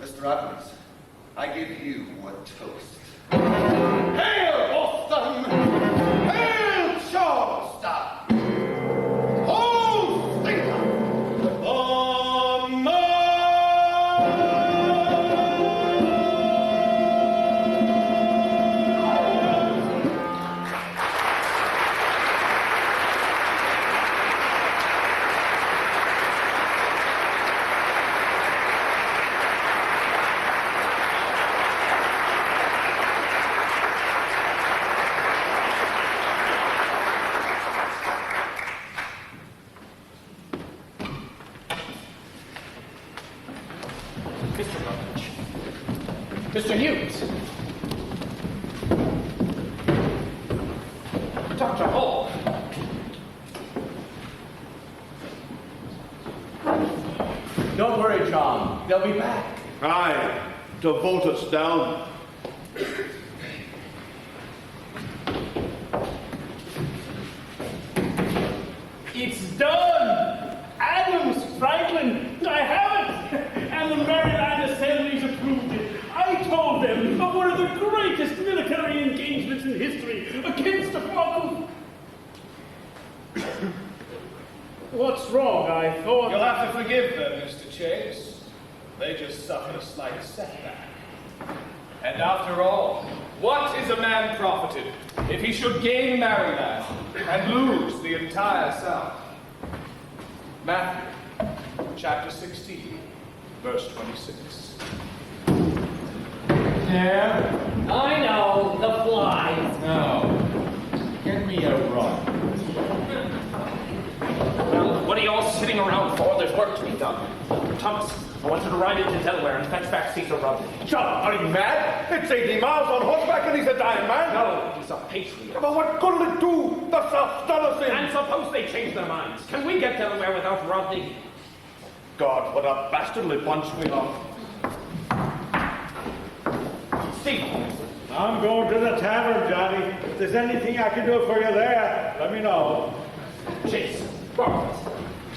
[SPEAKER 12] Mr. Adams, I give you a toast. Hail,
[SPEAKER 11] Mr. Hughes. Dr. Hall. Don't worry, John. They'll be back.
[SPEAKER 8] Aye, to vote us down.
[SPEAKER 16] It's done! Adams, Franklin, I have it! And the Maryland Assemblies approved it. I told them of one of the greatest military engagements in history against the Falcons. What's wrong? I thought...
[SPEAKER 10] You'll have to forgive them, Mr. Chase. They just suffered a slight setback. And after all, what is a man profited if he should gain Maryland and lose the entire South? Matthew, chapter 16, verse 26.
[SPEAKER 11] Yeah?
[SPEAKER 1] I know, the flies.
[SPEAKER 11] No. Get me a rug.
[SPEAKER 1] Well, what are you all sitting around for? There's work to be done. Thomas, I want you to ride into Delaware and fetch back Cecil Rodney.
[SPEAKER 8] John, are you mad? It's 80 miles on horseback and he's a dying man.
[SPEAKER 1] No, he's a patriot.
[SPEAKER 8] But what good will it do? The South done us in.
[SPEAKER 1] And suppose they change their minds. Can we get Delaware without Rodney?
[SPEAKER 8] God, what a bastardly bunch we are.
[SPEAKER 1] Steve.
[SPEAKER 14] I'm going to the tavern, Johnny. If there's anything I can do for you there, let me know.
[SPEAKER 1] Chase.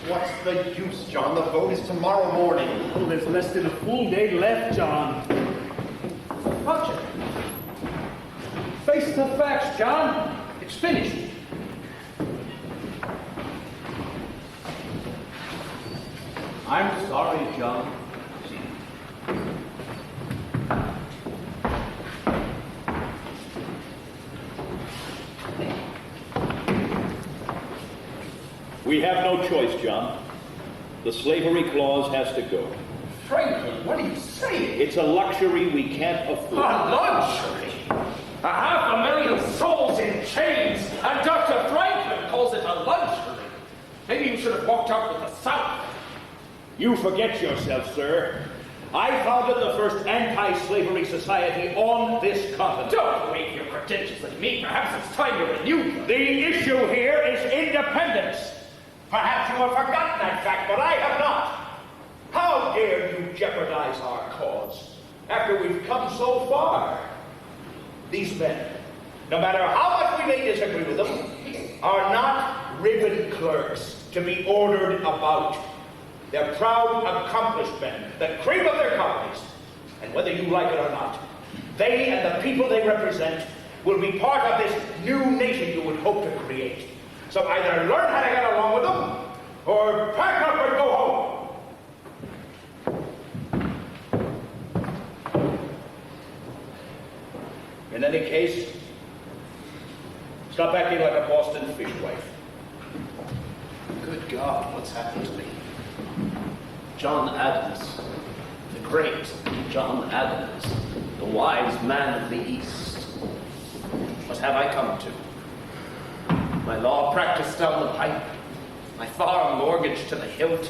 [SPEAKER 12] What's the use, John? The vote is tomorrow morning.
[SPEAKER 16] Oh, there's less than a full day left, John.
[SPEAKER 1] Roger. Face the facts, John. It's finished.
[SPEAKER 11] I'm sorry, John.
[SPEAKER 6] We have no choice, John. The slavery clause has to go.
[SPEAKER 1] Franklin, what are you saying?
[SPEAKER 6] It's a luxury we can't afford.
[SPEAKER 1] A luxury? 500,000 souls in chains, and Dr. Franklin calls it a luxury. Maybe you should have walked out with the South.
[SPEAKER 6] You forget yourself, sir. I founded the first anti-slavery society on this continent.
[SPEAKER 1] Don't wave your credentials at me. Perhaps it's time you renew them.
[SPEAKER 6] The issue here is independence. Perhaps you have forgotten that fact, but I have not. How dare you jeopardize our cause after we've come so far? These men, no matter how much we may disagree with them, are not ribbon clerks to be ordered about. They're proud, accomplished men, the cream of their companies. And whether you like it or not, they and the people they represent will be part of this new nation you would hope to create. So either learn how to get along with them, or pack up and go home. In any case, stop acting like a Boston fishwife.
[SPEAKER 1] Good God, what's happened to me? John Adams, the great John Adams, the wise man of the East. What have I come to? My law practice down the pipe, my farm mortgaged to the hilt.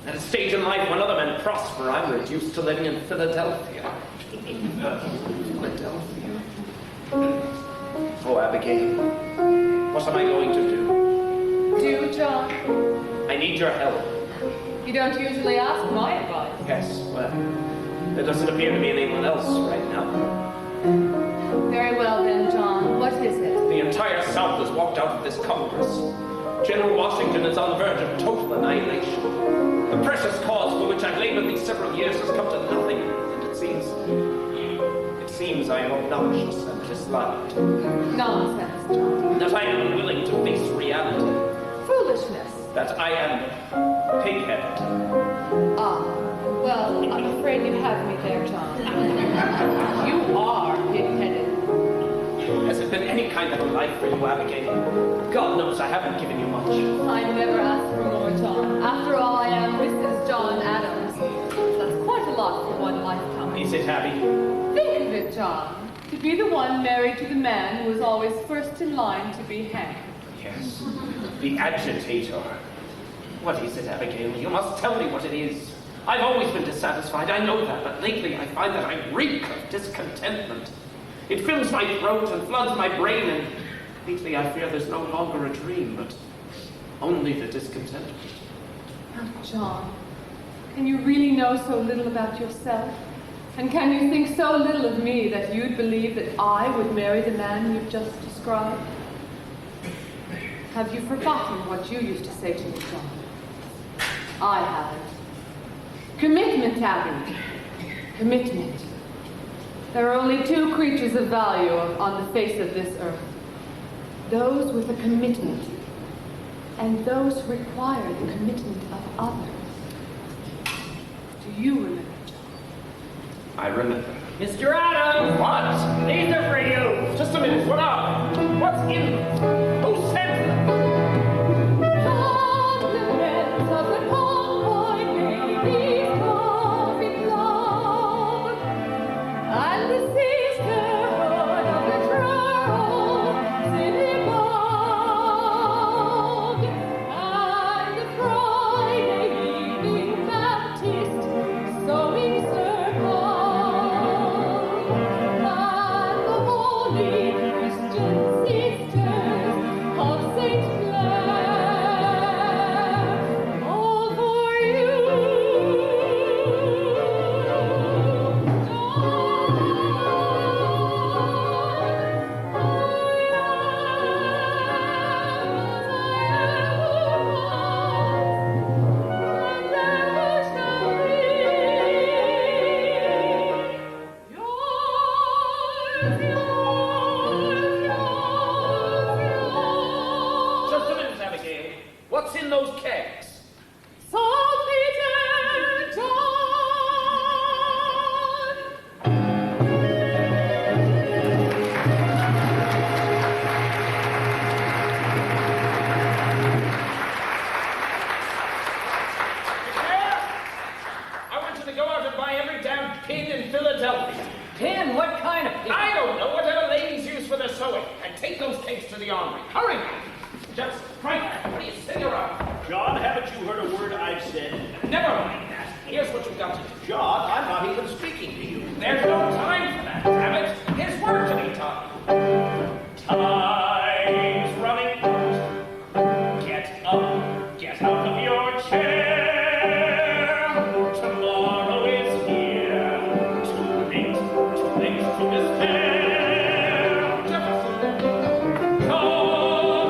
[SPEAKER 1] At a stage in life when other men prosper, I'm reduced to living in Philadelphia. Philadelphia. Oh, Abigail, what am I going to do?
[SPEAKER 5] Do, John?
[SPEAKER 1] I need your help.
[SPEAKER 5] You don't usually ask my advice.
[SPEAKER 1] Yes, well, there doesn't appear to be anyone else right now.
[SPEAKER 5] Very well then, John. What is it?
[SPEAKER 1] The entire South has walked out of this Congress. General Washington is on the verge of total annihilation. The precious cause for which I've labored these several years has come to nothing, and it seems I am obnoxious and disliked.
[SPEAKER 5] Nonsense, John.
[SPEAKER 1] That I am unwilling to face reality.
[SPEAKER 5] Foolishness.
[SPEAKER 1] That I am pig-headed.
[SPEAKER 5] Ah, well, I'm afraid you have me there, John. You are pig-headed.
[SPEAKER 1] Has it been any kind of a life for you, Abigail? God knows I haven't given you much.
[SPEAKER 5] I never asked for more, John. After all, I am Mrs. John Adams. That's quite a lot for one lifetime.
[SPEAKER 1] Is it, Abby?
[SPEAKER 5] Think of it, John. To be the one married to the man who was always first in line to be hanged.
[SPEAKER 1] Yes, the agitator. What is it, Abigail? You must tell me what it is. I've always been dissatisfied, I know that, but lately I find that I reek of discontentment. It fills my throat and floods my brain, and lately I fear there's no longer a dream, but only the discontentment.
[SPEAKER 5] Oh, John, can you really know so little about yourself? And can you think so little of me that you'd believe that I would marry the man you've just described? Have you forgotten what you used to say to me, John? I haven't. Commitment, Abby. Commitment. There are only two creatures of value on the face of this earth. Those with a commitment, and those who require the commitment of others. Do you remember, John?
[SPEAKER 1] I remember.
[SPEAKER 7] Mr. Adams!
[SPEAKER 1] What?
[SPEAKER 7] These are for you!
[SPEAKER 1] Just a minute, what are they? What's in them? Who sent them?
[SPEAKER 5] Compliments of the convoy ladies coffee club, and the sisterhood of the Truro synagogue, and the Friday evening Baptist sewing circle, and the holy Christian sisters of St. Clair, all for you.
[SPEAKER 1] Just a minute, Abigail. What's in those kegs?
[SPEAKER 5] Saltpeter John.
[SPEAKER 1] I want you to go out and buy every damn pin in Philadelphia.
[SPEAKER 7] Pin? What kind of pin?
[SPEAKER 1] I don't know, whatever ladies use for their sewing. And take those kegs to the armory. Hurry now. Just, Frank, what are you sitting around?
[SPEAKER 6] John, haven't you heard a word I've said?
[SPEAKER 1] Never mind that. Here's what you've got to do.
[SPEAKER 6] John, I'm not even speaking to you.
[SPEAKER 1] There's no time for that, damn it. There's work to be done. Time's running out. Get up, get out of your chair. Tomorrow is here. Too late to despair. Come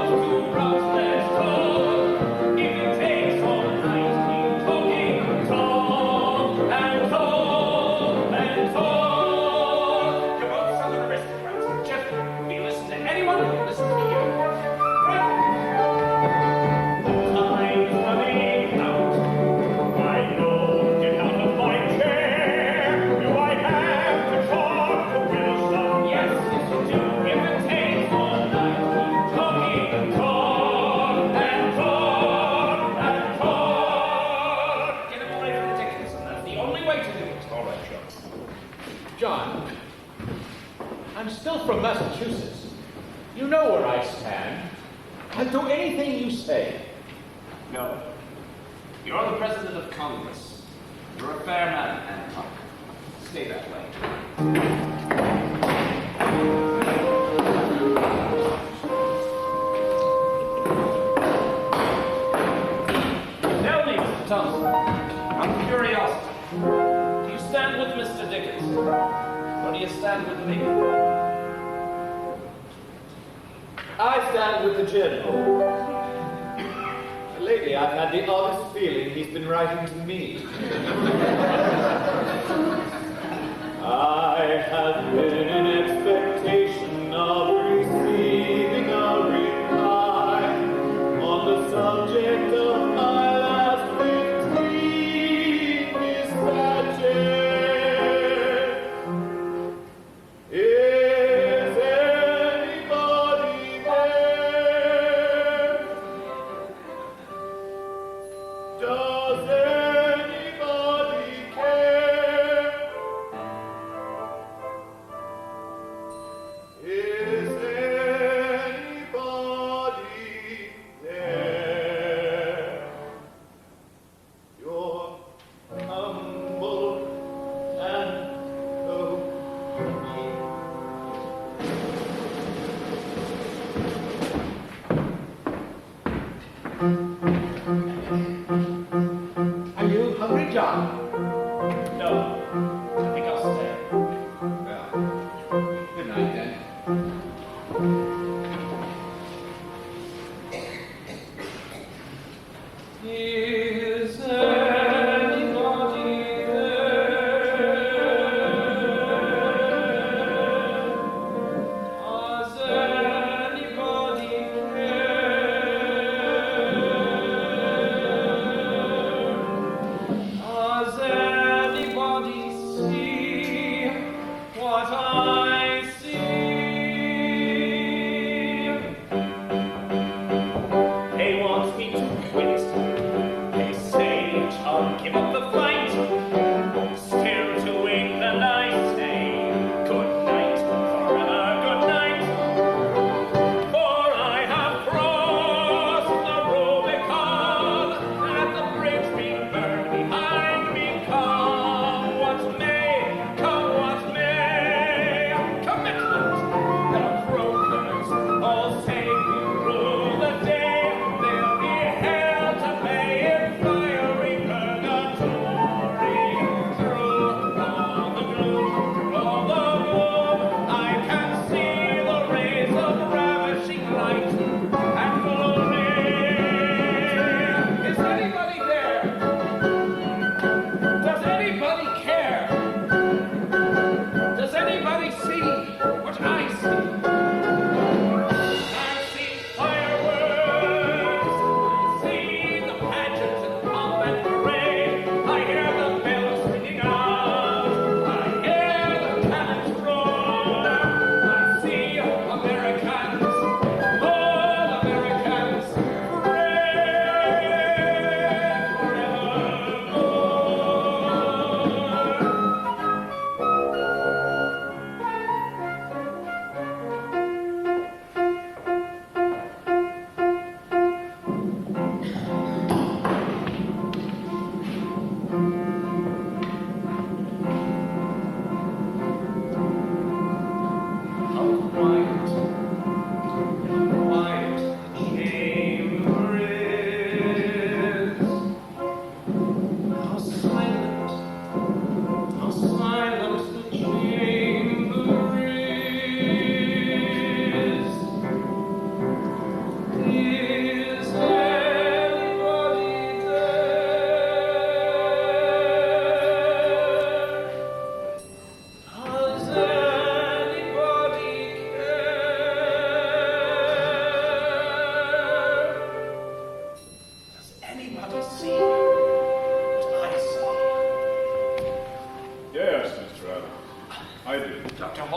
[SPEAKER 1] to Rutledge Hall. If it takes all night, keep talking. Talk and talk and talk. You're both Southern aristocrats. Just be listening to anyone who listen to you. Right? Time's running out. I know, get out of my chair. Do I have to talk to Wilson? Yes, yes you do. If it takes all night, keep talking. Talk and talk and talk. Get him away from Dickinson. That's the only way to do it.
[SPEAKER 6] All right, John.
[SPEAKER 3] John, I'm still from Massachusetts. You know where I stand. I'll do anything you say.
[SPEAKER 1] No. You're the president of Congress. You're a fair man, Hancock. Stay that way. Tell me, Mr. Thompson, out of curiosity, do you stand with Mr. Dickens? Or do you stand with me?
[SPEAKER 11] I stand with the General. Lately, I've had the oddest feeling he's been writing to me. I have been in expectation of receiving a reply on the subject of my last 15 dispatches. Is anybody there? Does anybody care?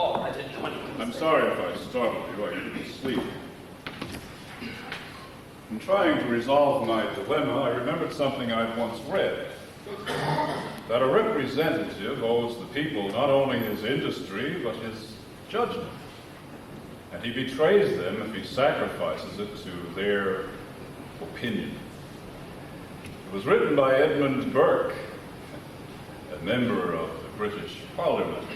[SPEAKER 1] All right, 20.
[SPEAKER 15] I'm sorry if I startled you. I didn't sleep. In trying to resolve my dilemma, I remembered something I'd once read. That a representative owes the people not only his industry, but his judgment. And he betrays them if he sacrifices it to their opinion. It was written by Edmund Burke, a member of the British Parliament.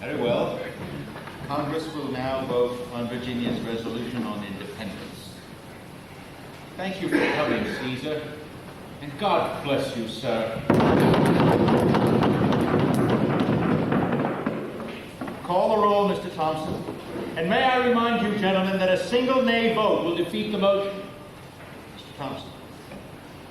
[SPEAKER 3] Very well. Congress will now vote on Virginia's resolution on independence. Thank you for coming, Caesar, and God bless you, sir. Call the roll, Mr. Thompson. And may I remind you, gentlemen, that a single nay vote will defeat the motion. Mr. Thompson.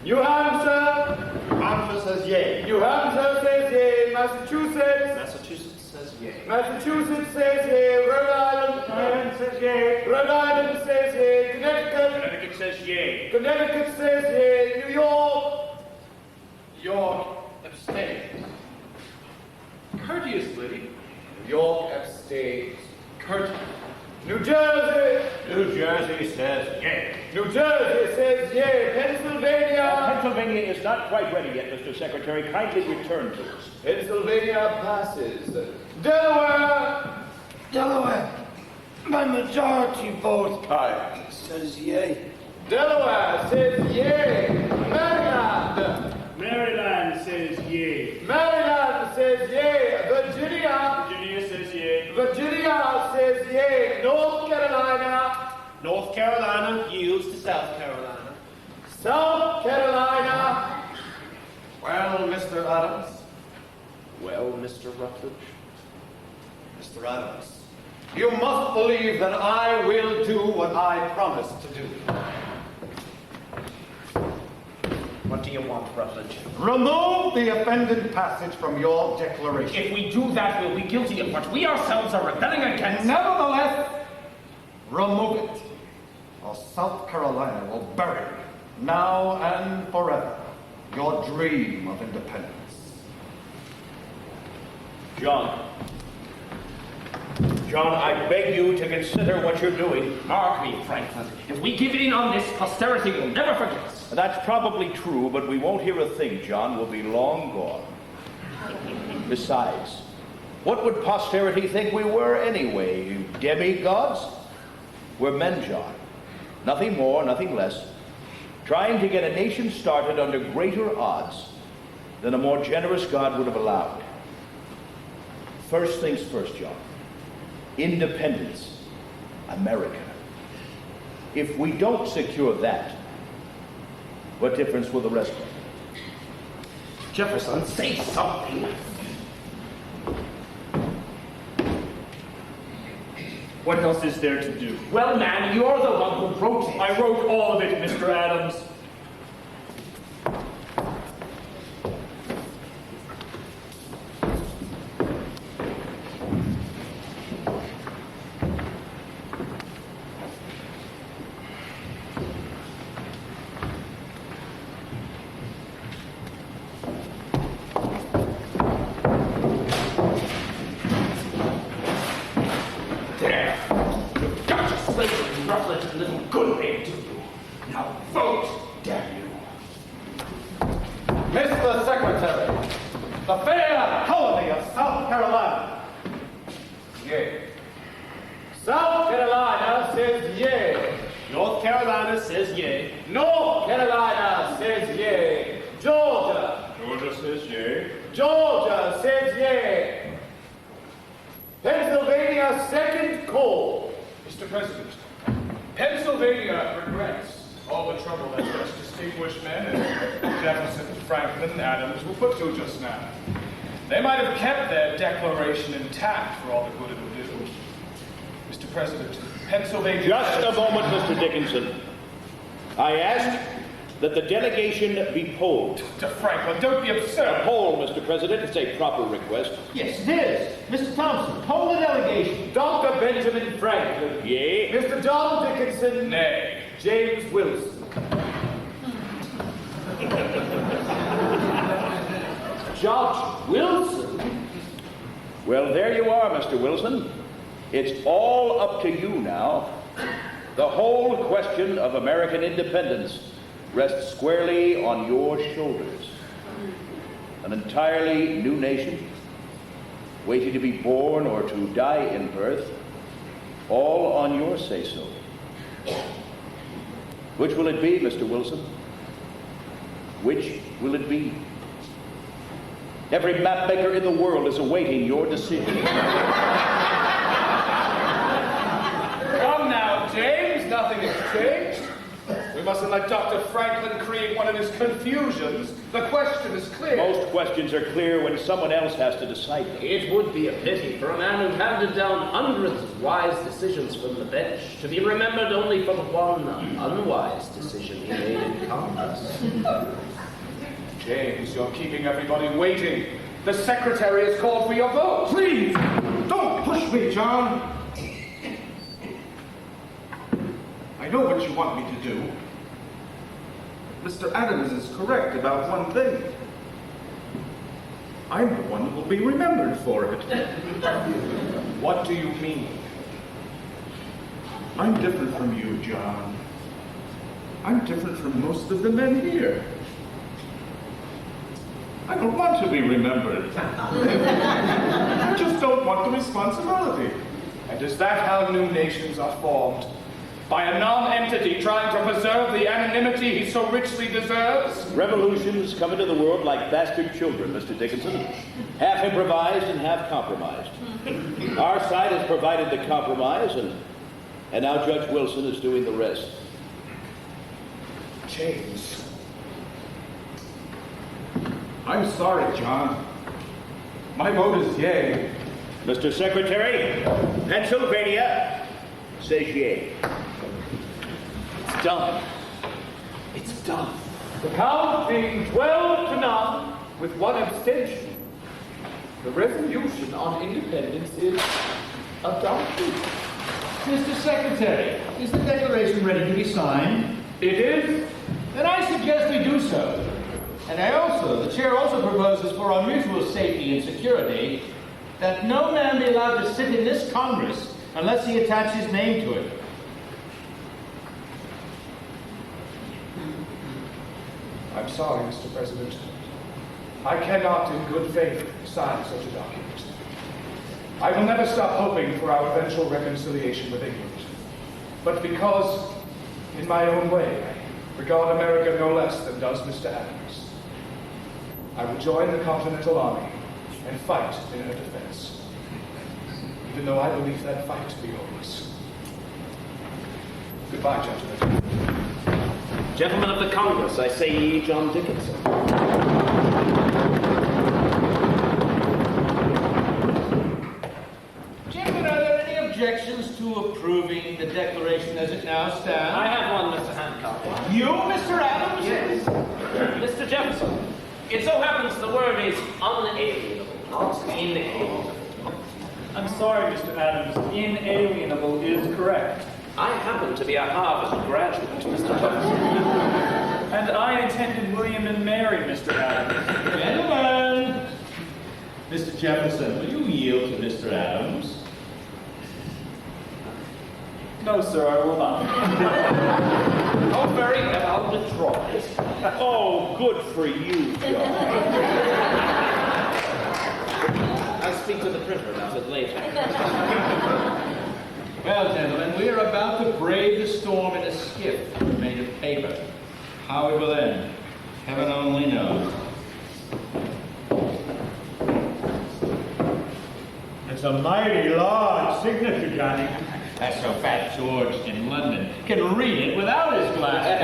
[SPEAKER 11] New Hampshire!
[SPEAKER 3] New Hampshire says yea.
[SPEAKER 11] New Hampshire says yea. Massachusetts!
[SPEAKER 3] Massachusetts says yea.
[SPEAKER 11] Massachusetts says yea. Rhode Island!
[SPEAKER 3] Rhode Island says yea.
[SPEAKER 11] Rhode Island says yea. Connecticut!
[SPEAKER 18] Connecticut says yea.
[SPEAKER 11] Connecticut says yea. New York! New York abstains.
[SPEAKER 10] Courteously.
[SPEAKER 11] New York abstains. Courteously. New Jersey!
[SPEAKER 6] New Jersey says yea.
[SPEAKER 11] New Jersey says yea. Pennsylvania!
[SPEAKER 6] Pennsylvania is not quite ready yet, Mr. Secretary. Kindly return to us.
[SPEAKER 11] Pennsylvania passes. Delaware!
[SPEAKER 9] Delaware, by majority vote, says yea.
[SPEAKER 11] Delaware says yea. Maryland!
[SPEAKER 16] Maryland says yea.
[SPEAKER 11] Maryland says yea. Virginia!
[SPEAKER 18] Virginia says yea.
[SPEAKER 11] Virginia says yea. North Carolina!
[SPEAKER 1] North Carolina yields to South Carolina.
[SPEAKER 11] South Carolina!
[SPEAKER 12] Well, Mr. Adams.
[SPEAKER 1] Well, Mr. Rutledge?
[SPEAKER 12] Mr. Adams, you must believe that I will do what I promised to do.
[SPEAKER 1] What do you want, Rutledge?
[SPEAKER 12] Remove the offended passage from your declaration.
[SPEAKER 1] If we do that, we'll be guilty of what we ourselves are rebelling against.
[SPEAKER 12] Nevertheless, remove it, or South Carolina will bury, now and forever, your dream of independence.
[SPEAKER 6] John, I beg you to consider what you're doing.
[SPEAKER 1] Mark me, Franklin. If we give in on this, posterity will never forget us.
[SPEAKER 6] That's probably true, but we won't hear a thing, John. We'll be long gone. Besides, what would posterity think we were anyway? Demigods? We're men, John. Nothing more, nothing less. Trying to get a nation started under greater odds than a more generous God would have allowed. First things first, John. Independence. America. If we don't secure that, what difference will the rest make?
[SPEAKER 1] Jefferson, say something.
[SPEAKER 18] What else is there to do?
[SPEAKER 1] Well, man, you're the one who wrote it.
[SPEAKER 18] I wrote all of it, Mr. Adams.
[SPEAKER 1] Rutledge, a little good may do you. Now vote!
[SPEAKER 11] the fair colony of South Carolina.
[SPEAKER 10] Yea.
[SPEAKER 11] South Carolina says yea.
[SPEAKER 18] North Carolina says yea.
[SPEAKER 11] North Carolina says yea. Georgia.
[SPEAKER 15] Georgia says yea.
[SPEAKER 11] Georgia says yea. Pennsylvania, second call.
[SPEAKER 10] Mr. President, Pennsylvania regrets all the trouble that such distinguished men as Jefferson, Franklin, and Adams were put to just now. They might have kept their declaration intact for all the good it would do. Mr. President, Pennsylvania...
[SPEAKER 6] Just a moment, Mr. Dickinson. I ask that the delegation be polled.
[SPEAKER 10] Dr. Franklin, don't be absurd.
[SPEAKER 6] A poll, Mr. President. It's a proper request.
[SPEAKER 3] Yes, it is. Mr. Thompson, poll the delegation.
[SPEAKER 11] Dr. Benjamin Franklin.
[SPEAKER 6] Yea.
[SPEAKER 11] Mr. John Dickinson.
[SPEAKER 10] Nay.
[SPEAKER 11] James Wilson. Judge Wilson?
[SPEAKER 6] Well, there you are, Mr. Wilson. It's all up to you now. The whole question of American independence rests squarely on your shoulders. An entirely new nation, waiting to be born or to die in birth, all on your say-so. Which will it be, Mr. Wilson? Which will it be? Every mapmaker in the world is awaiting your decision.
[SPEAKER 10] Come now, James, nothing has changed. We mustn't let Dr. Franklin create one of his confusions. The question is clear.
[SPEAKER 6] Most questions are clear when someone else has to decide them.
[SPEAKER 1] It would be a pity for a man who handed down hundreds of wise decisions from the bench to be remembered only for one unwise decision he made in Congress.
[SPEAKER 10] James, you're keeping everybody waiting. The secretary has called for your vote.
[SPEAKER 4] Please, don't push me, John. I know what you want me to do. Mr. Adams is correct about one thing. I'm the one who will be remembered for it.
[SPEAKER 10] What do you mean?
[SPEAKER 4] I'm different from you, John. I'm different from most of the men here. I don't want to be remembered. I just don't want the responsibility.
[SPEAKER 10] And is that how new nations are formed? By a non-entity trying to preserve the anonymity he so richly deserves?
[SPEAKER 6] Revolutions come into the world like bastard children, Mr. Dickinson. Half improvised and half compromised. Our side has provided the compromise, and now Judge Wilson is doing the rest.
[SPEAKER 10] James.
[SPEAKER 4] I'm sorry, John. My vote is yea.
[SPEAKER 6] Mr. Secretary, Pennsylvania says yea.
[SPEAKER 1] It's done. It's done.
[SPEAKER 11] The count being 12-0 with one abstention, the resolution on independence is adopted.
[SPEAKER 3] Mr. Secretary, is the declaration ready to be signed?
[SPEAKER 11] It is.
[SPEAKER 3] Then I suggest we do so. And the chair also proposes for our mutual safety and security that no man be allowed to sit in this Congress unless he attach his name to it.
[SPEAKER 10] I'm sorry, Mr. President. I cannot in good faith sign such a document. I will never stop hoping for our eventual reconciliation with England. But because, in my own way, I regard America no less than does Mr. Adams, I will join the Continental Army and fight in her defense, even though I believe that fight to be hopeless. Goodbye, gentlemen.
[SPEAKER 1] Gentlemen of the Congress, I say ye John Dickinson.
[SPEAKER 3] Gentlemen, are there any objections to approving the declaration as it now stands?
[SPEAKER 1] I have one, Mr. Hancock.
[SPEAKER 3] You, Mr. Adams?
[SPEAKER 1] Yes. Mr. Jefferson, it so happens the word is unalienable, not inalienable.
[SPEAKER 18] I'm sorry, Mr. Adams. Inalienable is correct.
[SPEAKER 1] I happen to be a Harvard graduate, Mr. Jefferson.
[SPEAKER 18] And I attended William and Mary, Mr. Adams.
[SPEAKER 3] Gentlemen! Mr. Jefferson, will you yield to Mr. Adams?
[SPEAKER 18] No, sir, I will not.
[SPEAKER 1] Oh, very well, I'll withdraw it.
[SPEAKER 6] Oh, good for you, John.
[SPEAKER 1] later.
[SPEAKER 3] Well, gentlemen, we are about to brave the storm in a skiff made of paper. How it will end, heaven only knows.
[SPEAKER 14] It's a mighty large signature, Johnny.
[SPEAKER 3] That's so Fat George in London can read it without his glasses.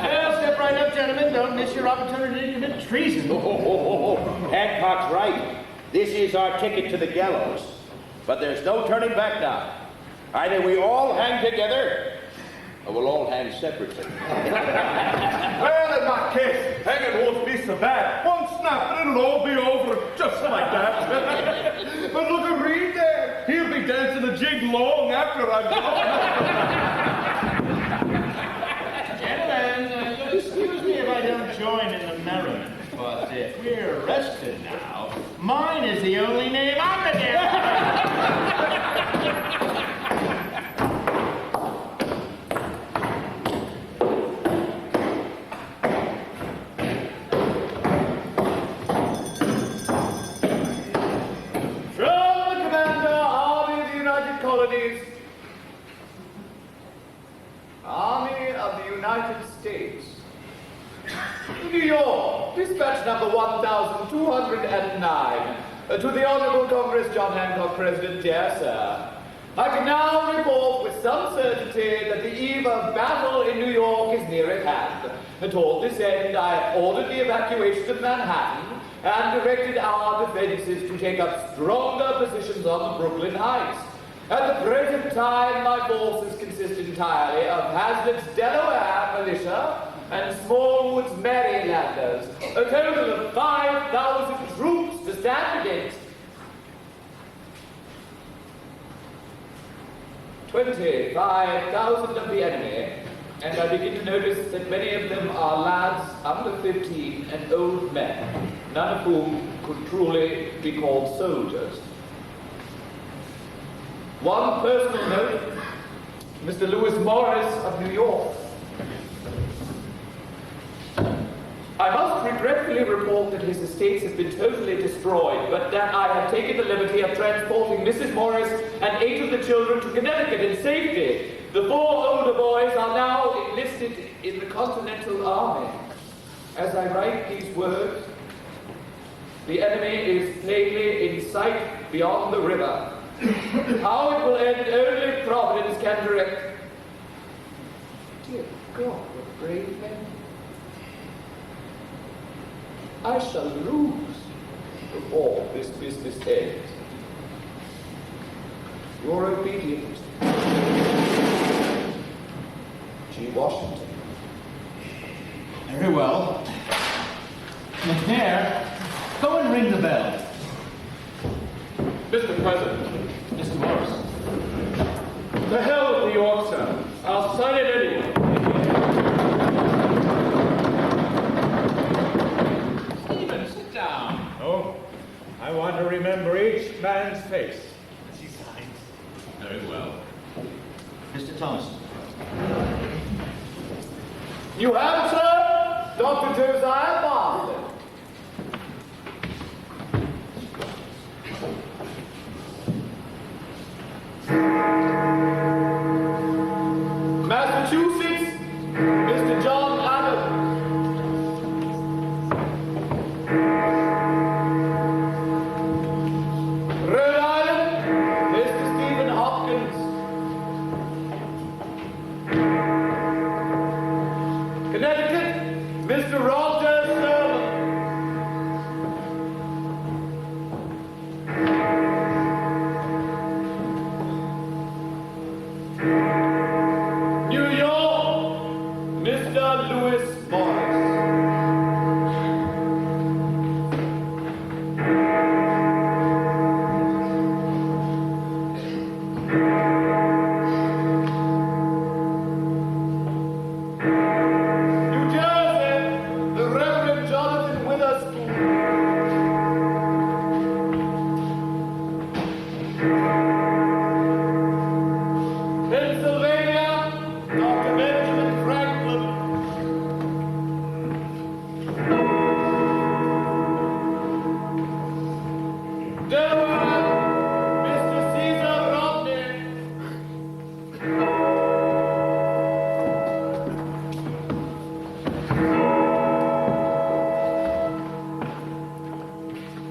[SPEAKER 3] Well, step right up, gentlemen. Don't miss your opportunity to commit treason.
[SPEAKER 6] Hancock's right. This is our ticket to the gallows. But there's no turning back now. Either we all hang together, or we'll all hang separately.
[SPEAKER 8] Well, in that case, hanging won't be so bad. One snap and it'll all be over, just like that. But look at Reed there. He'll be dancing a jig long after I'm gone.
[SPEAKER 3] Gentlemen, excuse me if I don't join in the merriment, but if we're arrested now, mine is the only name on the damn.
[SPEAKER 11] Army of the United States. New York, dispatch number 1209. To the Honorable Congress, John Hancock, President, dear sir. I can now report with some certainty that the eve of battle in New York is near at hand. Toward this end, I ordered the evacuation of Manhattan and directed our defenses to take up stronger positions on the Brooklyn Heights. At the present time, my forces consist entirely of Hazlitt's Delaware militia and Smallwood's Marylanders, a total of 5,000 troops to stand against 25,000 of the enemy, and I begin to notice that many of them are lads under 15 and old men, none of whom could truly be called soldiers. One personal note, Mr. Lewis Morris of New York. I must regretfully report that his estates have been totally destroyed, but that I have taken the liberty of transporting Mrs. Morris and 8 of the children to Connecticut in safety. The 4 older boys are now enlisted in the Continental Army. As I write these words, the enemy is plainly in sight beyond the river. How it will end, only Providence can direct. Dear God, what brave men. I shall lose before this business ends. Your obedient G. Washington.
[SPEAKER 3] Very well. McNair, go and ring the bell.
[SPEAKER 10] Mr. President.
[SPEAKER 3] Mr. Morris.
[SPEAKER 10] The hell with New York, sir. I'll sign it anyway.
[SPEAKER 3] Stephen, sit down.
[SPEAKER 14] Oh, I want to remember each man's face as he signs.
[SPEAKER 3] Very well. Mr. Thompson.
[SPEAKER 11] You have, sir, Dr. Josiah Bartlett. Massachusetts, Mr. John Adams. Rhode Island, Mr. Stephen Hopkins. Connecticut, Mr. Roger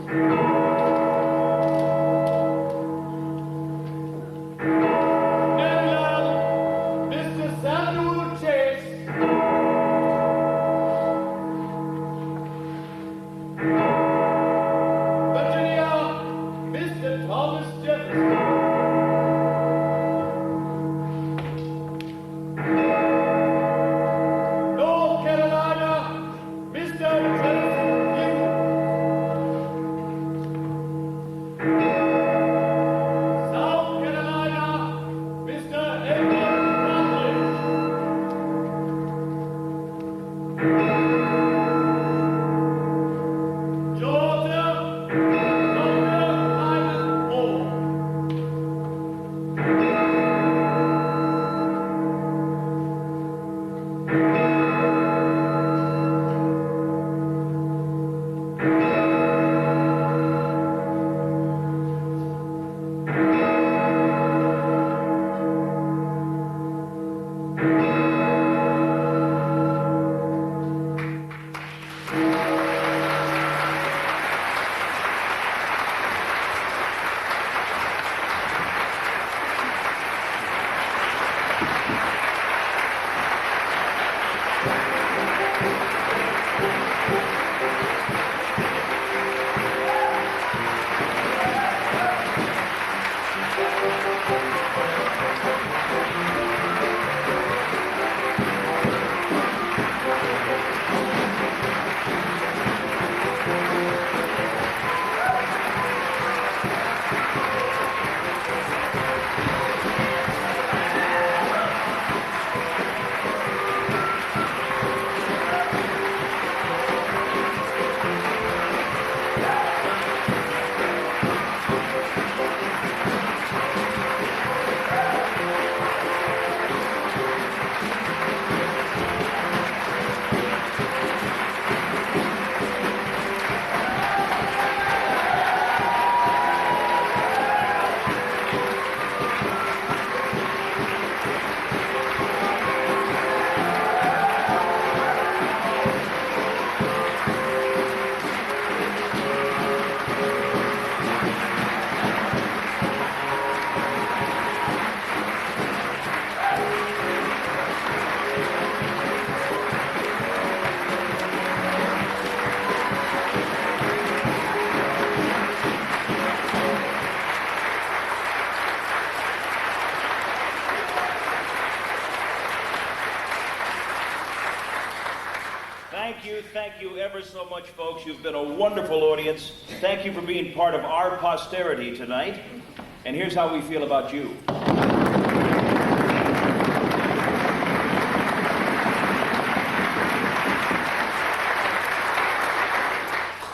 [SPEAKER 11] Maryland, Mr. Samuel Chase. Virginia, Mr. Thomas Jefferson. North Carolina, Mr. Tennessee Hugh. South Carolina, Mr. Edward Rutledge. Georgia, Dr. Ivan Moore.
[SPEAKER 6] Thank you ever so much, folks. You've been a wonderful audience. Thank you for being part of our posterity tonight. And here's how we feel about you.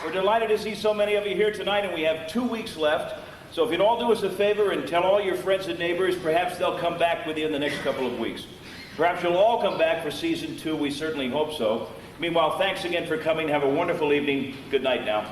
[SPEAKER 6] We're delighted to see so many of you here tonight, and we have 2 weeks left. So if you'd all do us a favor and tell all your friends and neighbors, perhaps they'll come back with you in the next couple of weeks. Perhaps you'll all come back for season 2. We certainly hope so. Meanwhile, thanks again for coming. Have a wonderful evening. Good night now.